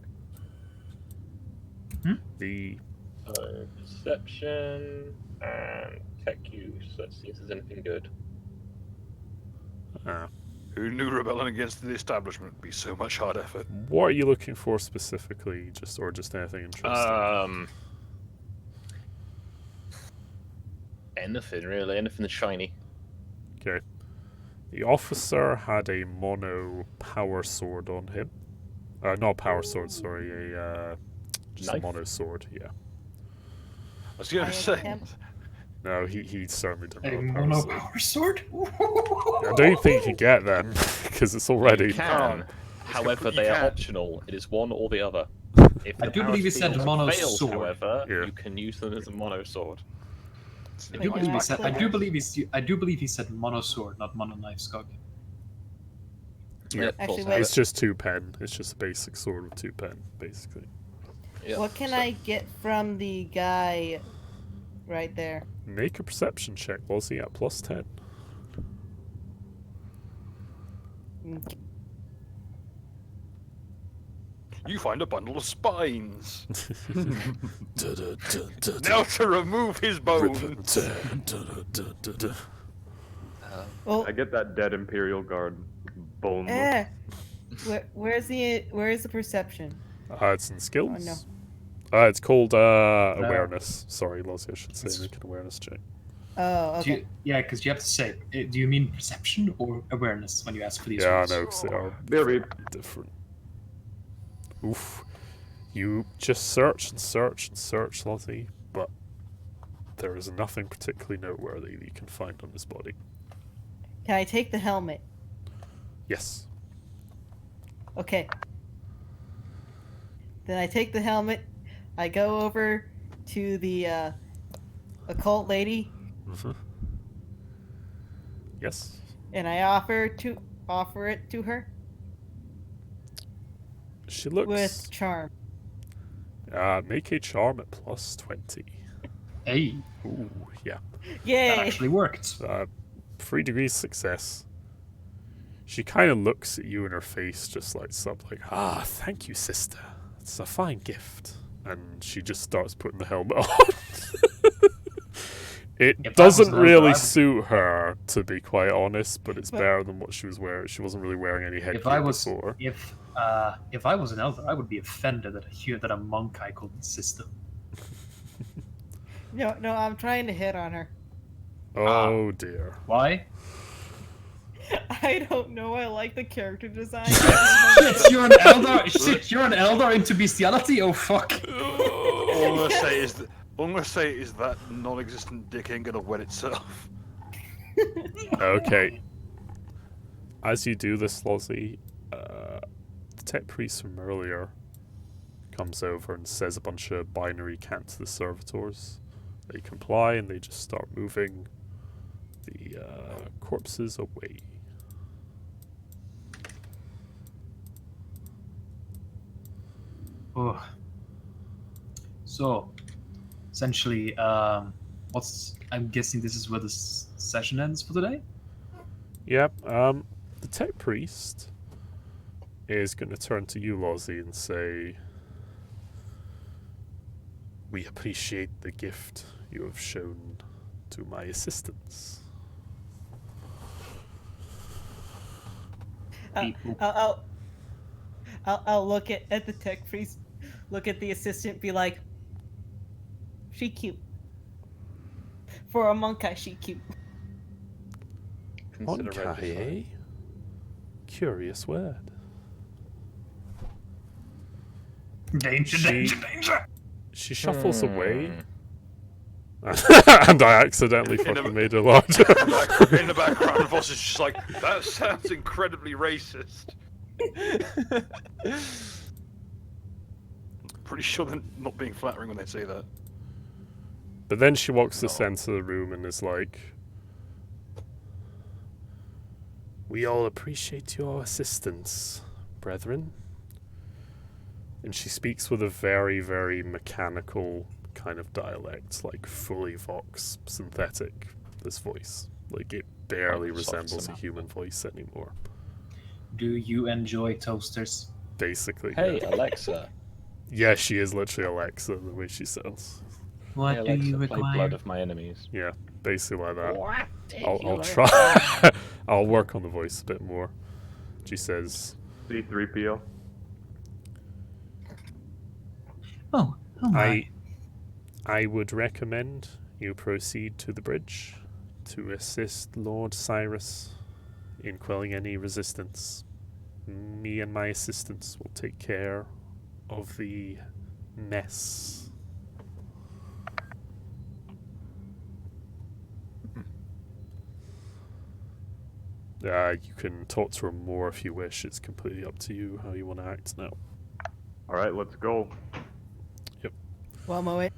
Speaker 1: The
Speaker 5: So, perception and tech use. Let's see if there's anything good.
Speaker 4: Who knew rebelling against the establishment would be so much hard effort?
Speaker 1: what are you looking for specifically, or just anything interesting?
Speaker 5: Anything really, anything that's shiny.
Speaker 1: Okay. The officer had a mono power sword on him. Not power sword, sorry, just
Speaker 5: Knife?
Speaker 1: a mono sword, yeah.
Speaker 4: I was gonna say.
Speaker 1: No, he certainly didn't
Speaker 2: A
Speaker 1: have a power
Speaker 2: mono
Speaker 1: sword.
Speaker 2: power sword?
Speaker 1: I don't think you can get them, because it's already...
Speaker 5: You can. However, they are
Speaker 4: can.
Speaker 5: optional. It is one or the other. If
Speaker 2: I
Speaker 5: the
Speaker 2: do
Speaker 5: power
Speaker 2: believe it said
Speaker 5: field
Speaker 2: mono
Speaker 5: fails,
Speaker 2: sword.
Speaker 5: However,
Speaker 1: Yeah.
Speaker 5: you can use them as a mono sword.
Speaker 2: I do believe he said mono sword, not mono knife, Skog.
Speaker 1: Yeah.
Speaker 9: Actually,
Speaker 5: false
Speaker 9: wait.
Speaker 1: It's just 2 pen. It's just a basic sword with 2 pen, basically.
Speaker 5: Yeah,
Speaker 9: What can
Speaker 5: so-
Speaker 9: I get from the guy right there?
Speaker 1: Make a perception check. Was he at +10?
Speaker 9: Okay.
Speaker 4: You find a bundle of spines. Now to remove his bones.
Speaker 9: Well,
Speaker 3: I get that dead Imperial Guard bone look.
Speaker 9: where's the perception?
Speaker 1: It's in skills.
Speaker 9: Oh,
Speaker 1: It's called awareness. Sorry, Lozzie, I should say make an awareness check.
Speaker 9: Oh, okay.
Speaker 2: Because you have to say, do you mean perception or awareness when you ask for these
Speaker 1: Yeah, I
Speaker 2: rules?
Speaker 1: know, 'cause they are
Speaker 3: Very
Speaker 1: different. Oof. You just search and search and search, Lottie, but there is nothing particularly noteworthy that you can find on his body.
Speaker 9: Can I take the helmet?
Speaker 1: Yes.
Speaker 9: Okay. Then I take the helmet. I go over to the occult lady,
Speaker 1: Yes.
Speaker 9: and I offer it to her
Speaker 1: She looks...
Speaker 9: with charm.
Speaker 1: Make a charm at +20.
Speaker 2: Hey,
Speaker 1: Ooh, yeah.
Speaker 2: that
Speaker 9: Yay!
Speaker 2: actually worked.
Speaker 1: 3 degrees success. She kind of looks at you in her face, just like something like, "Ah, thank you, sister. It's a fine gift." And she just starts putting the helmet on. It
Speaker 2: If I was
Speaker 1: doesn't
Speaker 2: an elder,
Speaker 1: really
Speaker 2: I would-
Speaker 1: suit her, to be quite honest, but it's better than what she was wearing. She wasn't really wearing any headgear before.
Speaker 2: If I was an elder, I would be offended that a monk I called sister.
Speaker 9: No, I'm trying to hit on her.
Speaker 1: Oh dear.
Speaker 2: Why?
Speaker 9: I don't know. I like the character design.
Speaker 2: Shit, you're an elder. Shit, you're an elder into bestiality. Oh fuck.
Speaker 4: All I'm gonna say is that non-existent dick ain't gonna wet itself.
Speaker 1: Okay. As you do this, Lozzie, the tech priest from earlier comes over and says a bunch of binary cant to the servitors. They comply and they just start moving the corpses away.
Speaker 2: Oh. So, essentially, I'm guessing this is where the session ends for today?
Speaker 1: Yep, the tech priest is going to turn to you, Lozzie, and say, "We appreciate the gift you have shown to my assistants."
Speaker 9: I'll look at the tech priest, look at the assistant, be like, she cute. For a monkai, she cute.
Speaker 1: Monkai, eh? Curious word.
Speaker 2: Danger.
Speaker 1: She shuffles away. And I accidentally fucking made her larger.
Speaker 4: In the background, Voss is just like, that sounds incredibly racist. Pretty sure they're not being flattering when they say that.
Speaker 1: But then she walks to the center of the room and is like, "We all appreciate your assistance, brethren." And she speaks with a very, very mechanical kind of dialect, like fully Vox synthetic, this voice. Like it barely resembles a human voice anymore.
Speaker 2: Do you enjoy toasters?
Speaker 1: Basically.
Speaker 5: Hey,
Speaker 1: yeah.
Speaker 5: Alexa.
Speaker 1: Yeah, she is literally Alexa, the way she sounds.
Speaker 2: What
Speaker 5: Hey,
Speaker 2: do
Speaker 5: Alexa,
Speaker 2: you
Speaker 5: play
Speaker 2: require?
Speaker 5: Blood of My Enemies.
Speaker 1: Yeah, basically like that.
Speaker 9: What did
Speaker 1: I'll
Speaker 9: you
Speaker 1: try. I'll work on the voice a bit more. She says,
Speaker 3: C3PO.
Speaker 2: Oh my.
Speaker 1: I would recommend you proceed to the bridge to assist Lord Cyrus in quelling any resistance. Me and my assistants will take care of the mess. You can talk to her more if you wish. It's completely up to you how you want to act now.
Speaker 3: Alright, let's go.
Speaker 9: Well, Moe.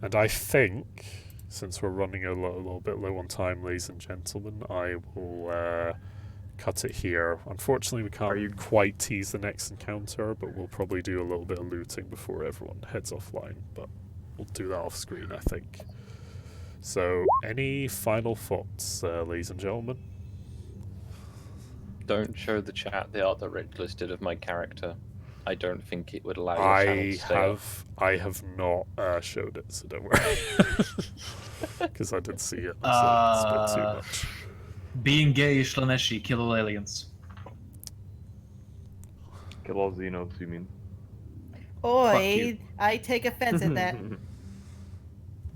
Speaker 1: And I think, since we're running a little bit low on time, ladies and gentlemen, I will cut it here. Unfortunately, we can't quite tease the next encounter, but we'll probably do a little bit of looting before everyone heads offline. But we'll do that off screen, I think. So, any final thoughts, ladies and gentlemen?
Speaker 5: Don't show the chat the art that Rick listed of my character. I don't think it would allow your channel to stay off.
Speaker 1: I have not showed it, so don't worry. Because I did see it, so it's a bit too much.
Speaker 2: Being gay, Shlaneshi, kill all aliens.
Speaker 3: Kill all Xenos, you mean?
Speaker 9: Oi, I take offense at that.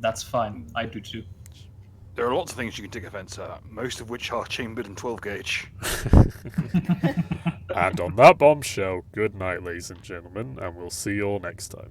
Speaker 2: That's fine. I do too.
Speaker 4: There are lots of things you can take offense at, most of which are chambered in 12 gauge.
Speaker 1: And on that bombshell, good night, ladies and gentlemen, and we'll see you all next time.